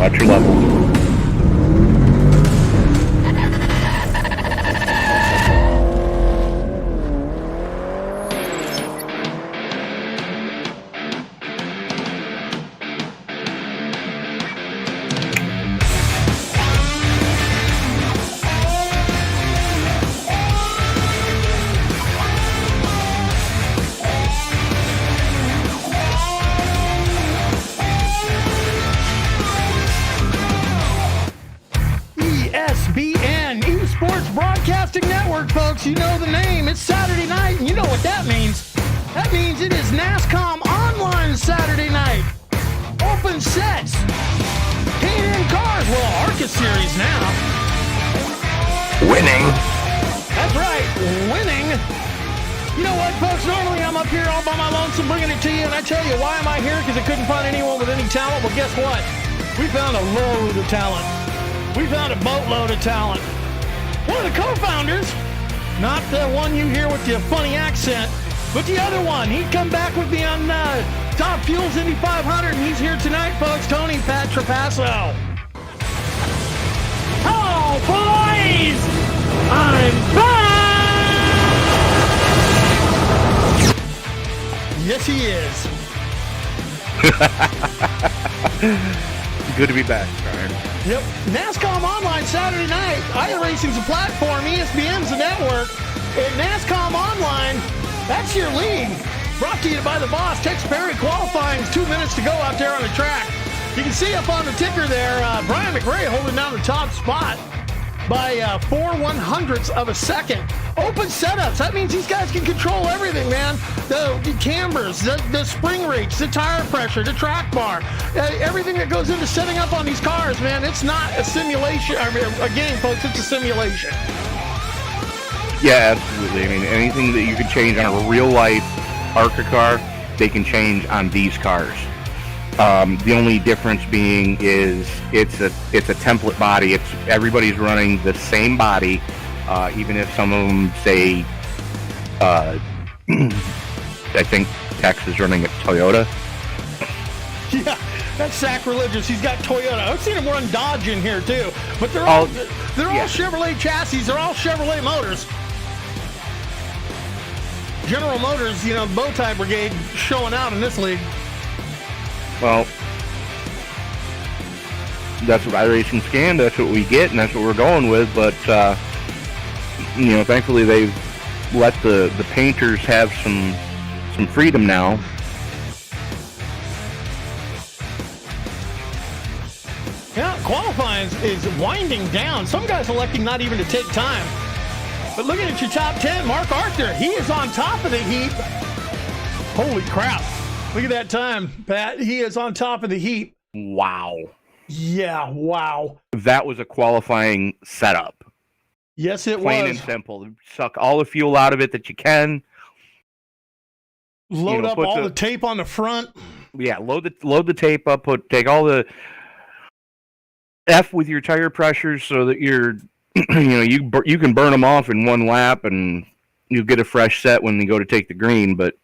Watch your level. Folks, you know the name. It's Saturday night, and you know what that means. That means it is NASCOM Online Saturday night. Open sets. Paint-in cars. Well, ARCA series now. Winning. That's right, winning. You know what, folks? Normally I'm up here all by my lonesome bringing it to you, and I tell you, why am I here? Because I couldn't find anyone with any talent. Well, guess what? We found a load of talent. We found a boatload of talent. One of the co-founders, not the one you hear with the funny accent, but the other one. He'd come back with me on Top Fuels Indy 500, and he's here tonight, folks. Tony Pat Trapasso. Hello, boys! I'm back! Yes, he is. Good to be back, Brian. Yep. NASCOM Online Saturday night. iRacing's a platform. ESPN's a network. And NASCOM Online, that's your league. Brought to you by the boss, Tex Perry. Qualifying 2 minutes to go out there on the track. You can see up on the ticker there, Brian McRae holding down the top spot by 4/100ths of a second. Open setups. That means these guys can control everything, man. The cambers, the spring rates, the tire pressure, the track bar, everything that goes into setting up on these cars, man. It's not a simulation, a game, folks. It's a simulation. Yeah, absolutely. I mean, anything that you can change on a real-life ARCA car, they can change on these cars. The only difference being is it's a template body. Everybody's running the same body, even if some of them say, I think Tex is running a Toyota. Yeah, that's sacrilegious. He's got Toyota. I've seen him run Dodge in here too, but they're all Chevrolet chassis. They're all Chevrolet motors. General Motors, you know, bow tie brigade showing out in this league. Well, that's what iRacing scanned. That's what we get, and that's what we're going with. But you know, thankfully they've let the painters have some freedom now. Yeah, qualifying is winding down. Some guys electing not even to take time. But looking at your top 10, Mark Arthur, he is on top of the heap. Holy crap. Look at that time, Pat. He is on top of the heap. Wow. Yeah, wow. That was a qualifying setup. Yes, it was. Plain and simple. Suck all the fuel out of it that you can. Load up all the tape on the front. Yeah, load the tape up. Take all the F with your tire pressures so that you're, you can burn them off in one lap and you get a fresh set when you go to take the green. But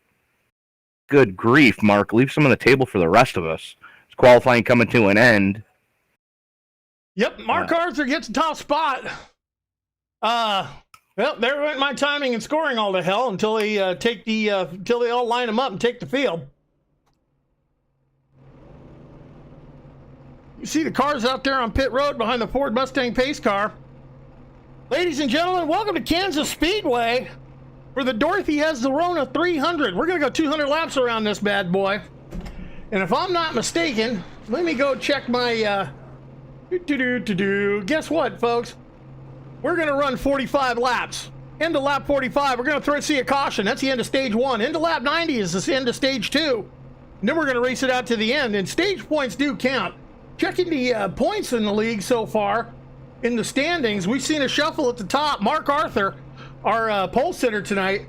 good grief, Mark, leave some on the table for the rest of us. It's qualifying coming to an end. Yep, Mark Arthur gets the top spot. Well, there went my timing and scoring all to hell until they until they all line them up and take the field. You see the cars out there on pit road behind the Ford Mustang pace car. Ladies and gentlemen, welcome to Kansas Speedway, where the Dorothy has the Rona 300. We're going to go 200 laps around this bad boy. And if I'm not mistaken, let me go check my... Guess what, folks? We're going to run 45 laps. End of lap 45, we're going to see a caution. That's the end of stage 1. End of lap 90 is the end of stage 2. And then we're going to race it out to the end. And stage points do count. Checking the points in the league so far, in the standings, we've seen a shuffle at the top. Mark Arthur, our pole sitter tonight,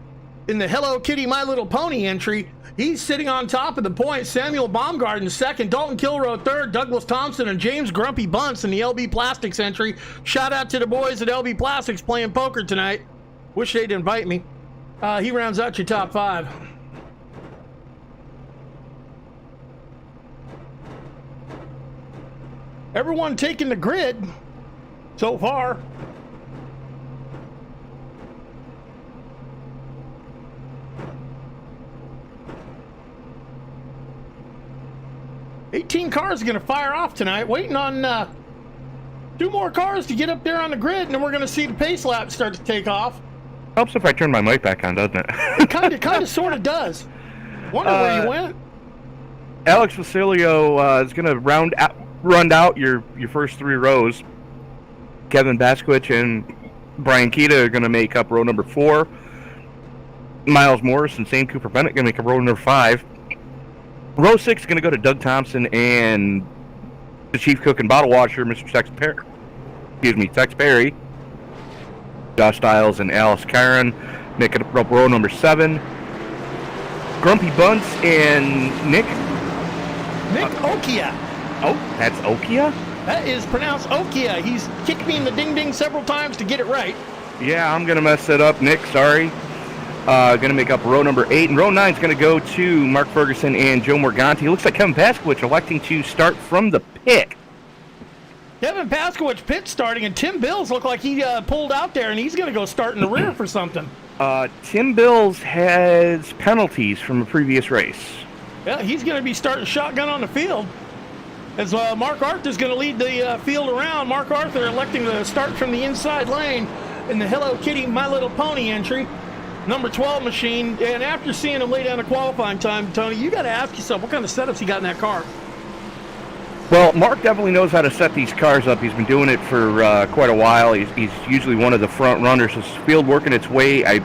in the Hello Kitty My Little Pony entry, he's sitting on top of the points. Samuel Baumgarten second, Dalton Kilroe third, Douglas Thompson and James Grumpy Bunce in the LB Plastics entry. Shout out to the boys at LB Plastics playing poker tonight. Wish they'd invite me. He rounds out your top 5. Everyone taking the grid so far. $18 cars are going to fire off tonight, waiting on 2 more cars to get up there on the grid, and then we're going to see the pace lap start to take off. Helps if I turn my mic back on, doesn't it? It kind of, sort of does. Wonder where you went. Alex Vasilio is going to run out your first 3 rows. Kevin Basquich and Brian Keita are going to make up row number 4. Miles Morris and Sam Cooper Bennett going to make up row number 5. Row 6 is going to go to Doug Thompson and the chief cook and bottle washer, Mr. Tex Perry. Josh Stiles and Alice Caron making up row number 7. Grumpy Bunce and Nick Okia. Oh, that's Okia? That is pronounced Okia. He's kicked me in the ding-ding several times to get it right. Yeah, I'm going to mess it up, Nick. Sorry. Going to make up row number 8. And row 9 is going to go to Mark Ferguson and Joe Morganti. It looks like Kevin Paskowitz electing to start from the pit. Kevin Paskowitz pit starting, and Tim Bills looked like he pulled out there, and he's going to go start in the rear for something. Tim Bills has penalties from a previous race. Yeah, he's going to be starting shotgun on the field. As Mark Arthur is going to lead the field around. Mark Arthur electing to start from the inside lane in the Hello Kitty My Little Pony entry. Number 12 machine, and after seeing him lay down a qualifying time, Tony, you got to ask yourself what kind of setups he got in that car. Well, Mark definitely knows how to set these cars up. He's been doing it for quite a while. He's usually one of the front runners. This field working its way. I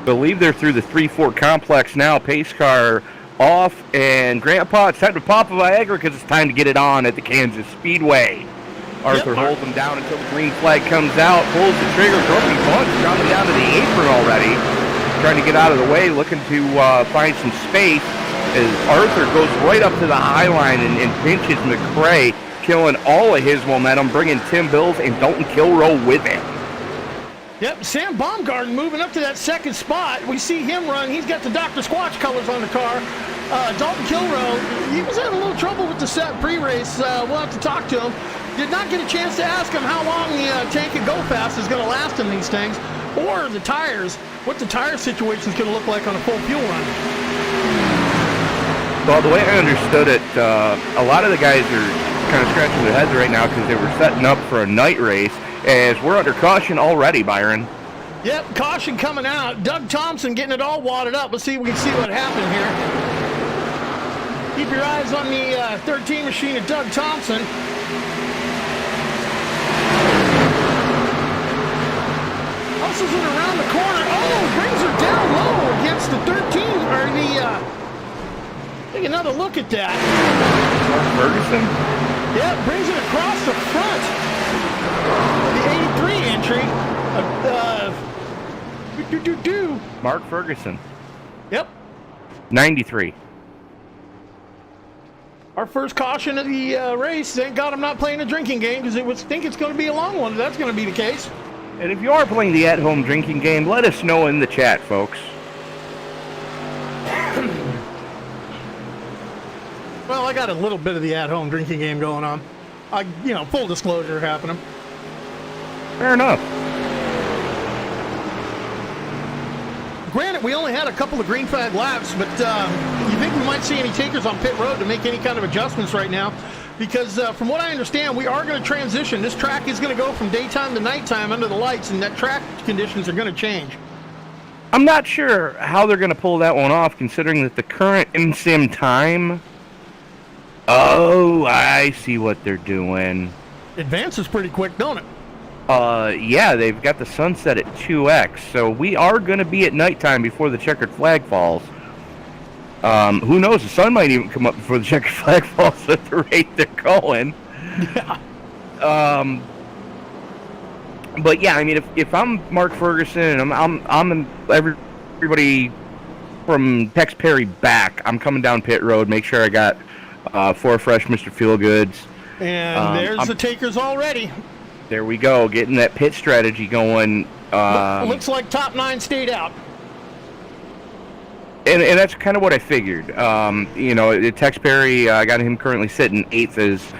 believe they're through the 3-4 complex now. Pace car off, and Grandpa, it's time to pop a Viagra because it's time to get it on at the Kansas Speedway. Arthur holds him down until the green flag comes out, pulls the trigger. Grumpy Bunch dropping down to the apron already, trying to get out of the way, looking to find some space as Arthur goes right up to the high line and pinches McRae, killing all of his momentum, bringing Tim Bills and Dalton Kilrow with him. Yep, Sam Baumgarten moving up to that second spot. We see him run. He's got the Dr. Squatch colors on the car. Dalton Kilrow, he was having a little trouble with the set pre-race. We'll have to talk to him. Did not get a chance to ask him how long the tank and go fast is going to last in these things, or the tires, what the tire situation is going to look like on a full fuel run. Well, the way I understood it, a lot of the guys are kind of scratching their heads right now because they were setting up for a night race, as we're under caution already, Byron. Yep, caution coming out. Doug Thompson getting it all wadded up. Let's see if we can see what happened here. Keep your eyes on the 13 machine of Doug Thompson. Hustles it around the corner. Oh, brings her down low against the 13, or the, take another look at that. Mark Ferguson? Yeah, brings it across the front. The 83 entry. Mark Ferguson. Yep. 93. Our first caution of the race. Thank God I'm not playing a drinking game because think it's going to be a long one. That's going to be the case. And if you are playing the at-home drinking game, let us know in the chat, folks. Well, I got a little bit of the at-home drinking game going on. Full disclosure happening. Fair enough. Granted, we only had a couple of green flag laps, but you think we might see any takers on pit road to make any kind of adjustments right now? Because from what I understand, we are going to transition. This track is going to go from daytime to nighttime under the lights, and that track conditions are going to change. I'm not sure how they're going to pull that one off, considering that the current MSIM time... Oh, I see what they're doing. Advances pretty quick, don't it? Yeah, they've got the sunset at 2x, so we are going to be at nighttime before the checkered flag falls. Who knows, the sun might even come up before the checkered flag falls at the rate they're going. Yeah. But yeah, I mean, if I'm Mark Ferguson and I'm everybody from Tex Perry back, I'm coming down pit road, make sure I got 4 fresh Mr. Feelgoods. And there's the takers already. There we go, getting that pit strategy going. Looks like top 9 stayed out. And that's kind of what I figured. Tex Perry, I got him currently sitting 8th as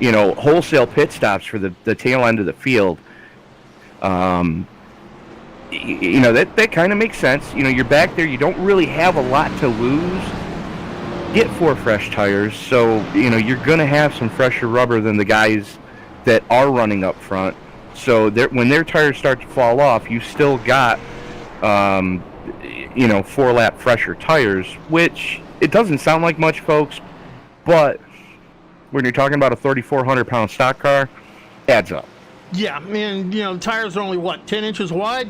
wholesale pit stops for the tail end of the field. That kind of makes sense. You're back there. You don't really have a lot to lose. Get 4 fresh tires, so you're going to have some fresher rubber than the guys that are running up front. So when their tires start to fall off, you still got 4-lap fresher tires, which it doesn't sound like much, folks, but when you're talking about a 3,400-pound stock car, adds up. Yeah, and the tires are only 10 inches wide,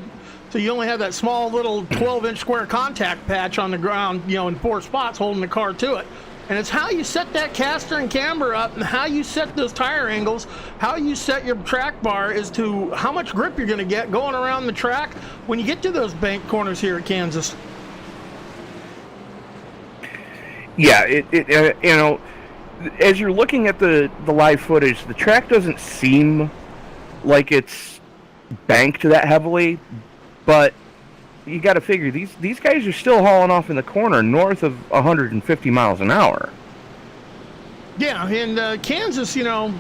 so you only have that small little 12-inch square contact patch on the ground, in 4 spots holding the car to it. And it's how you set that caster and camber up, and how you set those tire angles, how you set your track bar as to how much grip you're going to get going around the track when you get to those bank corners here at Kansas. Yeah, as you're looking at the live footage, the track doesn't seem like it's banked that heavily, but you got to figure these guys are still hauling off in the corner north of 150 miles an hour. Yeah, and Kansas, well,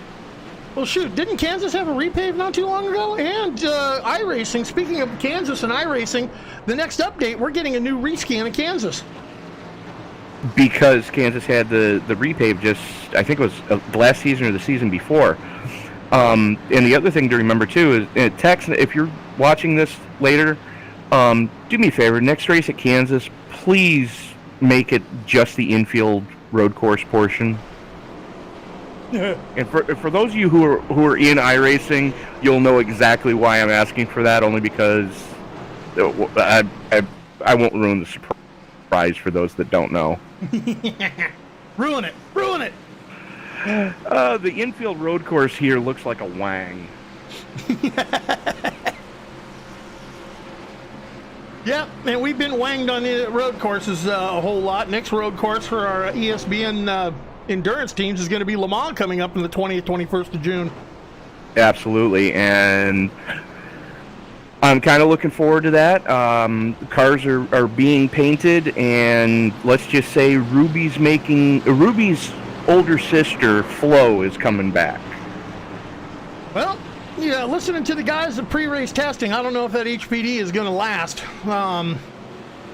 shoot, didn't Kansas have a repave not too long ago? And iRacing, speaking of Kansas and iRacing, the next update, we're getting a new rescan of Kansas. Because Kansas had the repave just, I think it was the last season or the season before. And the other thing to remember, too, is Tex, if you're watching this later, do me a favor, next race at Kansas, please make it just the infield road course portion. And for those of you who are in iRacing, you'll know exactly why I'm asking for that, only because I won't ruin the surprise for those that don't know. Ruin it! The infield road course here looks like a wang. Yeah, and we've been wanged on the road courses a whole lot. Next road course for our ESBN endurance teams is going to be Le Mans coming up on the 20th, 21st of June. Absolutely, and I'm kind of looking forward to that. Cars are being painted, and let's just say Ruby's older sister, Flo, is coming back. Well, yeah, listening to the guys at pre-race testing, I don't know if that HPD is going to last. We don't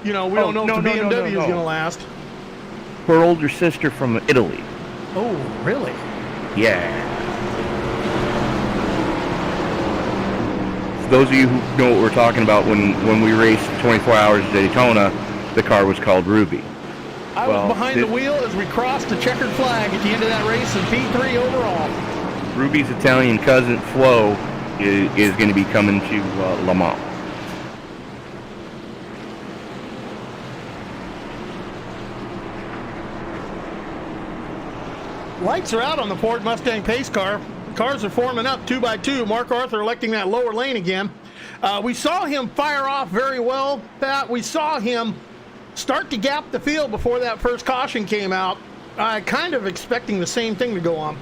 know if the BMW is going to last. Her older sister from Italy. Oh, really? Yeah. For those of you who know what we're talking about, when we raced 24 Hours of Daytona, the car was called Ruby. I was behind the wheel as we crossed the checkered flag at the end of that race in P3 overall. Ruby's Italian cousin, Flo, is going to be coming to Le Mans. Lights are out on the Ford Mustang pace car. Cars are forming up 2 by 2. Mark Arthur electing that lower lane again. We saw him fire off very well, Pat. We saw him start to gap the field before that first caution came out. Kind of expecting the same thing to go on.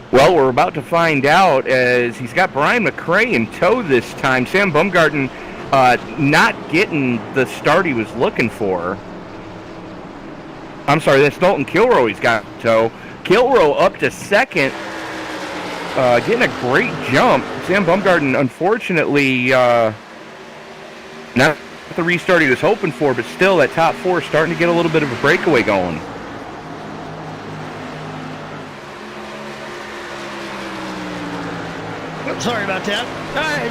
Well, we're about to find out, as he's got Brian McRae in tow this time. Sam Bumgarden not getting the start he was looking for. I'm sorry, that's Dalton Kilroe he's got in tow. Kilroe up to second, getting a great jump. Sam Bumgarden, unfortunately, not the restart he was hoping for, but still that top 4 starting to get a little bit of a breakaway going. Sorry about that. I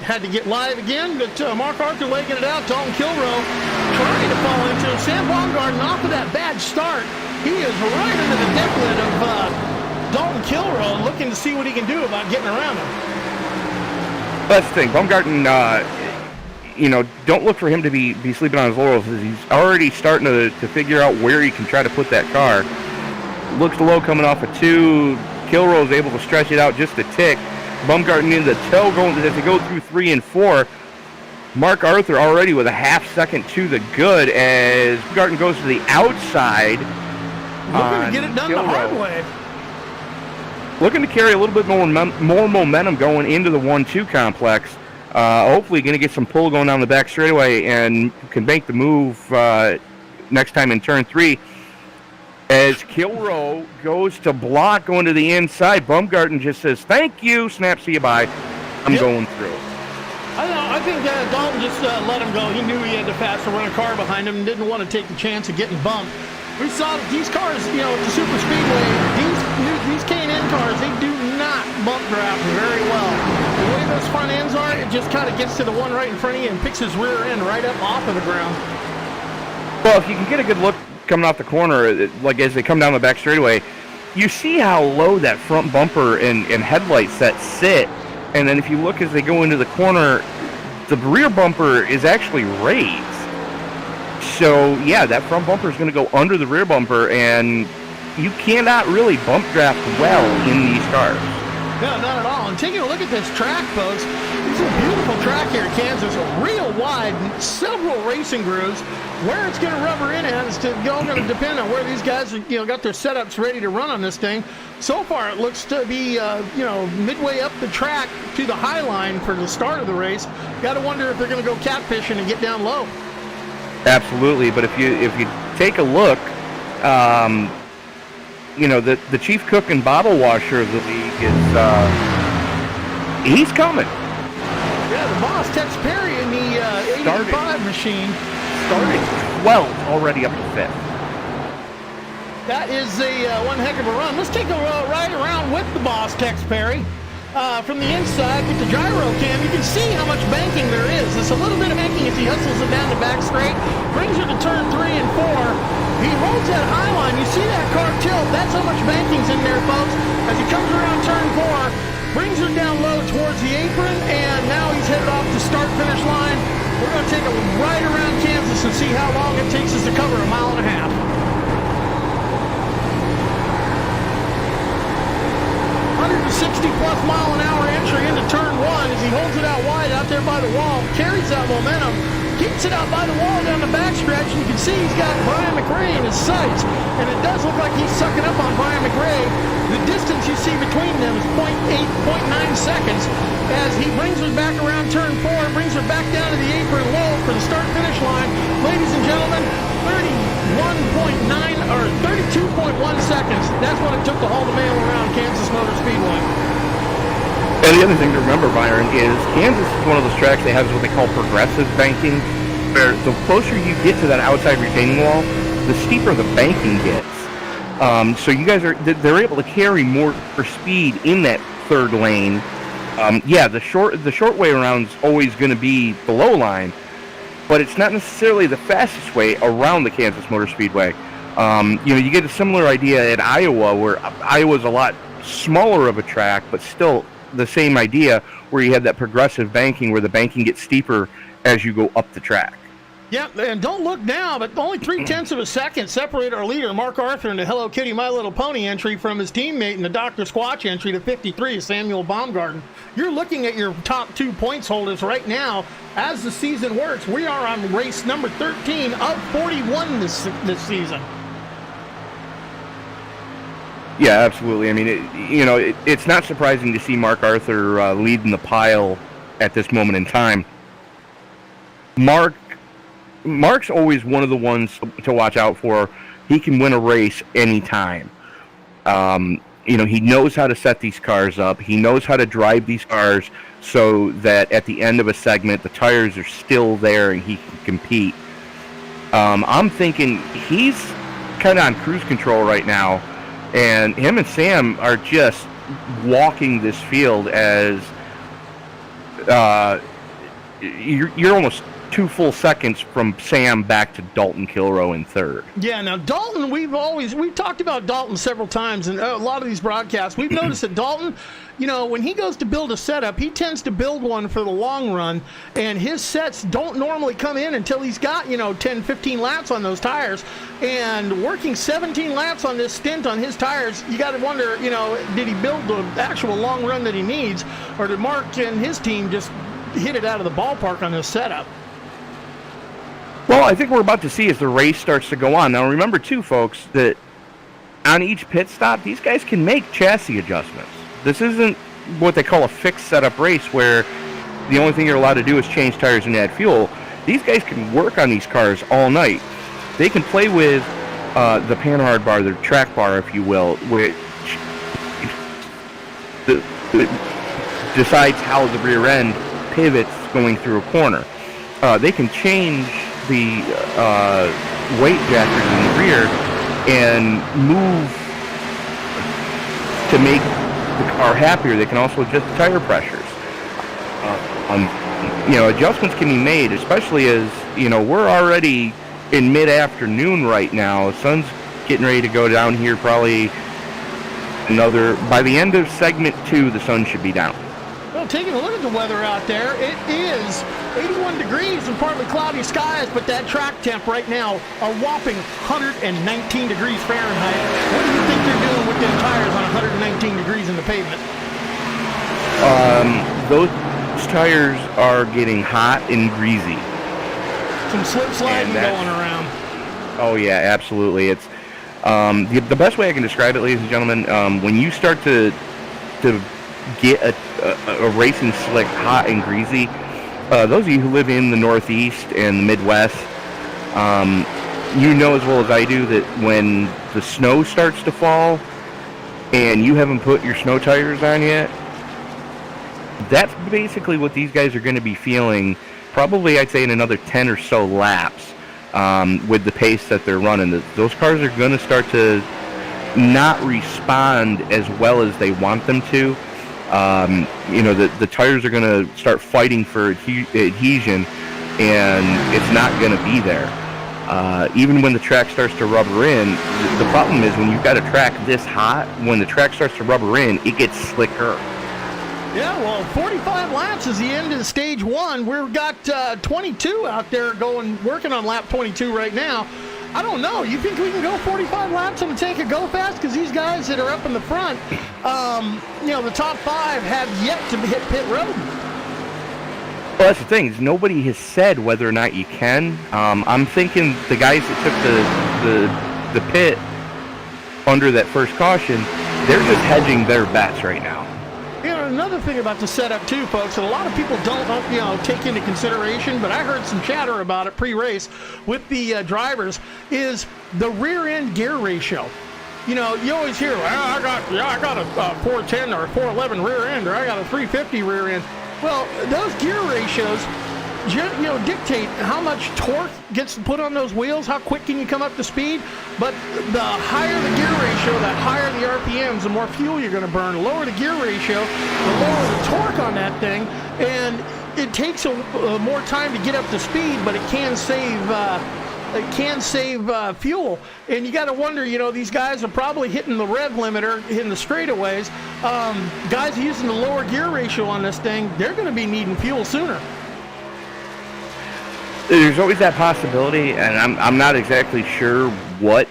had to get live again, but Mark Arthur legging it out. Dalton Kilroe trying to fall into it. Sam Bumgarden off of that bad start. He is right into the necklet of Dalton Kilroe, looking to see what he can do about getting around him. That's the thing. Bumgarden, don't look for him to be sleeping on his laurels. He's already starting to figure out where he can try to put that car. Looks low coming off of 2. Kilroe is able to stretch it out just a tick. Bumgarden in the tow going as they go through 3 and 4. Mark Arthur already with a half second to the good as Bumgarden goes to the outside. Looking to get it done the hard way. Looking to carry a little bit more momentum going into the 1-2 complex. Hopefully going to get some pull going down the back straightaway and can make the move next time in turn 3. As Kilrow goes to block going to the inside, Baumgarten just says, thank you, snaps, see you, bye. I'm going through. I think Dalton just let him go. He knew he had to faster run a car behind him and didn't want to take the chance of getting bumped. We saw that these cars, at the super speedway, these K&N cars, they do not bump draft very well. The way those front ends are, it just kind of gets to the one right in front of you and picks his rear end right up off of the ground. Well, if you can get a good look coming off the corner, like as they come down the back straightaway, you see how low that front bumper and headlight set sit. And then if you look as they go into the corner, the rear bumper is actually raised. So, yeah, that front bumper is going to go under the rear bumper, and you cannot really bump draft well in these cars. No, not at all. And taking a look at this track, folks, it's a beautiful track here in Kansas, real wide, several racing grooves. Where it's going to rubber in at is all going to depend on where these guys got their setups ready to run on this thing. So far, it looks to be midway up the track to the high line for the start of the race. Got to wonder if they're going to go catfishing and get down low. Absolutely, but if you take a look, the chief cook and bottle washer of the league is he's coming. Yeah, the boss, Tex Perry, in the 85 machine. Starting 12th, already up to 5th. That is one heck of a run. Let's take a ride around with the boss, Tex Perry. From the inside with the gyro cam, you can see how much banking there is. There's a little bit of banking as he hustles it down the back straight, brings her to turn 3 and 4. He holds that high line. You see that car tilt. That's how much banking's in there, folks. As he comes around turn 4, brings her down low towards the apron, and now he's headed off the start-finish line. We're going to take a ride around Kansas and see how long it takes us to cover a mile and a half. 160-plus mile an hour entry into turn 1 as he holds it out wide out there by the wall, carries that momentum, keeps it out by the wall down the backstretch, and you can see he's got Brian McRae in his sights, and it does look like he's sucking up on Brian McRae. The distance you see between them is 0.9 seconds as he brings her back around turn 4, brings her back down to the apron low for the start-finish line. Ladies and gentlemen, 32.1 seconds. That's what it took to haul the mail around Kansas Motor Speedway. And the other thing to remember, Byron, is Kansas is one of those tracks that has what they call progressive banking, where the closer you get to that outside retaining wall, the steeper the banking gets. So you guys they're able to carry more speed in that third lane. The short way around is always going to be the low line, but it's not necessarily the fastest way around the Kansas Motor Speedway. You get a similar idea at Iowa, where Iowa's a lot smaller of a track, but still the same idea, where you have that progressive banking, where the banking gets steeper as you go up the track. Yeah, and don't look now, but only 0.3 of a second separate our leader, Mark Arthur, in the Hello Kitty My Little Pony entry from his teammate in the Dr. Squatch entry to 53, Samuel Baumgarten. You're looking at your top 2 points holders right now as the season works. We are on race number 13 of 41 this season. Yeah, absolutely. I mean, it's not surprising to see Mark Arthur leading the pile at this moment in time. Mark's always one of the ones to watch out for. He can win a race anytime. He knows how to set these cars up. He knows how to drive these cars so that at the end of a segment, the tires are still there and he can compete. I'm thinking he's kind of on cruise control right now, and him and Sam are just walking this field as you're almost 2 full seconds from Sam back to Dalton Kilrow in third. Yeah, now Dalton, we've talked about Dalton several times in a lot of these broadcasts. We've noticed that Dalton, when he goes to build a setup, he tends to build one for the long run, and his sets don't normally come in until he's got, 10, 15 laps on those tires. And working 17 laps on this stint on his tires, you got to wonder, did he build the actual long run that he needs, or did Mark and his team just hit it out of the ballpark on this setup? Well, I think we're about to see as the race starts to go on. Now, remember, too, folks, that on each pit stop, these guys can make chassis adjustments. This isn't what they call a fixed setup race where the only thing you're allowed to do is change tires and add fuel. These guys can work on these cars all night. They can play with the panhard bar, the track bar, if you will, which decides how the rear end pivots going through a corner. They can change the weight jackers in the rear and move to make the car happier. They can also adjust the tire pressures. Adjustments can be made, especially as, we're already in mid-afternoon right now. The sun's getting ready to go down here probably by the end of segment 2, the sun should be down. Well, taking a look at the weather out there, it is 81 degrees and partly cloudy skies, but that track temp right now, a whopping 119 degrees Fahrenheit. What do you think they're doing with them tires on 119 degrees in the pavement? Those tires are getting hot and greasy. Some slip sliding going around. Oh yeah, absolutely. It's the best way I can describe it, ladies and gentlemen. When you start to get a racing slick hot and greasy, those of you who live in the Northeast and the Midwest, you know as well as I do that when the snow starts to fall and you haven't put your snow tires on yet, that's basically what these guys are going to be feeling, probably I'd say in another 10 or so laps, with the pace that they're running. Those cars are going to start to not respond as well as they want them to. The tires are going to start fighting for adhesion, and it's not going to be there. Even when the track starts to rubber in, the problem is when you've got a track this hot, when the track starts to rubber in, it gets slicker. Yeah, well, 45 laps is the end of stage 1. We've got 22 out there working on lap 22 right now. I don't know. You think we can go 45 laps on the tank of Go Fast? Because these guys that are up in the front, the top 5 have yet to hit pit road. Well, that's the thing. Is nobody has said whether or not you can. I'm thinking the guys that took the pit under that first caution, they're just hedging their bets right now. Another thing about the setup too, folks, and a lot of people don't take into consideration, but I heard some chatter about it pre-race with the drivers, is the rear end gear ratio. You always hear, I got a 410 or a 411 rear end, or I got a 350 rear end. Well, those gear ratios dictate how much torque gets put on those wheels, how quick can you come up to speed. But the higher the gear ratio, the higher the RPMs, the more fuel you're going to burn. Lower the gear ratio, the lower the torque on that thing, and it takes more time to get up to speed, but it can save fuel. And you got to wonder, these guys are probably hitting the rev limiter, hitting the straightaways. Guys using the lower gear ratio on this thing, they're going to be needing fuel sooner. There's always that possibility, and I'm not exactly sure what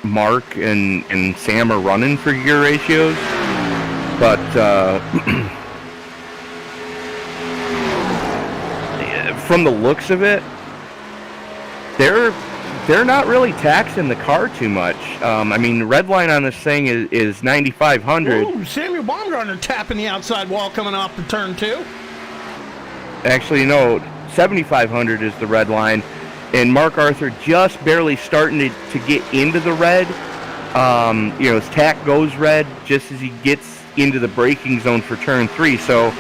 Mark and Sam are running for gear ratios, but from the looks of it, they're not really taxing the car too much. The red line on this thing is 9,500. Ooh, Samuel Baumgartner tapping the outside wall coming off the turn 2. Actually, no, 7,500 is the red line, and Mark Arthur just barely starting to get into the red. His tack goes red just as he gets into the braking zone for turn 3. So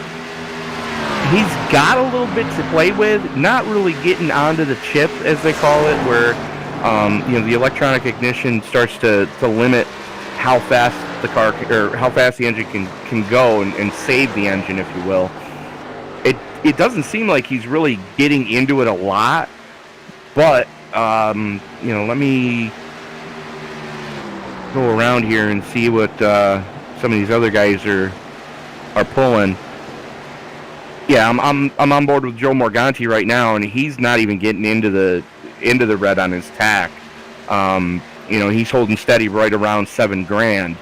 he's got a little bit to play with, not really getting onto the chip, as they call it, where the electronic ignition starts to limit how fast the car or how fast the engine can go and save the engine, if you will. It doesn't seem like he's really getting into it a lot, but let me go around here and see what some of these other guys are pulling. Yeah, I'm on board with Joe Morganti right now, and he's not even getting into the red on his tack. He's holding steady right around $7,000.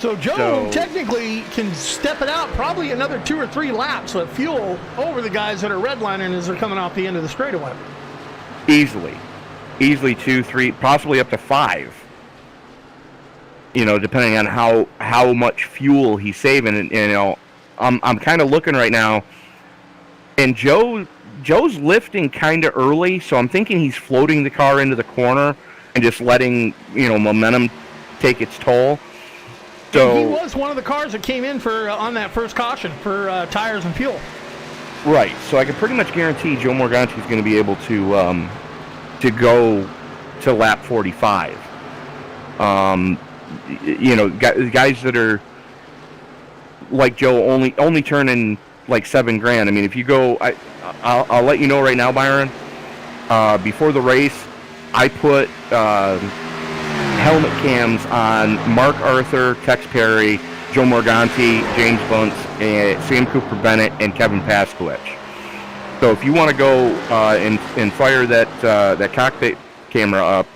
So Joe technically can step it out probably another 2 or 3 laps of fuel over the guys that are redlining as they're coming off the end of the straightaway. Easily 2, 3, possibly up to 5. Depending on how much fuel he's saving. And I'm kind of looking right now, and Joe's lifting kind of early, so I'm thinking he's floating the car into the corner. and just letting momentum take its toll. So and he was one of the cars that came in for on that first caution for tires and fuel. Right. So I can pretty much guarantee Joe Morganti is going to be able to go to lap 45. Guys that are like Joe only turning like $7,000. I mean, if you go, I'll let you know right now, Byron. Before the race, I put helmet cams on Mark Arthur, Tex Perry, Joe Morganti, James Bunce, and Sam Cooper Bennett, and Kevin Paskowicz. So if you want to go and fire that cockpit camera up,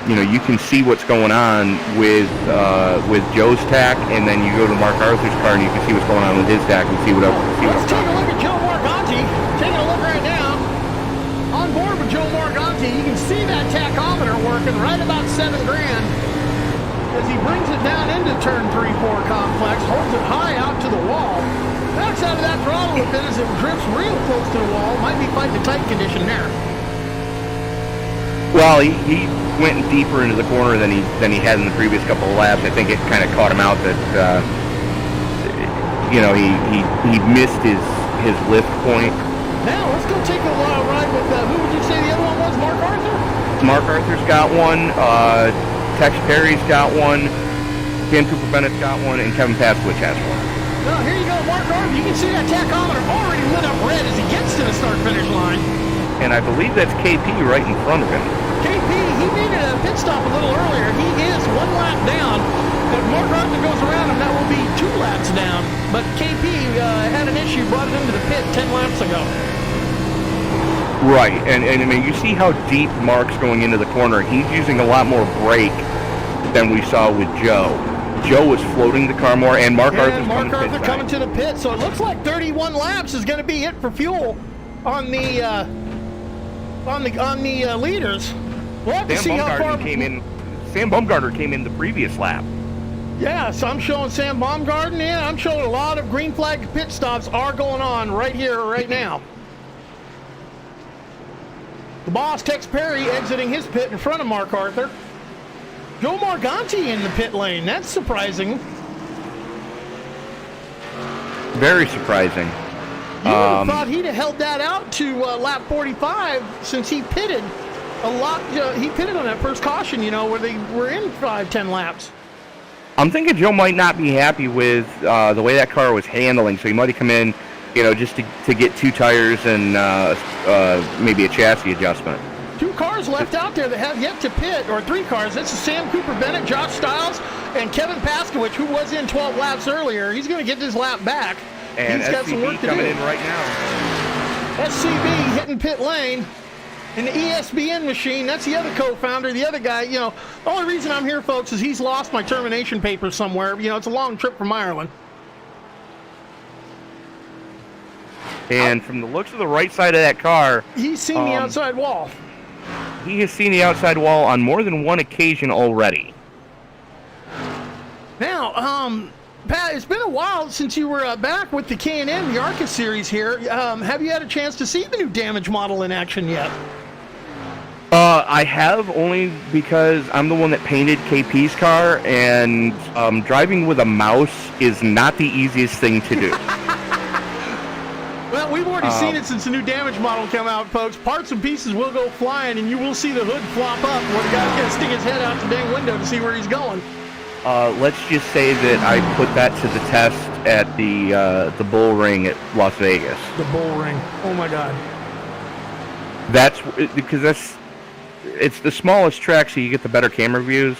you can see what's going on with Joe's tack, and then you go to Mark Arthur's car and you can see what's going on with his tack and see what else. Let's take a look at Joe Morganti. Taking a look right now. On board with Joe Morganti, you can see that tachometer working right about $7,000 as he brings it down into turn 3-4 complex, holds it high out to the wall. Backs out of that throttle a bit as it drifts real close to the wall. Might be fighting a tight condition there. Well, he went deeper into the corner than he had in the previous couple of laps. I think it kind of caught him out that he missed his lift point. Now let's go take a ride with who would you say the other one was? Mark Arthur. Mark Arthur's got one. Tex Perry's got one. Sam Cooper Bennett's got one, and Kevin Paskowicz has one. Now here you go, Mark Arthur. You can see that tachometer already lit up red as he gets to the start-finish line. And I believe that's KP right in front of him. KP, he made a pit stop a little earlier. He is one lap down. If Mark Arthur goes around him, that will be 2 laps down. But KP had an issue, brought it into the pit 10 laps ago. Right, and I mean, you see how deep Mark's going into the corner. He's using a lot more brake than we saw with Joe. Joe was floating the car more, and Mark Arthur's coming to the pit. So it looks like 31 laps is going to be it for fuel on the leaders. We'll have to see how far. Sam Baumgartner came in the previous lap. Yeah, so I'm showing Sam Baumgartner in. I'm showing a lot of green flag pit stops are going on right here, right now. The boss, Tex Perry, exiting his pit in front of Mark Arthur. Joe Morganti in the pit lane. That's surprising. Very surprising. You would have thought he'd have held that out to lap 45 since he pitted a lot. He pitted on that first caution, where they were in 5-10 laps. I'm thinking Joe might not be happy with the way that car was handling, so he might have come in, just to get 2 tires and maybe a chassis adjustment. 2 cars left out there that have yet to pit, or 3 cars. That's Sam Cooper Bennett, Josh Stiles, and Kevin Paskowicz, who was in 12 laps earlier. He's going to get this lap back. And he's got some work to do. coming in right now. SCB hitting pit lane. And the ESBN machine, that's the other co-founder, the other guy. The only reason I'm here, folks, is he's lost my termination papers somewhere. It's a long trip from Ireland. And from the looks of the right side of that car, he's seen the outside wall. He has seen the outside wall on more than one occasion already. Now, Pat, it's been a while since you were back with the K&N, the ARCA series here. Have you had a chance to see the new damage model in action yet? I have, only because I'm the one that painted KP's car, and driving with a mouse is not the easiest thing to do. Well, we've already seen it since the new damage model came out, folks. Parts and pieces will go flying, and you will see the hood flop up where the guy's going to stick his head out the dang window to see where he's going. Let's just say that I put that to the test at the Bull Ring at Las Vegas. The Bull Ring. Oh, my God. That's because it's the smallest track, so you get the better camera views.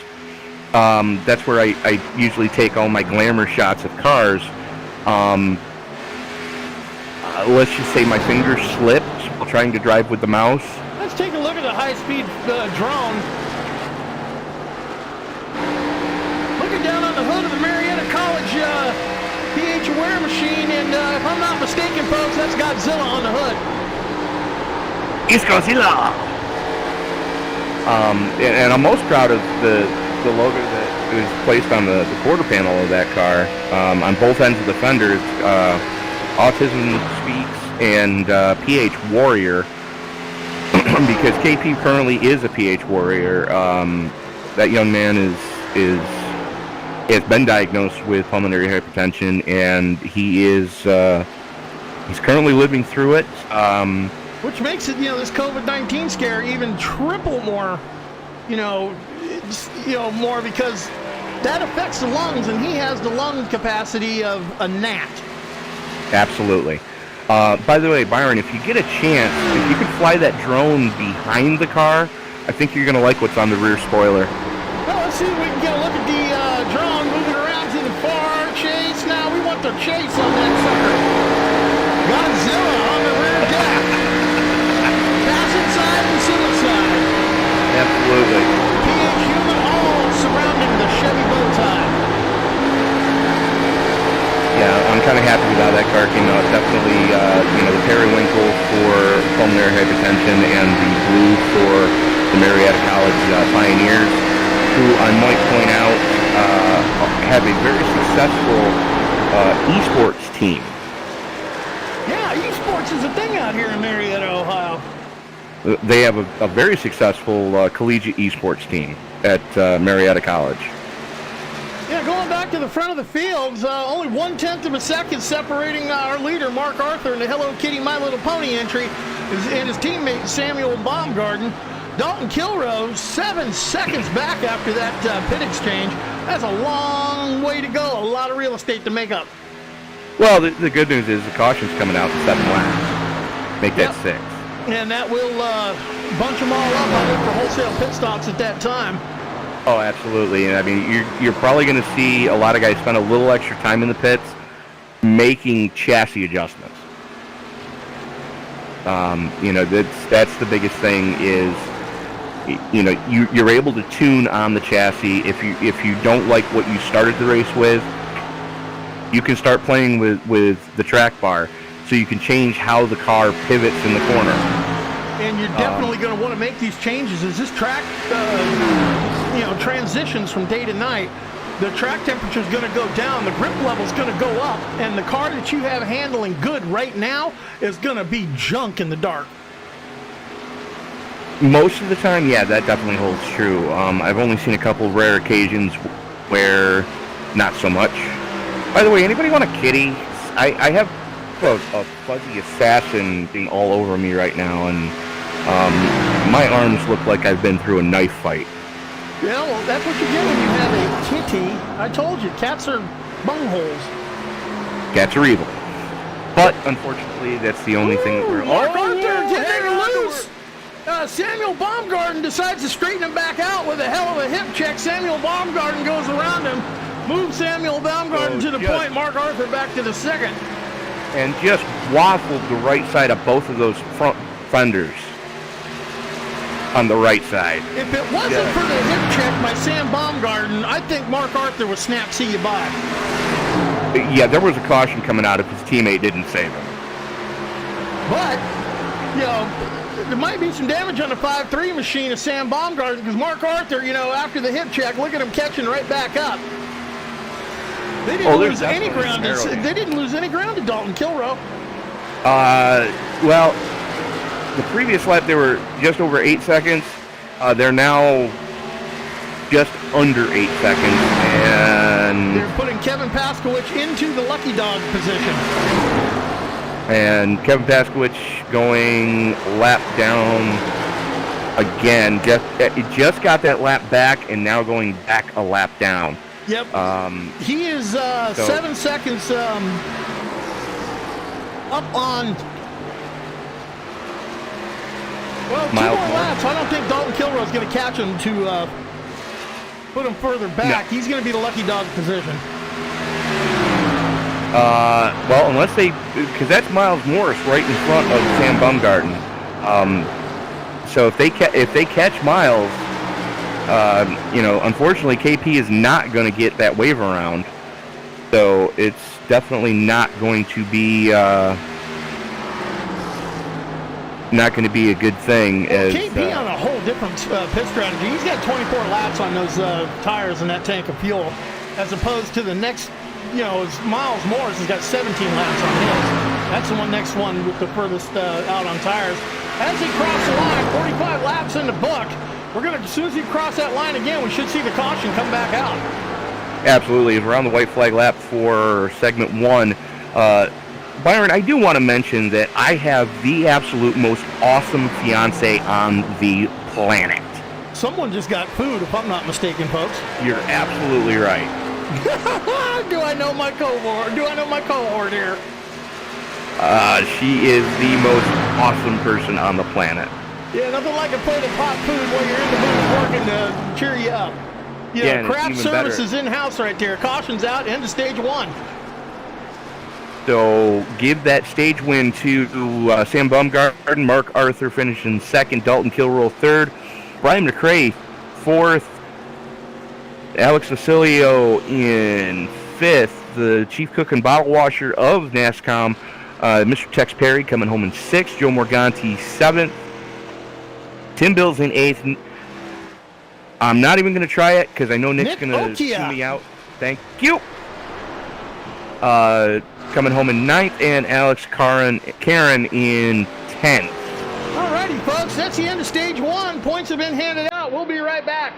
That's where I usually take all my glamour shots of cars. Let's just say my fingers slipped while trying to drive with the mouse. Let's take a look at the high-speed drone. Looking down on the hood of the Marietta College PH Aware machine, and if I'm not mistaken, folks, that's Godzilla on the hood. It's Godzilla! And I'm most proud of the logo that was placed on the quarter panel of that car. On both ends of the fenders, Autism Speaks and PH Warrior. because KP currently is a PH warrior. That young man has been diagnosed with pulmonary hypertension, and he's currently living through it. Which makes it, this COVID-19 scare even triple more, more, because that affects the lungs, and he has the lung capacity of a gnat. Absolutely. By the way, Byron, if you get a chance, if you could fly that drone behind the car, I think you're going to like what's on the rear spoiler. Well, let's see if we can get a look at the drone moving around to the far chase. Now, we want the chase on that sucker. Godzilla on the rear deck. Passenger side and suicide. Absolutely. PH human all surrounding the Chevy bow tie. Yeah, I'm kind of happy with how that car came out. Definitely, the periwinkle for pulmonary hypertension and the blue for the Marietta College Pioneers, who I might point out have a very successful esports team. Yeah, esports is a thing out here in Marietta, Ohio. They have a very successful collegiate esports team at Marietta College. Yeah, going back to the front of the fields, only 1/10 of a second separating our leader, Mark Arthur, in the Hello Kitty My Little Pony entry, and his teammate, Samuel Baumgarten. Dalton Kilrow, 7 seconds back after that pit exchange. That's a long way to go, a lot of real estate to make up. Well, the good news is the caution's coming out in 7 laps. Make that 6. And that will bunch them all up, I think, for wholesale pit stops at that time. Oh, absolutely. And I mean, you're probably going to see a lot of guys spend a little extra time in the pits making chassis adjustments. That's the biggest thing is, you're able to tune on the chassis. If you don't like what you started the race with, you can start playing with the track bar, so you can change how the car pivots in the corner. And you're definitely going to want to make these changes as this track, transitions from day to night. The track temperature is going to go down, the grip level is going to go up, and the car that you have handling good right now is going to be junk in the dark. Most of the time, yeah, that definitely holds true. I've only seen a couple of rare occasions where not so much. By the way, anybody want a kitty? I have a fuzzy assassin being all over me right now, and my arms look like I've been through a knife fight. Yeah, well, that's what you get when you have a kitty. I told you, cats are bungholes. Cats are evil. But, unfortunately, that's the only thing that we're... Mark Arthur getting loose! Samuel Baumgarten decides to straighten him back out with a hell of a hip check. Samuel Baumgarten goes around him, moves Samuel Baumgarten to the point, Mark Arthur back to the second. And just waffled the right side of both of those front fenders. On the right side. If it wasn't for the hip check by Sam Baumgarten, I think Mark Arthur would snap see you by. Yeah, there was a caution coming out if his teammate didn't save him. But, there might be some damage on the 5.3 machine of Sam Baumgarten, because Mark Arthur, after the hip check, look at him catching right back up. They didn't lose any ground. They didn't lose any ground to Dalton Kilrow. Well, the previous lap they were just over 8 seconds. They're now just under 8 seconds, and they're putting Kevin Paskowicz into the lucky dog position. And Kevin Paskowicz going lap down again. Just got that lap back, and now going back a lap down. Yep. He is 7 seconds up on. Well, 2 more laps. I don't think Dalton Kilrow is going to catch him to put him further back. No. He's going to be the lucky dog position. Well, unless because that's Miles Morris right in front of Sam Baumgarten. So if they catch Miles, unfortunately KP is not going to get that wave around. So it's definitely not going to be a good thing. Well, KP on a whole different pit strategy. He's got 24 laps on those tires and that tank of fuel, as opposed to the next. Miles Morris has got 17 laps on his. That's the next one with the furthest out on tires. as he crossed the line, 45 laps in the book. We're going to, as soon as he cross that line again, we should see the caution come back out. Absolutely. We're on the white flag lap for segment 1. Byron, I do want to mention that I have the absolute most awesome fiance on the planet. Someone just got food, if I'm not mistaken, folks. You're absolutely right. Do I know my cohort? Do I know my cohort here? She is the most awesome person on the planet. Yeah, nothing like a plate of hot food while you're in the booth working to cheer you up. Yeah, craft service is in-house right there. Caution's out, end of stage 1. So give that stage win to Sam Baumgarten, Mark Arthur finishing 2nd, Dalton Kilroll 3rd, Brian McRae 4th, Alex Vasilio in 5th, the chief cook and bottle washer of NASCOM, Mr. Tex Perry coming home in 6th, Joe Morganti 7th, Tim Bills in 8th. I'm not even going to try it because I know Nick's going to sue me out. Thank you. Coming home in 9th, and Alex Karen in 10th. Alrighty, folks, that's the end of stage 1. Points have been handed out. We'll be right back.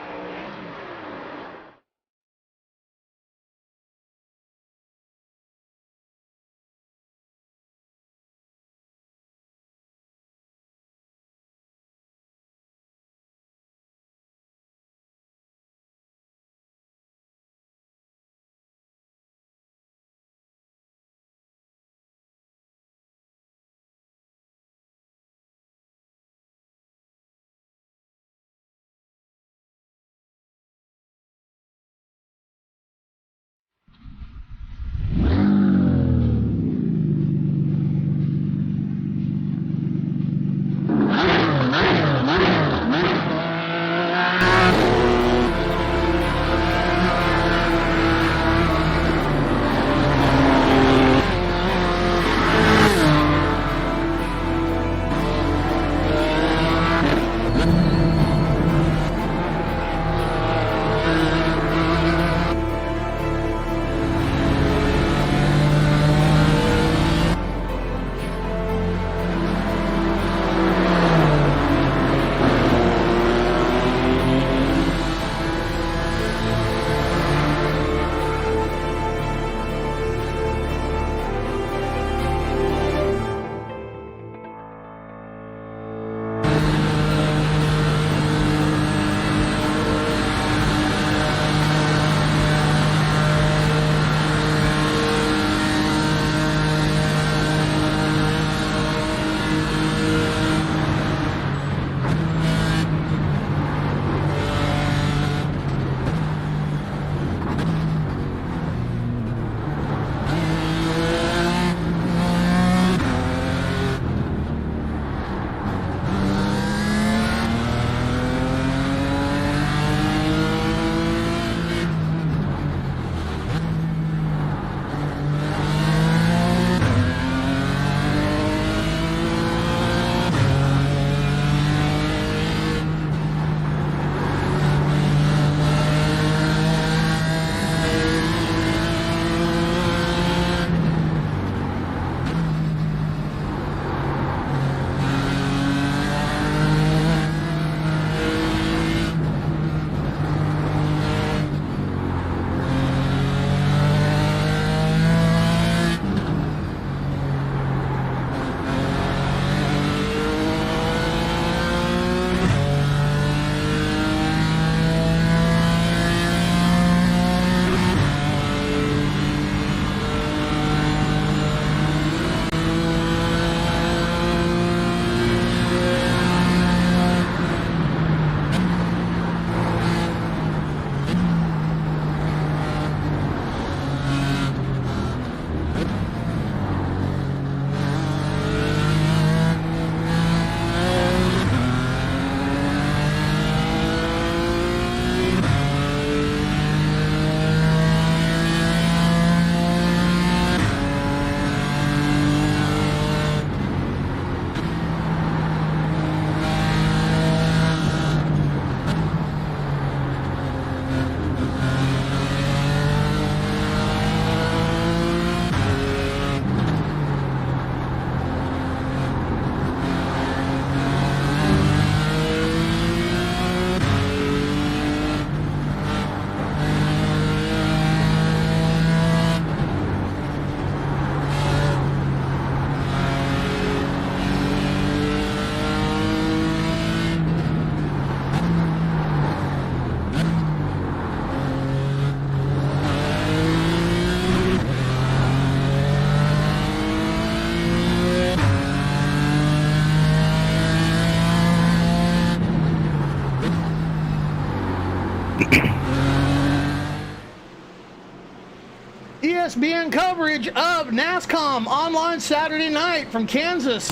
ESPN coverage of NASCOM online Saturday night from Kansas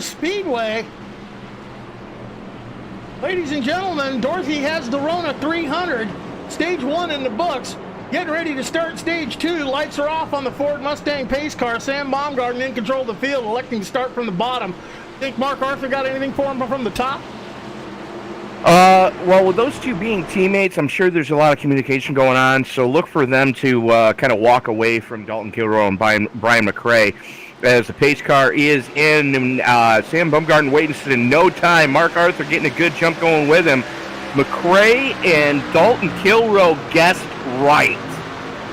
Speedway. Ladies and gentlemen, Dorothy has the Rona 300, stage 1 in the books. Getting ready to start stage 2. Lights are off on the Ford Mustang pace car. Sam Baumgarten in control of the field, electing to start from the bottom. Think Mark Arthur got anything for him from the top? Well, with those two being teammates, I'm sure there's a lot of communication going on, so look for them to kind of walk away from Dalton Kilroy and Brian McRae as the pace car is in. And Sam Baumgarten waiting in no time. Mark Arthur getting a good jump going with him. McRae and Dalton Kilroy guessed right,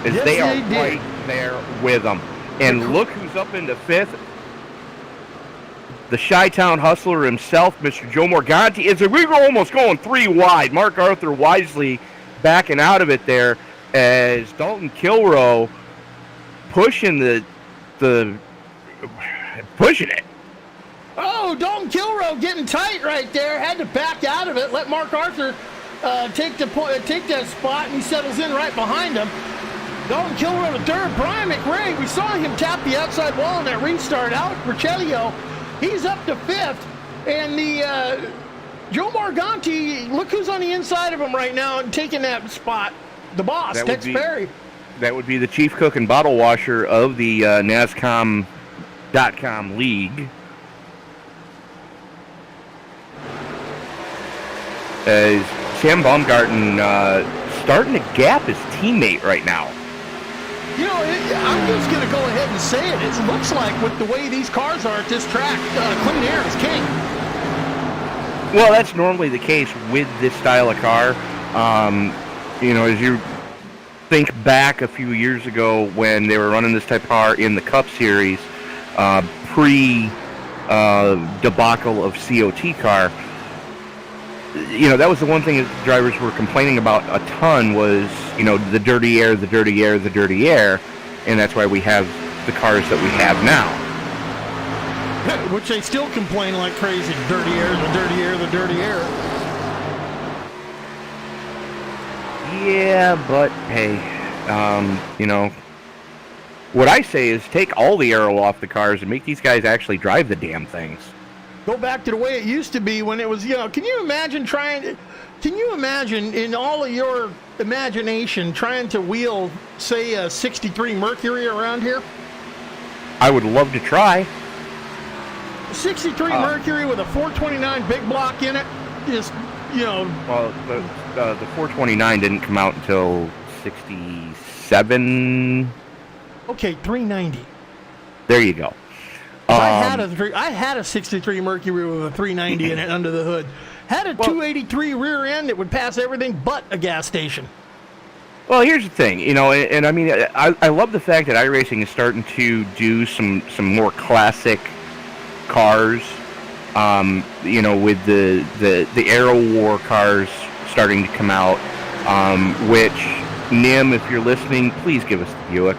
as yes, they are right there with them. And look who's up into 5th. The Chi-Town hustler himself, Mr. Joe Morganti. We were almost going 3 wide. Mark Arthur wisely backing out of it there as Dalton Kilroy pushing pushing it. Oh, Dalton Kilroy getting tight right there. Had to back out of it. Let Mark Arthur take that spot, and he settles in right behind him. Dalton Kilroy to third. Brian McRae, we saw him tap the outside wall in that restart. Alex Bercellio, he's up to 5th. And the Joe Morganti, look who's on the inside of him right now and taking that spot. The boss, Tex Perry. That would be the chief cook and bottle washer of the NASCOM.com league. As Sam Baumgarten starting to gap his teammate right now. You know, I'm just going to go ahead and say it. It looks like with the way these cars are at this track, clean air is king. Well, that's normally the case with this style of car. You know, as you think back a few years ago when they were running this type of car in the Cup Series, pre-debacle of COT car, you know, that was the one thing that drivers were complaining about a ton was, you know, the dirty air, and that's why we have the cars that we have now. Which they still complain like crazy. Dirty air. Yeah, but hey, you know, what I say is take all the aero off the cars and make these guys actually drive the damn things. Go back to the way it used to be when it was, you know, can you imagine in all of your imagination trying to wheel, say, a 63 Mercury around here? I would love to try. 63 Mercury with a 429 big block in it, just, you know. Well, the 429 didn't come out until 67. Okay, 390. There you go. I had a 63 Mercury with a 390 in it under the hood. Had a 283 rear end that would pass everything but a gas station. Well, here's the thing, you know, and I mean, I love the fact that iRacing is starting to do some more classic cars. You know, with the Aero War cars starting to come out, which Nim, if you're listening, please give us the Buick.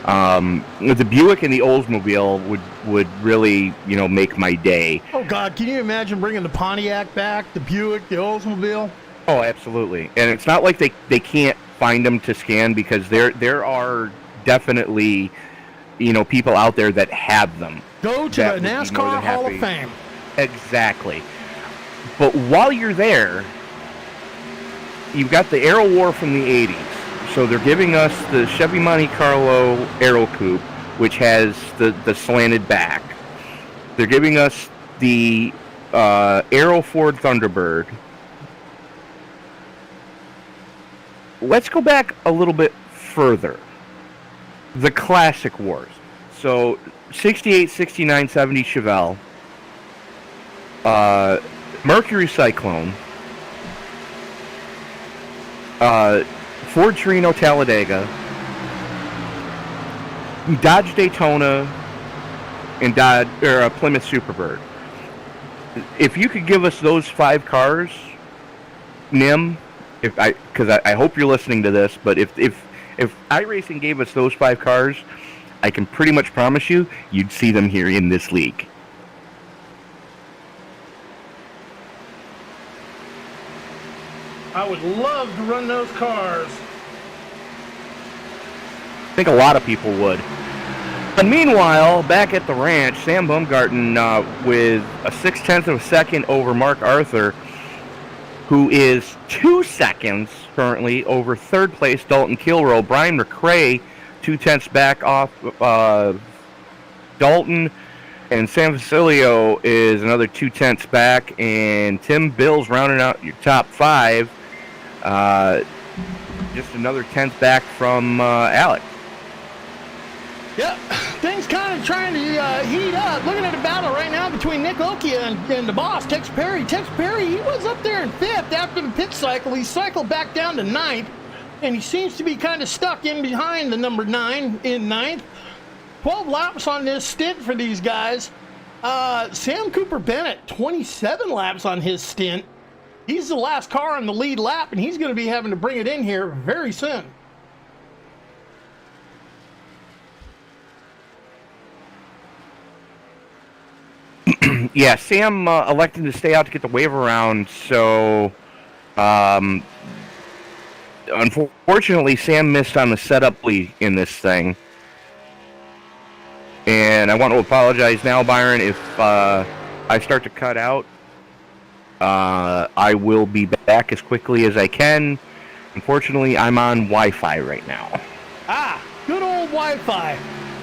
The Buick and the Oldsmobile would really, you know, make my day. Oh God, can you imagine bringing the Pontiac back, the Buick, the Oldsmobile? Oh, absolutely. And it's not like they can't find them to scan, because there are definitely, you know, people out there that have them. Go to the NASCAR Hall of Fame. Exactly. But while you're there, you've got the Aero War from the 80s. So they're giving us the Chevy Monte Carlo Aero Coupe, which has the slanted back. They're giving us the Aero Ford Thunderbird. Let's go back a little bit further. The Classic Wars. So 68, 69, 70 Chevelle. Mercury Cyclone. Ford Torino Talladega, Dodge Daytona, and Plymouth Superbird. If you could give us those 5 cars, Nim, because I hope you're listening to this, but if iRacing gave us those 5 cars, I can pretty much promise you'd see them here in this league. I would love to run those cars. I think a lot of people would. And meanwhile, back at the ranch, Sam Baumgarten with a 0.6 of a second over Mark Arthur, who is 2 seconds currently over third place Dalton Kilroe. Brian McRae 0.2 back off Dalton, and San Basilio is another 0.2 back, and Tim Bills rounding out your top 5. Just another 10th back from Alex. Yep, things kind of trying to heat up. Looking at a battle right now between Nick Okia and the boss, Tex Perry. Tex Perry, he was up there in 5th after the pit cycle. He cycled back down to 9th, and he seems to be kind of stuck in behind the number 9 in 9th. 12 laps on this stint for these guys. Sam Cooper Bennett, 27 laps on his stint. He's the last car on the lead lap, and he's going to be having to bring it in here very soon. Yeah, Sam elected to stay out to get the wave around, so unfortunately Sam missed on the setup in this thing. And I want to apologize now, Byron, if I start to cut out. I will be back as quickly as I can. Unfortunately, I'm on Wi-Fi right now. Ah, good old Wi-Fi.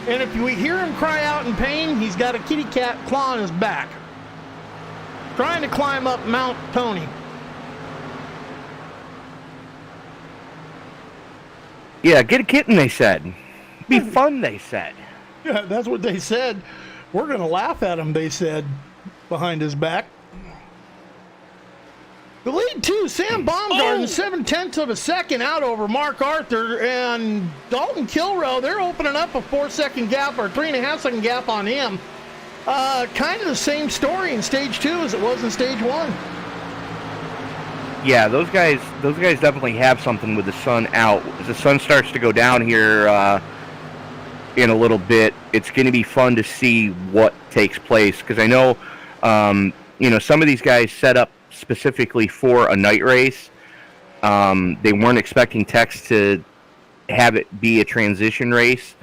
And if we hear him cry out in pain, he's got a kitty cat clawing his back, trying to climb up Mount Tony. Yeah, get a kitten, they said. Be fun, they said. Yeah, that's what they said. We're going to laugh at him, they said, behind his back. The lead two, Sam Baumgarten, 0.7 of a second out over Mark Arthur, and Dalton Kilroe, they're opening up a 4-second gap or 3.5-second gap on him. Kind of the same story in stage 2 as it was in stage 1. Yeah, those guys definitely have something with the sun out. As the sun starts to go down here in a little bit, it's going to be fun to see what takes place, because I know some of these guys set up specifically for a night race. They weren't expecting Tex to have it be a transition race.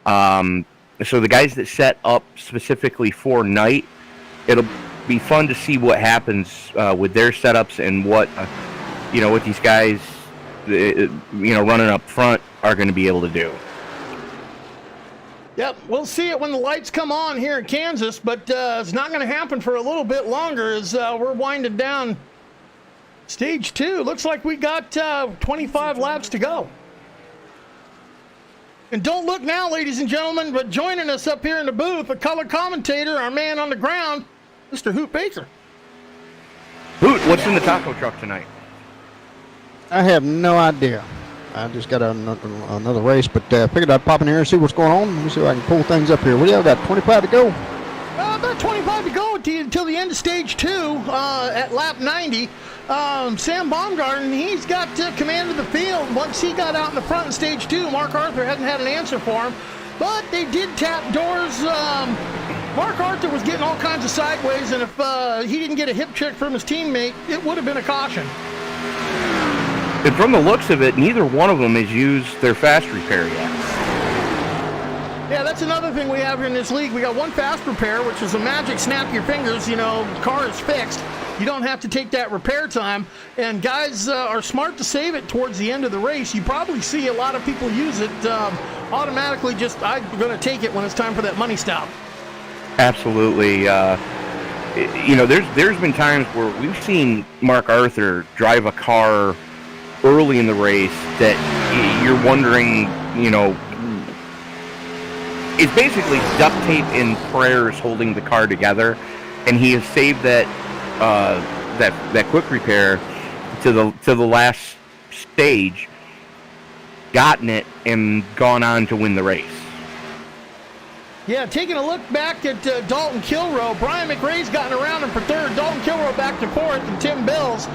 So the guys that set up specifically for night, it'll be fun to see what happens with their setups and what these guys running up front are going to be able to do. Yep, we'll see it when the lights come on here in Kansas, but it's not going to happen for a little bit longer as we're winding down stage 2. Looks like we got 25 laps to go. And don't look now, ladies and gentlemen, but joining us up here in the booth, a color commentator, our man on the ground, Mr. Hoot Baker. Hoot, what's in the taco truck tonight? I have no idea. I just got another race, but figured I'd pop in here and see what's going on. Let me see if I can pull things up here. What do you have? Got 25 to go? About 25 to go until the end of stage 2 at lap 90. Sam Baumgarten, he's got command of the field. Once he got out in the front in stage 2, Mark Arthur hasn't had an answer for him. But they did tap doors. Mark Arthur was getting all kinds of sideways, and if he didn't get a hip check from his teammate, it would have been a caution. And from the looks of it, neither one of them has used their fast repair yet. Yeah, that's another thing we have here in this league. We got one fast repair, which is a magic snap your fingers, car is fixed. You don't have to take that repair time. And guys are smart to save it towards the end of the race. You probably see a lot of people use it automatically, I'm going to take it when it's time for that money stop. Absolutely. There's been times where we've seen Mark Arthur drive a car early in the race that you're wondering, it's basically duct tape and prayers holding the car together, and he has saved that quick repair to the last stage, gotten it, and gone on to win the race. Yeah, taking a look back at Dalton Kilroe, Brian McRae's gotten around him for 3rd, Dalton Kilroe back to 4th, and Tim Bills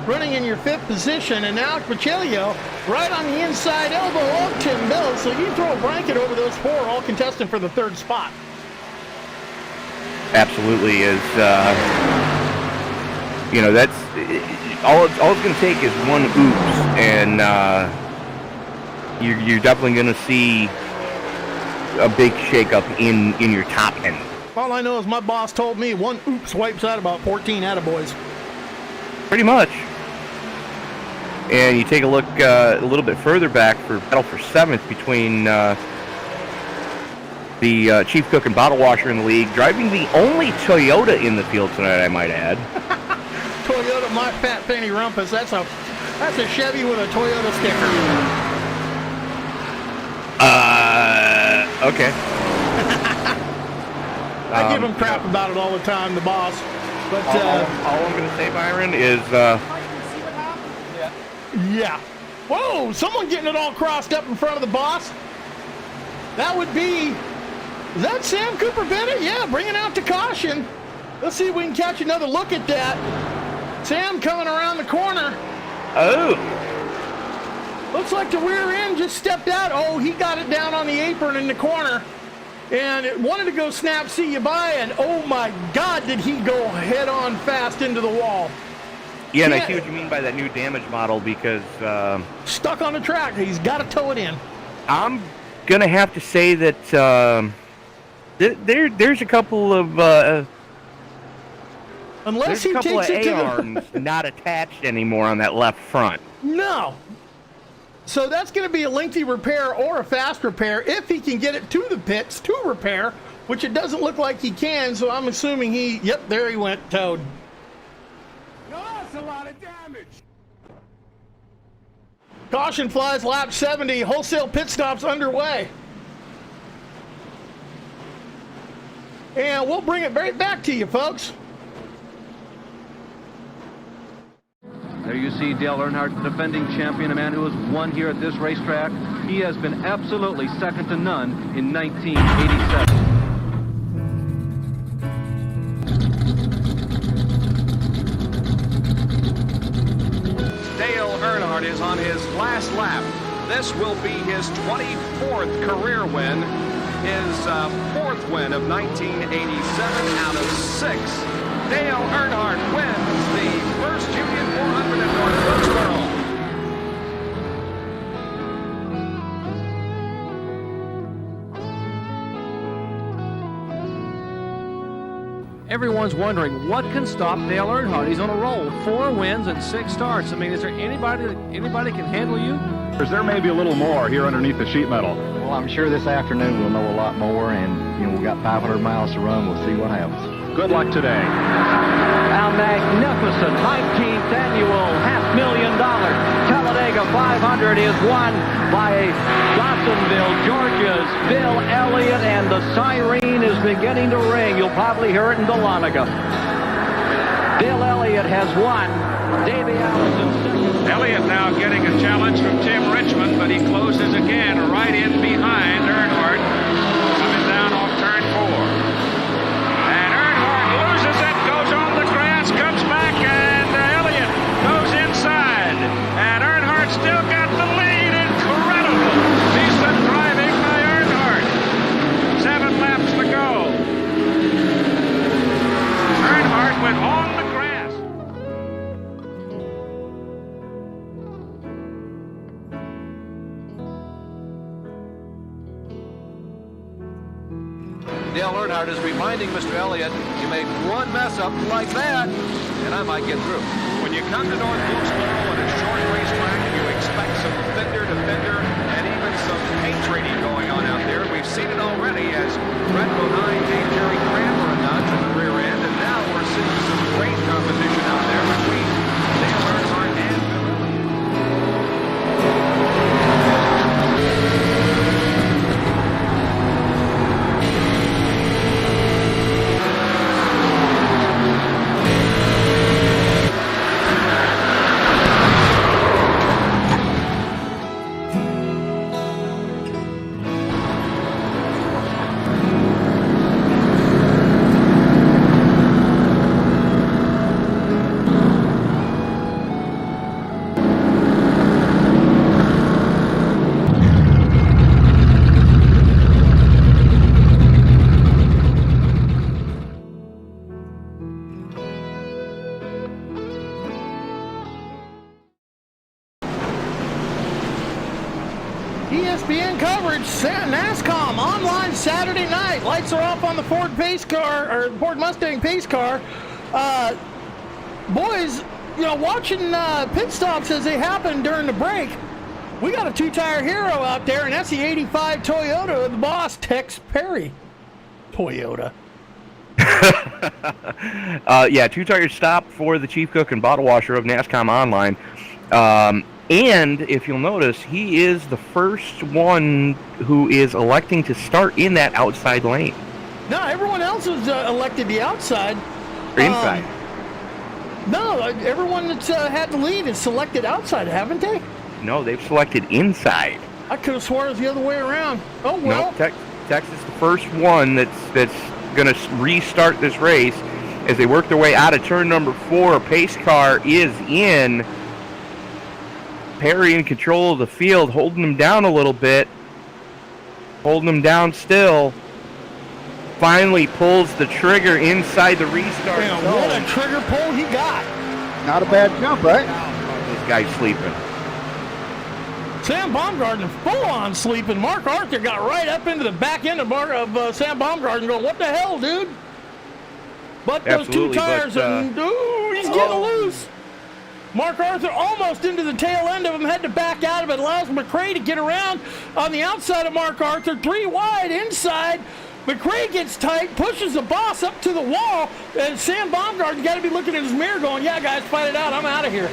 running in your 5th position, and now Pacelio right on the inside elbow of Tim Bills, so you throw a blanket over those 4, all contesting for the 3rd spot. Absolutely. As You know, that's all it's going to take is one oops, and you're definitely going to see a big shakeup in your top end. All I know is my boss told me one oops wipes out about 14 attaboys. Pretty much. And you take a look a little bit further back for battle for 7th between the chief cook and bottle washer in the league, driving the only Toyota in the field tonight, I might add. Toyota, my fat fanny rumpus. That's a Chevy with a Toyota sticker. Okay. I give him crap about it all the time, the boss. But all I'm going to say, Byron, is yeah. Whoa! Someone getting it all crossed up in front of the boss. That would be. Is that Sam Cooper Bennett? Yeah, bringing out to caution. Let's see if we can catch another look at that. Sam coming around the corner. oh, Looks like the rear end just stepped out. Oh, he got it down on the apron in the corner. And it wanted to go snap, see you by, and oh my God, did he go head on fast into the wall. yeah, and I see what you mean by that new damage model because Stuck on the track. He's got to tow it in. I'm going to have to say that there's a couple of Unless there's a he couple takes of it to A-arms not attached anymore on that left front. No. So that's going to be a lengthy repair or a fast repair if he can get it to the pits to repair, which it doesn't look like he can. So I'm assuming yep, there he went, towed. No, that's a lot of damage. Caution flies lap 70, wholesale pit stops underway. And we'll bring it right back to you, folks. There you see Dale Earnhardt, the defending champion, a man who has won here at this racetrack. He has been absolutely second to none in 1987. Dale Earnhardt is on his last lap. This will be his 24th career win, his 4th win of 1987 out of 6. Dale Earnhardt wins the first Union 400 at North Wilkesboro. Everyone's wondering what can stop Dale Earnhardt. He's on a roll, 4 wins and 6 starts. I mean, is there anybody can handle you? There may be a little more here underneath the sheet metal. Well, I'm sure this afternoon we'll know a lot more, and we've got 500 miles to run. We'll see what happens. Good luck today. Our magnificent 19th annual $500,000 Talladega 500 is won by Dawsonville, Georgia's Bill Elliott, and the siren is beginning to ring. You'll probably hear it in Dahlonega. Bill Elliott has won. Davey Allison second. Elliott now getting a challenge from Tim Richmond, but he closes again right in behind Earnhardt, coming down off turn 4. And Earnhardt loses it, goes on the grass, comes back, and Elliott goes inside. And Earnhardt still got the lead. Incredible. Decent driving by Earnhardt. 7 laps to go. Earnhardt went on the grass. Dale Earnhardt is reminding Mr. Elliott, you make one mess up like that, and I might get through. When you come to North Wilkesboro on a short racetrack, you expect some fender to fender and even some paint trading going on out there. We've seen it already as Brett Bodine gave Jerry Kramer a nudge in the rear end, and now we're seeing some great competition out there between Dale Earnhardt and Bill Elliott. ESPN coverage, NASCOM, online Saturday night. Lights are off on the Ford pace car, or Ford Mustang pace car. Boys, you know, watching pit stops as they happen during the break, we got a two-tire hero out there, and that's the 85 Toyota of the boss, Tex Perry. Toyota. Yeah, two-tire stop for the chief cook and bottle washer of NASCOM Online. And if you'll notice, he is the first one who is electing to start in that outside lane. No, everyone else was elected the outside. Or inside. No, everyone that's had the lead is selected outside, haven't they? No, they've selected inside. I could have sworn it was the other way around. Oh, well. No, Tex is the first one that's going to restart this race. As they work their way out of turn number 4, pace car is in. Perry in control of the field, holding him down a little bit. Holding him down still. Finally pulls the trigger inside the restart Damn, zone. what a trigger pull he got. Not a bad jump, right? This guy's sleeping. Sam Baumgarten full on sleeping. Mark Arthur got right up into the back end of Sam Baumgarten going, what the hell, dude? But those Absolutely, two tires, and he's getting loose. Mark Arthur almost into the tail end of him, had to back out of it. Allows McRae to get around on the outside of Mark Arthur. 3 wide inside. McRae gets tight, pushes the boss up to the wall, and Sam Baumgarten got to be looking in his mirror going, yeah, guys, fight it out. I'm out of here.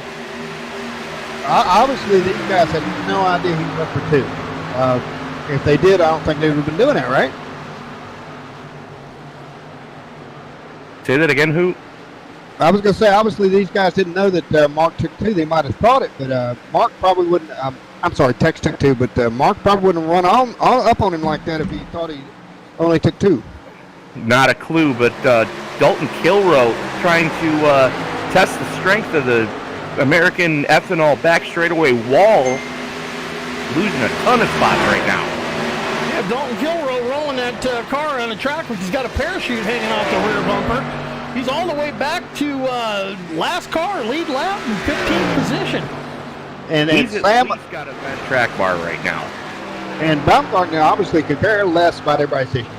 Obviously, these guys had no idea he was up for 2. If they did, I don't think they would have been doing that, right? Say that again, who? I was going to say, obviously, these guys didn't know that Mark took 2. They might have thought it, but Mark probably wouldn't. I'm sorry, Tex took 2, but Mark probably wouldn't run up on him like that if he thought he only took 2. Not a clue, but Dalton Kilroe trying to test the strength of the American ethanol back straightaway wall, losing a ton of spots right now. Yeah, Dalton Kilroe rolling that car on the track, which has got a parachute hanging off the rear bumper. He's all the way back to last car, lead lap, in 15th position. And He's Sam got a bad track bar right now. and Baumgarten obviously could care less about everybody's station.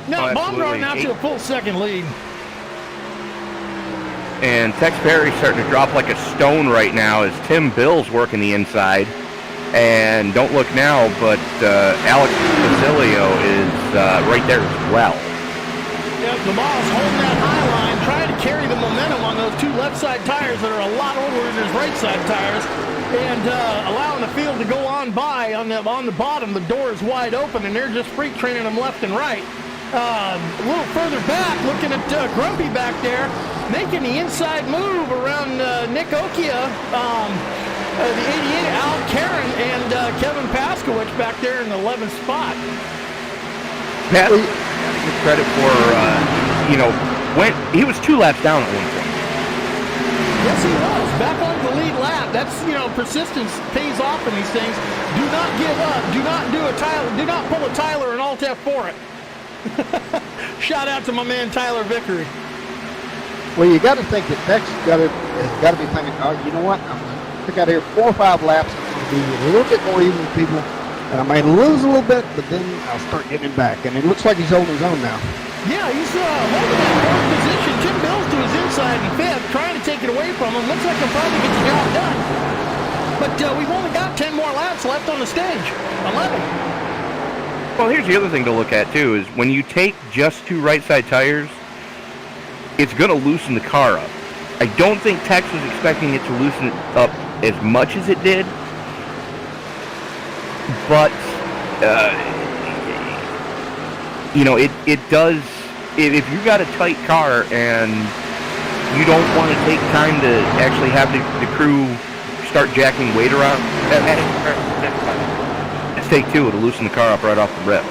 Now, Oh, Baumgarten absolutely. out to a full second lead. And Tex Perry's starting to drop like a stone right now as Tim Bill's working the inside. And don't look now, but Alex Basilio is right there as well. Yep, the boss holding that high line, trying to carry the momentum on those 2 left side tires that are a lot older than his right side tires, and allowing the field to go on by. On the bottom, the door is wide open, and they're just freak training them left and right. A little further back, looking at Grumpy back there, making the inside move around Nick Okia, the 88, Al Karen, and Kevin Paskowicz back there in the 11th spot. Pat, give credit for, when he was 2 laps down at one point. Yes, he was. Back on the lead lap. That's, persistence pays off in these things. Do not give up. Do not pull a Tyler and Alt F for it. Shout out to my man Tyler Vickery. Well, you got to think that Tex has got to be thinking, oh, you know what? I'm going to pick out here 4 or 5 laps. I'm going to be a little bit more even with people. And I might lose a little bit, but then I'll start getting him back. And it looks like he's holding his own now. Yeah, he's holding that 4th position. Tim Bill's to his inside in 5th, trying to take it away from him. Looks like he'll probably get the job done. But we've only got 10 more laps left on the stage. 11. Well, here's the other thing to look at, too, is when you take just 2 right side tires, it's going to loosen the car up. I don't think Tex was expecting it to loosen it up as much as it did. But, it does, if you got a tight car and you don't want to take time to actually have the crew start jacking weight around, let's take 2, it'll loosen the car up right off the rip.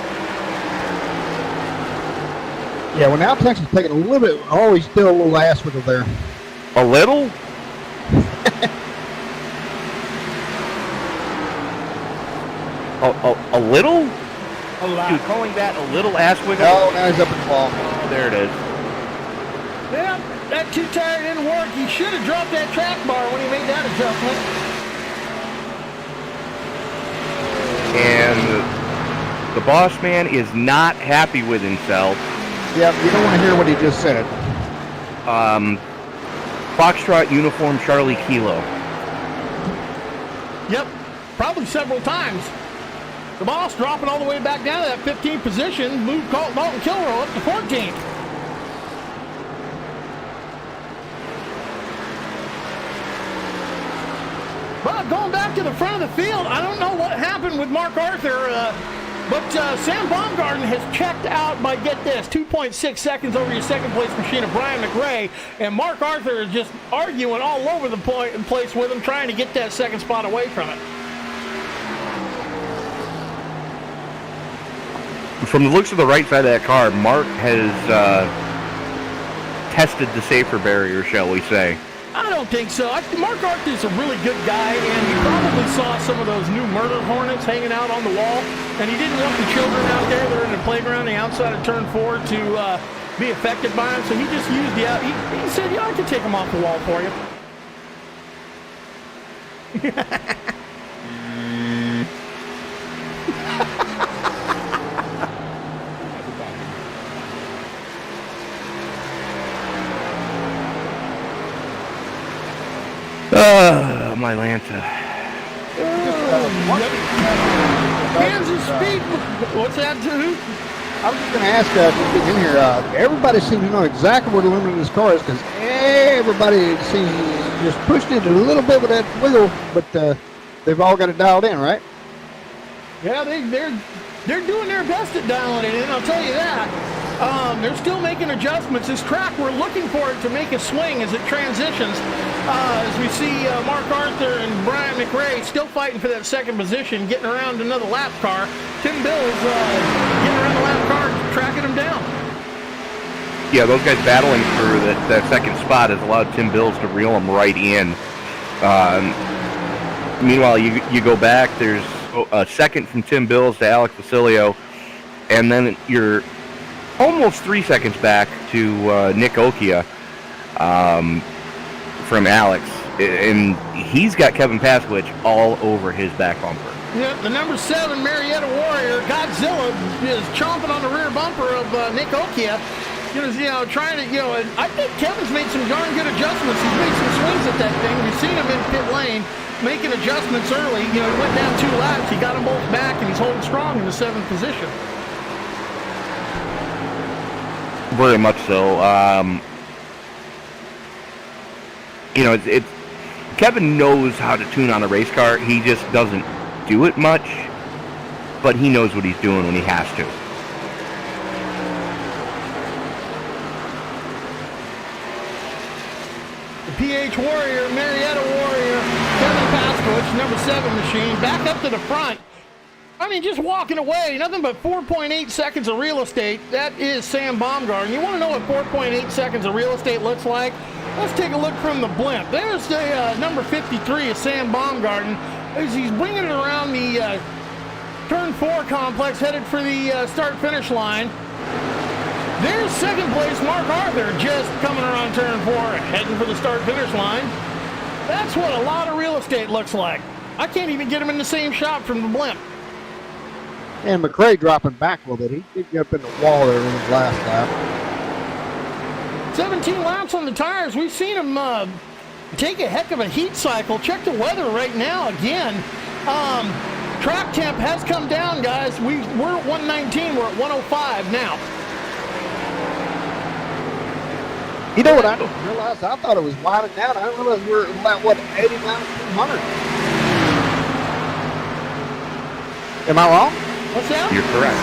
Yeah, well, now Tex is taking a little bit. Oh, he's still a little ass wiggle there. A little? A little? Dude, calling that a little ass wiggle? Oh, now he's up in the ball. There it is. Yeah, that 2-tire didn't work. He should have dropped that track bar when he made that adjustment. boss man is not happy with himself. Yeah, you don't want to hear what he just said. Foxtrot Uniform Charlie Kilo. Yep, probably several times. The boss dropping all the way back down to that 15th position, moved Dalton Kilrow up to 14th. But going back to the front of the field, I don't know what happened with Mark Arthur, but Sam Baumgarten has checked out by, get this, 2.6 seconds over your second place machine of Brian McRae, and Mark Arthur is just arguing all over the place with him, trying to get that second spot away from it. From the looks of the right side of that car, Mark has tested the safer barrier, shall we say. I don't think so. Mark Arthur's a really good guy, and he probably saw some of those new murder hornets hanging out on the wall, and he didn't want the children out there that are in the playground on the outside of turn 4 to be affected by him, so he just used the out. He said, yeah, I can take them off the wall for you. My Lanta. Kansas Speed. What's that, dude? I was just going to ask, in here, everybody seems to know exactly where the limit of this car is, because everybody seems just pushed it a little bit with that wiggle, but they've all got it dialed in, right? Yeah, they're doing their best at dialing it in, I'll tell you that. They're still making adjustments. This track, we're looking for it to make a swing as it transitions. As we see Mark Arthur and Brian McRae still fighting for that second position, getting around another lap car. Tim Bill's getting around the lap car, tracking them down. Yeah, those guys battling for that second spot has allowed Tim Bills to reel them right in. Meanwhile, you go back, there's a second from Tim Bills to Alex Facilio, and then you're almost 3 seconds back to Nick Okia from Alex, and he's got Kevin Paskowitz all over his back bumper. Yeah, the number 7 Marietta Warrior, Godzilla, is chomping on the rear bumper of Nick Okia. Trying to, and I think Kevin's made some darn good adjustments. He's made some swings at that thing. We've seen him in pit lane making adjustments early. He went down 2 laps. He got them both back, and he's holding strong in the 7th position. Very much so. Kevin knows how to tune on a race car. He just doesn't do it much, but he knows what he's doing when he has to. The PH Warrior, Marietta Warrior, Kevin Paskowitz, number 7 machine, back up to the front. I mean, just walking away, nothing but 4.8 seconds of real estate. That is Sam Baumgarten. You want to know what 4.8 seconds of real estate looks like? Let's take a look from the blimp. There's the number 53 of Sam Baumgarten as he's bringing it around the turn 4 complex, headed for the start-finish line. There's second place Mark Arthur, just coming around turn 4, heading for the start-finish line. That's what a lot of real estate looks like. I can't even get him in the same shot from the blimp. And McRae dropping back a little bit. He did get up in the wall there in his last lap. 17 laps on the tires. We've seen him take a heck of a heat cycle. Check the weather right now again. Track temp has come down, guys. We're at 119. We're at 105 now. You know what I didn't realize? I thought it was winding down. I didn't realize we're at, 89, 200. Am I wrong? What's that? You're correct.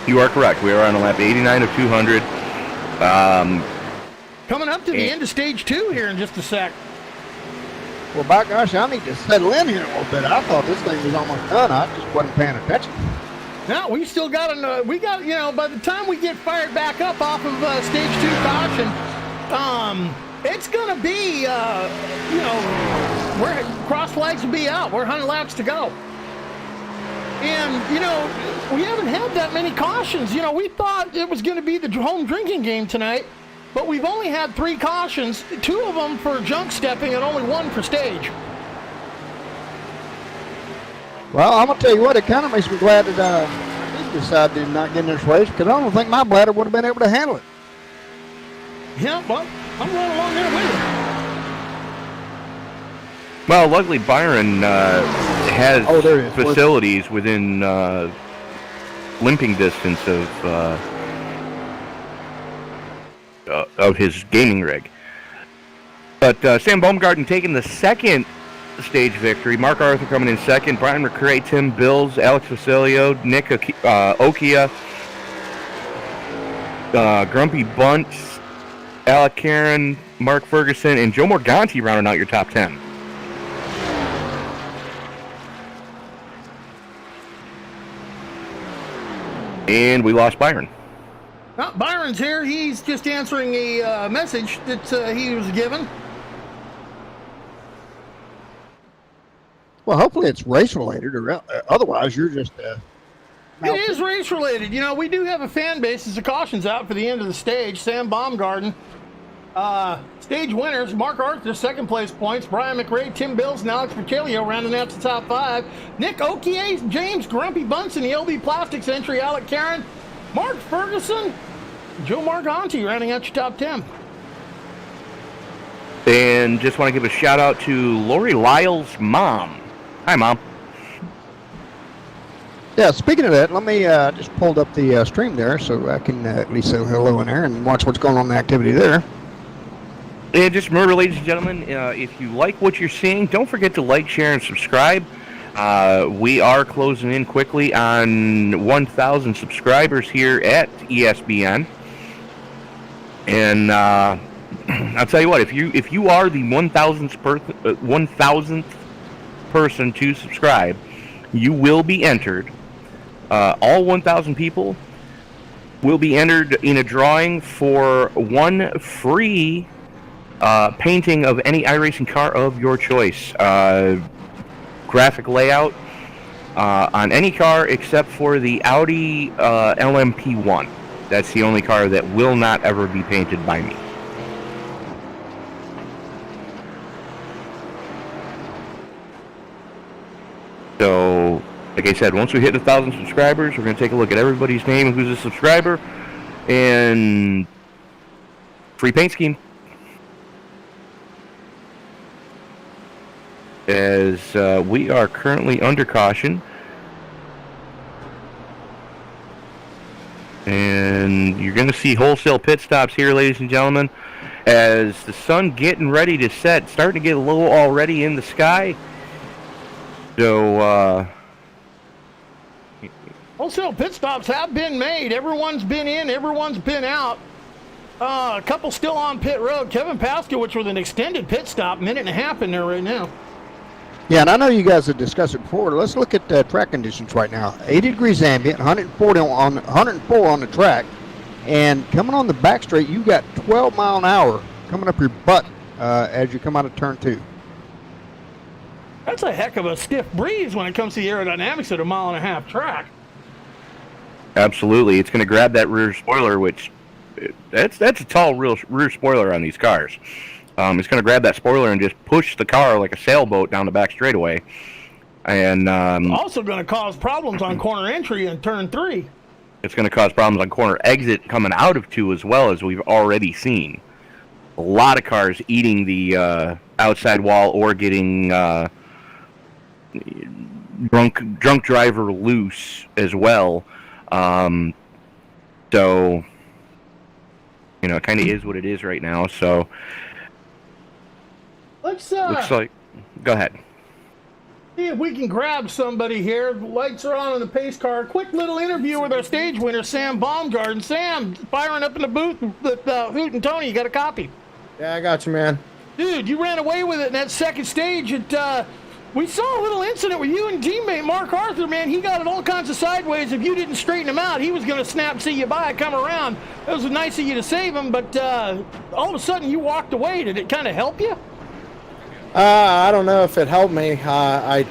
You are correct. We are on a lap 89 of 200. Coming up to the end of stage 2 here in just a sec. Well, by gosh, I need to settle in here a little bit. I thought this thing was almost done. I just wasn't paying attention. Now, we still got by the time we get fired back up off of stage 2 caution, it's going to be, where cross flags will be out. We're 100 laps to go. And, we haven't had that many cautions. We thought it was going to be the home drinking game tonight, but we've only had 3 cautions, 2 of them for junk stepping and only 1 for stage. Well, I'm gonna tell you what. It kind of makes me glad that I did decide to not get in this race because I don't think my bladder would have been able to handle it. Yeah, well, I'm right along there with you. Well, luckily Byron has facilities within limping distance of his gaming rig. But Sam Baumgarten taking the second stage victory. Mark Arthur coming in second. Brian McCrae, Tim Bills, Alex Facilio, Nick Okia, Grumpy Bunts, Alec Karen, Mark Ferguson, and Joe Morganti rounding out your top 10. And we lost Byron. Byron's here. He's just answering a message that he was given. Well, hopefully it's race related, or otherwise you're just. It is race related. You know, we do have a fan base as the caution's out for the end of the stage. Sam Baumgarten. Stage winners, Mark Arthur, second place points. Brian McRae, Tim Bills, and Alex Percalio rounding out the top 5. Nick Okie, James Grumpy Bunsen, the LB Plastics entry, Alec Karen, Mark Ferguson, Joe Morganti rounding out your top 10. And just want to give a shout out to Lori Lyle's mom. Hi, Mom. Yeah, speaking of that, let me just pulled up the stream there so I can at least say hello in there and watch what's going on in the activity there. And just remember, ladies and gentlemen, if you like what you're seeing, don't forget to like, share, and subscribe. We are closing in quickly on 1,000 subscribers here at ESBN. And I'll tell you what, if you are the 1,000th person to subscribe, you will be entered. All 1,000 people will be entered in a drawing for one free painting of any iRacing car of your choice. Graphic layout on any car except for the Audi LMP1. That's the only car that will not ever be painted by me. So, like I said, once we hit 1,000 subscribers, we're going to take a look at everybody's name who's a subscriber and free paint scheme. As we are currently under caution. And you're going to see wholesale pit stops here, ladies and gentlemen, as the sun getting ready to set, starting to get low already in the sky. So, wholesale pit stops have been made. Everyone's been in, everyone's been out. A couple still on pit road. Kevin Paskowitz with an extended pit stop, minute and a half in there right now. Yeah, and I know you guys have discussed it before. Let's look at track conditions right now. 80 degrees ambient, 104 on the track, and coming on the back straight, you got 12 mile an hour coming up your butt as you come out of turn 2. That's a heck of a stiff breeze when it comes to the aerodynamics at a 1.5-mile track. absolutely, it's going to grab that rear spoiler, which that's a tall rear spoiler on these cars. It's going to grab that spoiler and just push the car like a sailboat down the back straightaway. And also going to cause problems on corner entry in turn 3. It's going to cause problems on corner exit coming out of 2 as well, as we've already seen. A lot of cars eating the outside wall or getting drunk driver loose as well. So, you know, it kind of is what it is right now. So, Let's looks like, go ahead. see if we can grab somebody here. The lights are on the pace car. Quick little interview with our stage winner, Sam Baumgarten. Sam, firing up in the booth with Hoot and Tony. You got a copy? Yeah, I got you, man. Dude, you ran away with it in that second stage. We saw a little incident with you and teammate Mark Arthur, man. He got it all kinds of sideways. If you didn't straighten him out, he was going to snap, see you by, come around. It was nice of you to save him, but all of a sudden you walked away. Did it kind of help you? I don't know if it helped me. I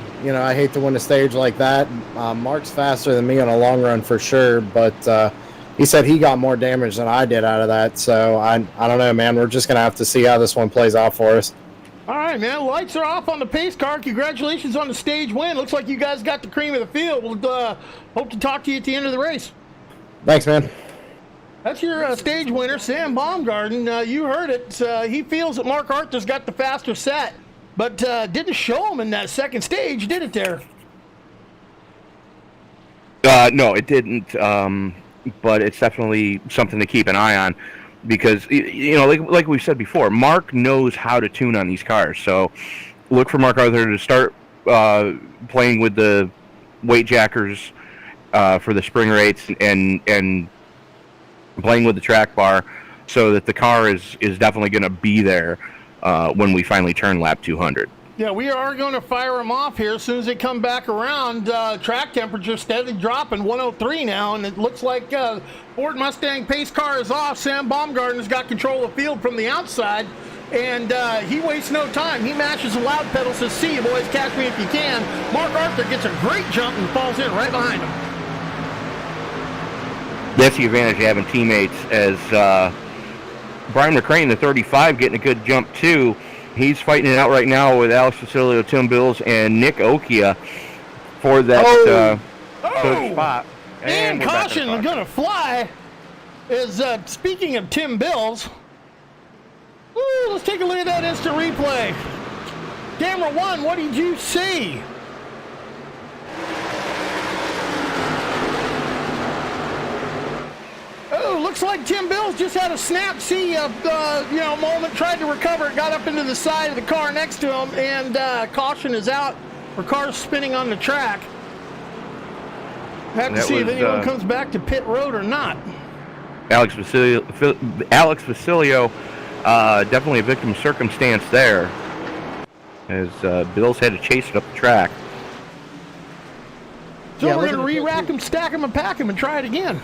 hate to win a stage like that. Mark's faster than me on a long run for sure, but he said he got more damage than I did out of that. So I don't know, man. We're just gonna have to see how this one plays out for us. All right, man. Lights are off on the pace car. Congratulations on the stage win. Looks like you guys got the cream of the field. We'll hope to talk to you at the end of the race. Thanks, man. That's your stage winner, Sam Baumgarten. You heard it. He feels that Mark Arthur's got the faster set, but didn't show him in that second stage, did it there? No, it didn't. But it's definitely something to keep an eye on. Because, you know, like we said before, Mark knows how to tune on these cars. So look for Mark Arthur to start playing with the weight jackers for the spring rates and playing with the track bar so that the car is definitely going to be there when we finally turn lap 200. Yeah, we are going to fire them off here as soon as they come back around. Track temperature steadily dropping, 103 now, and it looks like Ford Mustang pace car is off. Sam Baumgarten's got control of the field from the outside, and he wastes no time. He mashes the loud pedal, says, "See you, boys, catch me if you can." Mark Arthur gets a great jump and falls in right behind him. That's the advantage of having teammates, as Brian McCrane, the 35, getting a good jump, too. He's fighting it out right now with Alex Facilio, Tim Bills, and Nick Okia for that third spot. And caution, going to fly. Is speaking of Tim Bills. Woo, let's take a look at that instant replay. Camera one, what did you see? Oh, looks like Tim Bills just had a snap moment, tried to recover it, got up into the side of the car next to him, and caution is out for cars spinning on the track. Have to see if anyone comes back to pit road or not. Alex Facilio, definitely a victim of circumstance there, as Bills had to chase it up the track. So we're going to re-rack him, stack him, and pack him, and try it again.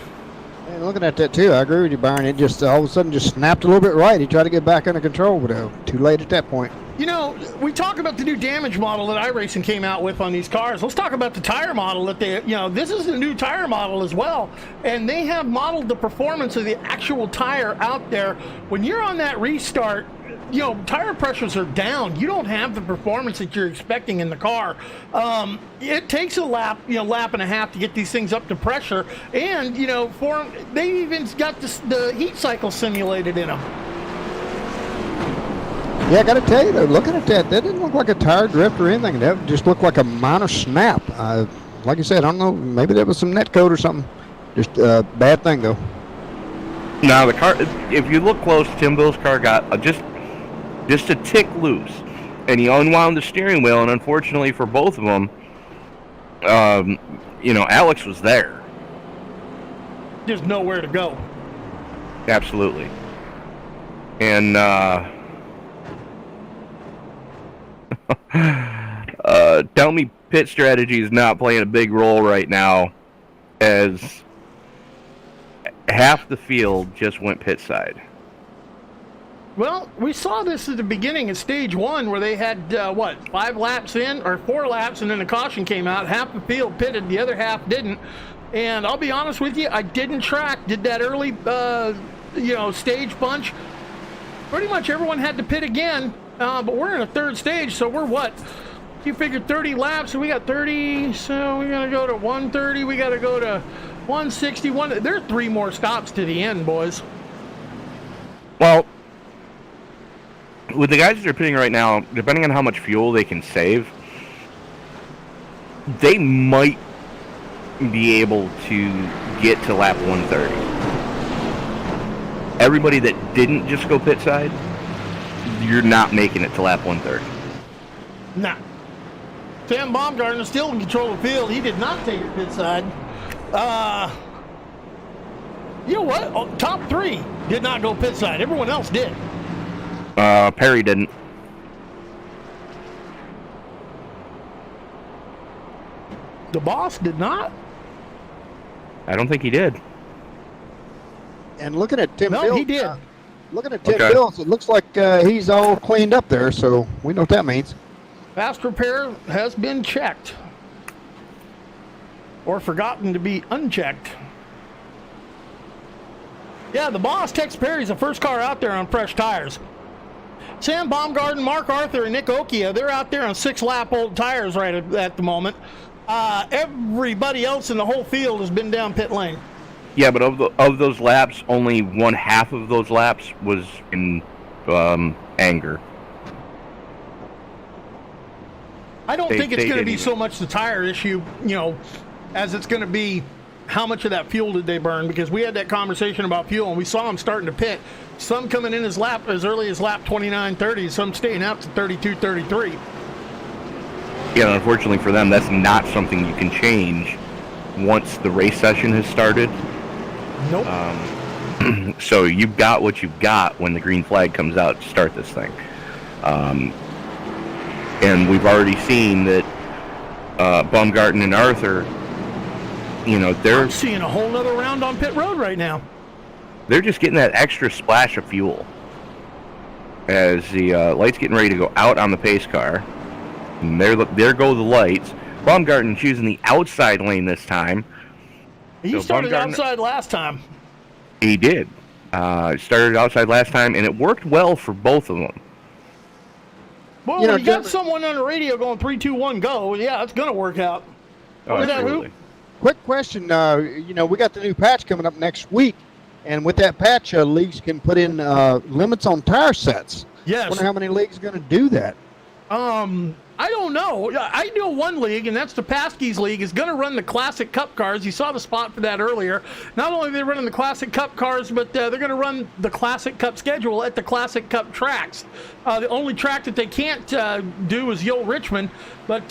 And looking at that too, I agree with you, Byron. It just all of a sudden just snapped a little bit right. He tried to get back under control, but too late at that point. You know, we talk about the new damage model that iRacing came out with on these cars. Let's talk about the tire model that this is the new tire model as well. And they have modeled the performance of the actual tire out there. When you're on that restart, tire pressures are down. You don't have the performance that you're expecting in the car. It takes a lap and a half to get these things up to pressure. And, they even got the heat cycle simulated in them. Yeah, I got to tell you, though, looking at that didn't look like a tire drift or anything. That just looked like a minor snap. Like I said, I don't know, maybe there was some net code or something. Just a bad thing, though. Now, the car, if you look close, Tim Bill's car got just a tick loose, and he unwound the steering wheel, and unfortunately for both of them, Alex was there. There's nowhere to go. Absolutely. And tell me pit strategy is not playing a big role right now, as half the field just went pit side. Well, we saw this at the beginning of stage one, where they had 5 laps in, or 4 laps, and then the caution came out. Half the field pitted, the other half didn't. And I'll be honest with you, I did that early stage bunch. Pretty much everyone had to pit again, but we're in a third stage, so we're you figured 30 laps, so we got 30, so we're gonna go to 130, we gotta go to 161. There are 3 more stops to the end, boys. Well, with the guys that are pitting right now, depending on how much fuel they can save, they might be able to get to lap 130. Everybody that didn't just go pit side, you're not making it to lap 130. Nah. Sam Baumgarten is still in control of the field. He did not take it pit side. You know what? Top 3 did not go pit side. Everyone else did. Perry didn't. The boss did not? I don't think he did. And looking at Tim Bills, No, he did. Looking at Tim Bills, it looks like he's all cleaned up there, so we know what that means. Fast repair has been checked. Or forgotten to be unchecked. Yeah, the boss, Tex Perry's the first car out there on fresh tires. Sam Baumgarten, Mark Arthur, and Nick Okia, they're out there on 6-lap old tires right at the moment. Everybody else in the whole field has been down pit lane. Yeah, but of those laps, only 1/2 of those laps was in anger. I don't think it's going to be so much the tire issue, as it's going to be how much of that fuel did they burn, because we had that conversation about fuel, and we saw them starting to pit. Some coming in as early as lap 29, 30, some staying out to 32, 33. Yeah, unfortunately for them, that's not something you can change once the race session has started. Nope. So you've got what you've got when the green flag comes out to start this thing. And we've already seen that Baumgarten and Arthur, I'm seeing a whole nother round on pit road right now. They're just getting that extra splash of fuel as the light's getting ready to go out on the pace car. And there go the lights. Baumgarten choosing the outside lane this time. He started outside last time. He did. Started outside last time, and it worked well for both of them. Well, when you got someone on the radio going 3, 2, 1, go, yeah, it's going to work out. Oh, absolutely. Quick question. We got the new patch coming up next week, and with that patch, leagues can put in limits on tire sets. Yes. I wonder how many leagues are going to do that. I don't know. I know one league, and that's the Paskey's League, is going to run the Classic Cup cars. You saw the spot for that earlier. Not only are they running the Classic Cup cars, but they're going to run the Classic Cup schedule at the Classic Cup tracks. The only track that they can't do is Yo Richmond. But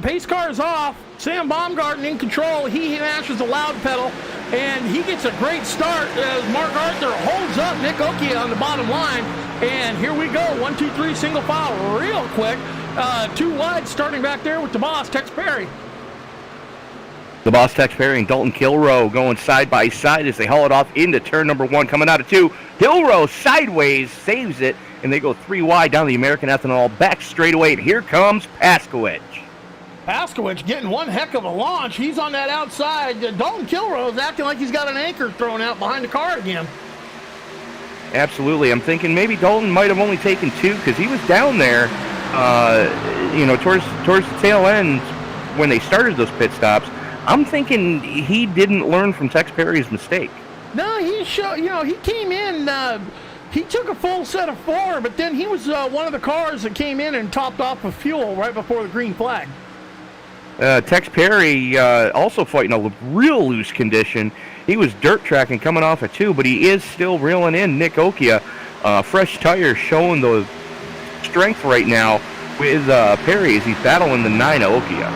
pace car is off. Sam Baumgarten in control. He mashes the loud pedal, and he gets a great start as Mark Arthur holds up Nick Okia on the bottom line. And here we go. 1, 2, 3, single file real quick. 2 wide starting back there with the boss, Tex Perry. The boss, Tex Perry, and Dalton Kilrow going side by side as they haul it off into turn number 1, coming out of 2. Kilrow sideways saves it, and they go 3 wide down the American Ethanol back straightaway. And here comes Paskowicz. Paskowicz getting one heck of a launch. He's on that outside. Dalton Kilrow is acting like he's got an anchor thrown out behind the car again. Absolutely. I'm thinking maybe Dalton might have only taken 2 because he was down there, towards the tail end when they started those pit stops. I'm thinking he didn't learn from Tex Perry's mistake. No, he came in. He took a full set of 4, but then he was one of the cars that came in and topped off with fuel right before the green flag. Tex Perry also fighting a real loose condition. He was dirt tracking coming off a 2, but he is still reeling in Nick Okia. Fresh tires showing the strength right now with Perry as he's battling the 9 Okia.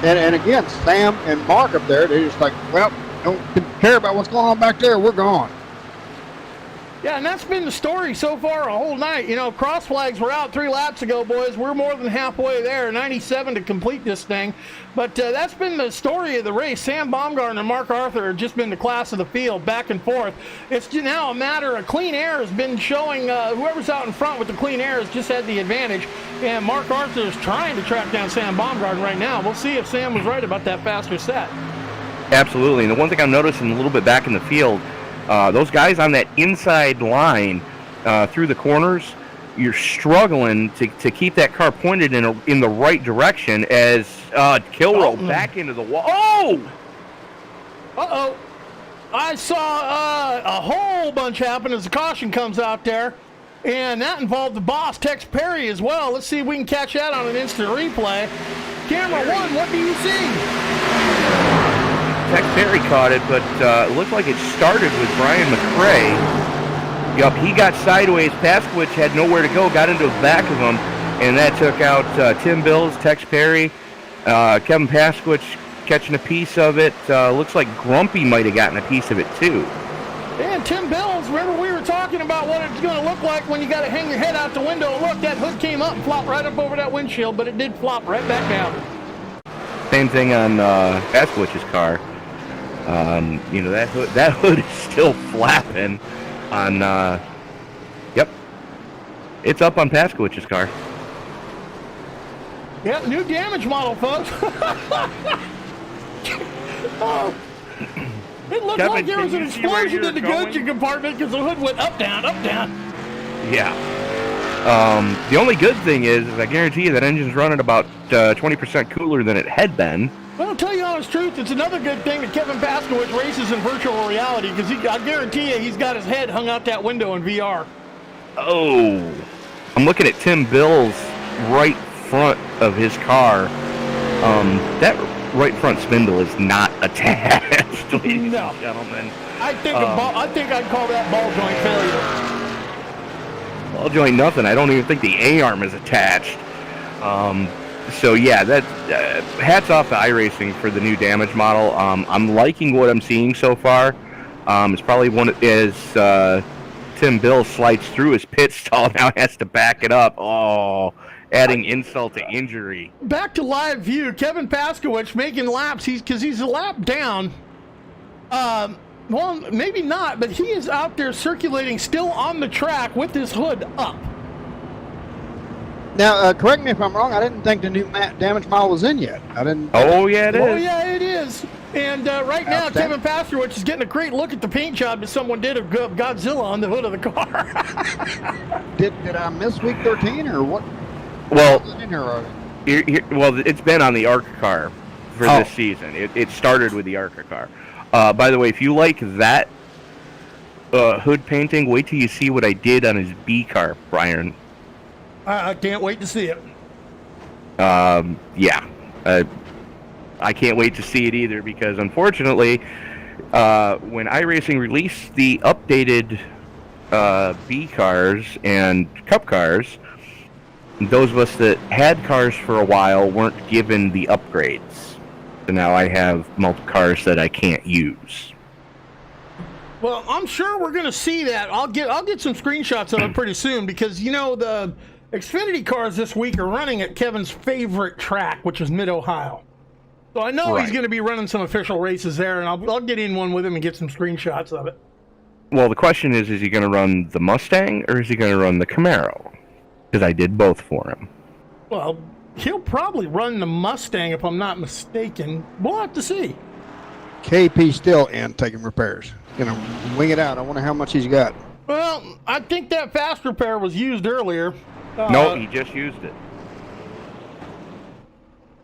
And again, Sam and Mark up there, they're just like, well, don't care about what's going on back there. We're gone. Yeah, and that's been the story so far a whole night. Cross flags were out 3 laps ago, boys. We're more than halfway there, 97 to complete this thing. But that's been the story of the race. Sam Baumgarten and Mark Arthur have just been the class of the field, back and forth. It's now a matter of clean air has been showing. Whoever's out in front with the clean air has just had the advantage. And Mark Arthur is trying to track down Sam Baumgarten right now. We'll see if Sam was right about that faster set. Absolutely. And the one thing I'm noticing a little bit back in the field, those guys on that inside line through the corners, you're struggling to keep that car pointed in the right direction as Kilrow back into the wall. Oh! Uh-oh. I saw a whole bunch happen as the caution comes out there, and that involved the boss, Tex Perry, as well. Let's see if we can catch that on an instant replay. Camera 1, what do you see? Tex Perry caught it, but it looked like it started with Brian McRae. Yup, he got sideways. Paskowicz had nowhere to go, got into the back of him, and that took out Tim Bills, Tex Perry, Kevin Paskowicz catching a piece of it. Looks like Grumpy might have gotten a piece of it too. And Tim Bills, remember we were talking about what it's going to look like when you got to hang your head out the window. Look, that hood came up and flopped right up over that windshield, but it did flop right back down. Same thing on Paskowicz's car. That hood is still flapping on, yep, it's up on Paskowicz's car. Yep, new damage model, folks. Oh, it looked like there was an explosion in the engine compartment because the hood went up, down, up, down. Yeah. The only good thing is I guarantee you that engine's running about 20% cooler than it had been. Well, I'll tell you honest truth, it's another good thing that Kevin Paskowitz races in virtual reality, because I guarantee you he's got his head hung out that window in VR. Oh, I'm looking at Tim Bill's right front of his car. That right front spindle is not attached, ladies and gentlemen. I think I'd call that ball joint failure. Ball joint nothing. I don't even think the A-arm is attached. So yeah, that hats off to iRacing for the new damage model. I'm liking what I'm seeing so far. It's probably as Tim Bill slides through his pit stall, now has to back it up. Oh, adding insult to injury. Back to live view, Kevin Paskowitz making laps. Because he's a lap down. Well, maybe not, but he is out there circulating, still on the track with his hood up. Now, correct me if I'm wrong. I didn't think the new damage model was in yet. I didn't. Oh yeah, it is. Oh yeah, it is. And right now, Kevin Paskowitz is getting a great look at the paint job that someone did of Godzilla on the hood of the car. Did I miss week 13 or what? Well, well, it's been on the ARCA car for this season. It started with the ARCA car. By the way, if you like that hood painting, wait till you see what I did on his B car, Brian. I can't wait to see it. Yeah. I can't wait to see it either, because unfortunately, when iRacing released the updated B cars and Cup cars, those of us that had cars for a while weren't given the upgrades. So now I have multiple cars that I can't use. Well, I'm sure we're going to see that. I'll get some screenshots of it pretty soon, because you know the Xfinity cars this week are running at Kevin's favorite track, which is Mid-Ohio. So I know he's going to be running some official races there, and I'll get in one with him and get some screenshots of it. Well, the question is he going to run the Mustang or is he going to run the Camaro? Because I did both for him. Well, he'll probably run the Mustang if I'm not mistaken. We'll have to see. KP still in taking repairs. Gonna wing it out. I wonder how much he's got. Well, I think that fast repair was used earlier. No, he just used it.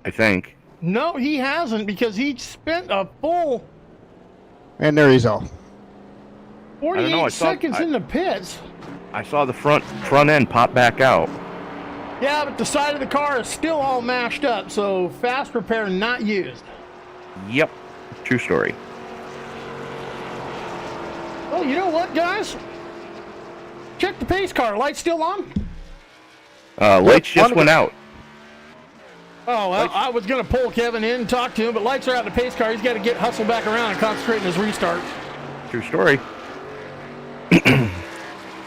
I think. No, he hasn't, because he spent a full... And there he's off. 48 seconds in the pits. I saw the front end pop back out. Yeah, but the side of the car is still all mashed up, so fast repair not used. Yep, true story. Oh, you know what, guys? Check the pace car. Lights still on? Lights just went out. Oh, well, I was going to pull Kevin in and talk to him, but lights are out in the pace car. He's got to hustle back around and concentrate on his restarts. True story.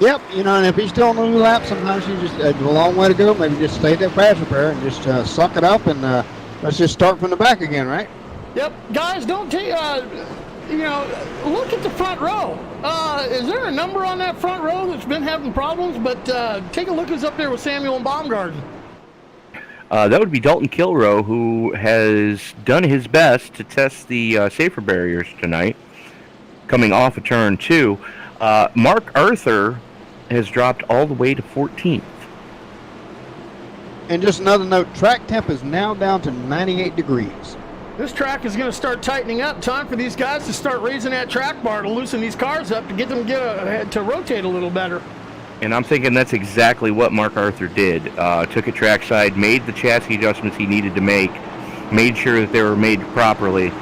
Yep, you know, and if he's still on the new lap, sometimes you just a long way to go. Maybe just stay that fast repair and just suck it up, and let's just start from the back again, right? Yep, guys, don't take. You know, look at the front row. Is there a number on that front row that's been having problems? But take a look who's up there with Samuel and Baumgarten. That would be Dalton Kilrow, who has done his best to test the safer barriers tonight, coming off of turn 2. Mark Arthur has dropped all the way to 14th. And just another note, track temp is now down to 98 degrees. This track is going to start tightening up. Time for these guys to start raising that track bar to loosen these cars up to get them to rotate a little better. And I'm thinking that's exactly what Mark Arthur did. Took it trackside, made the chassis adjustments he needed to make, made sure that they were made properly,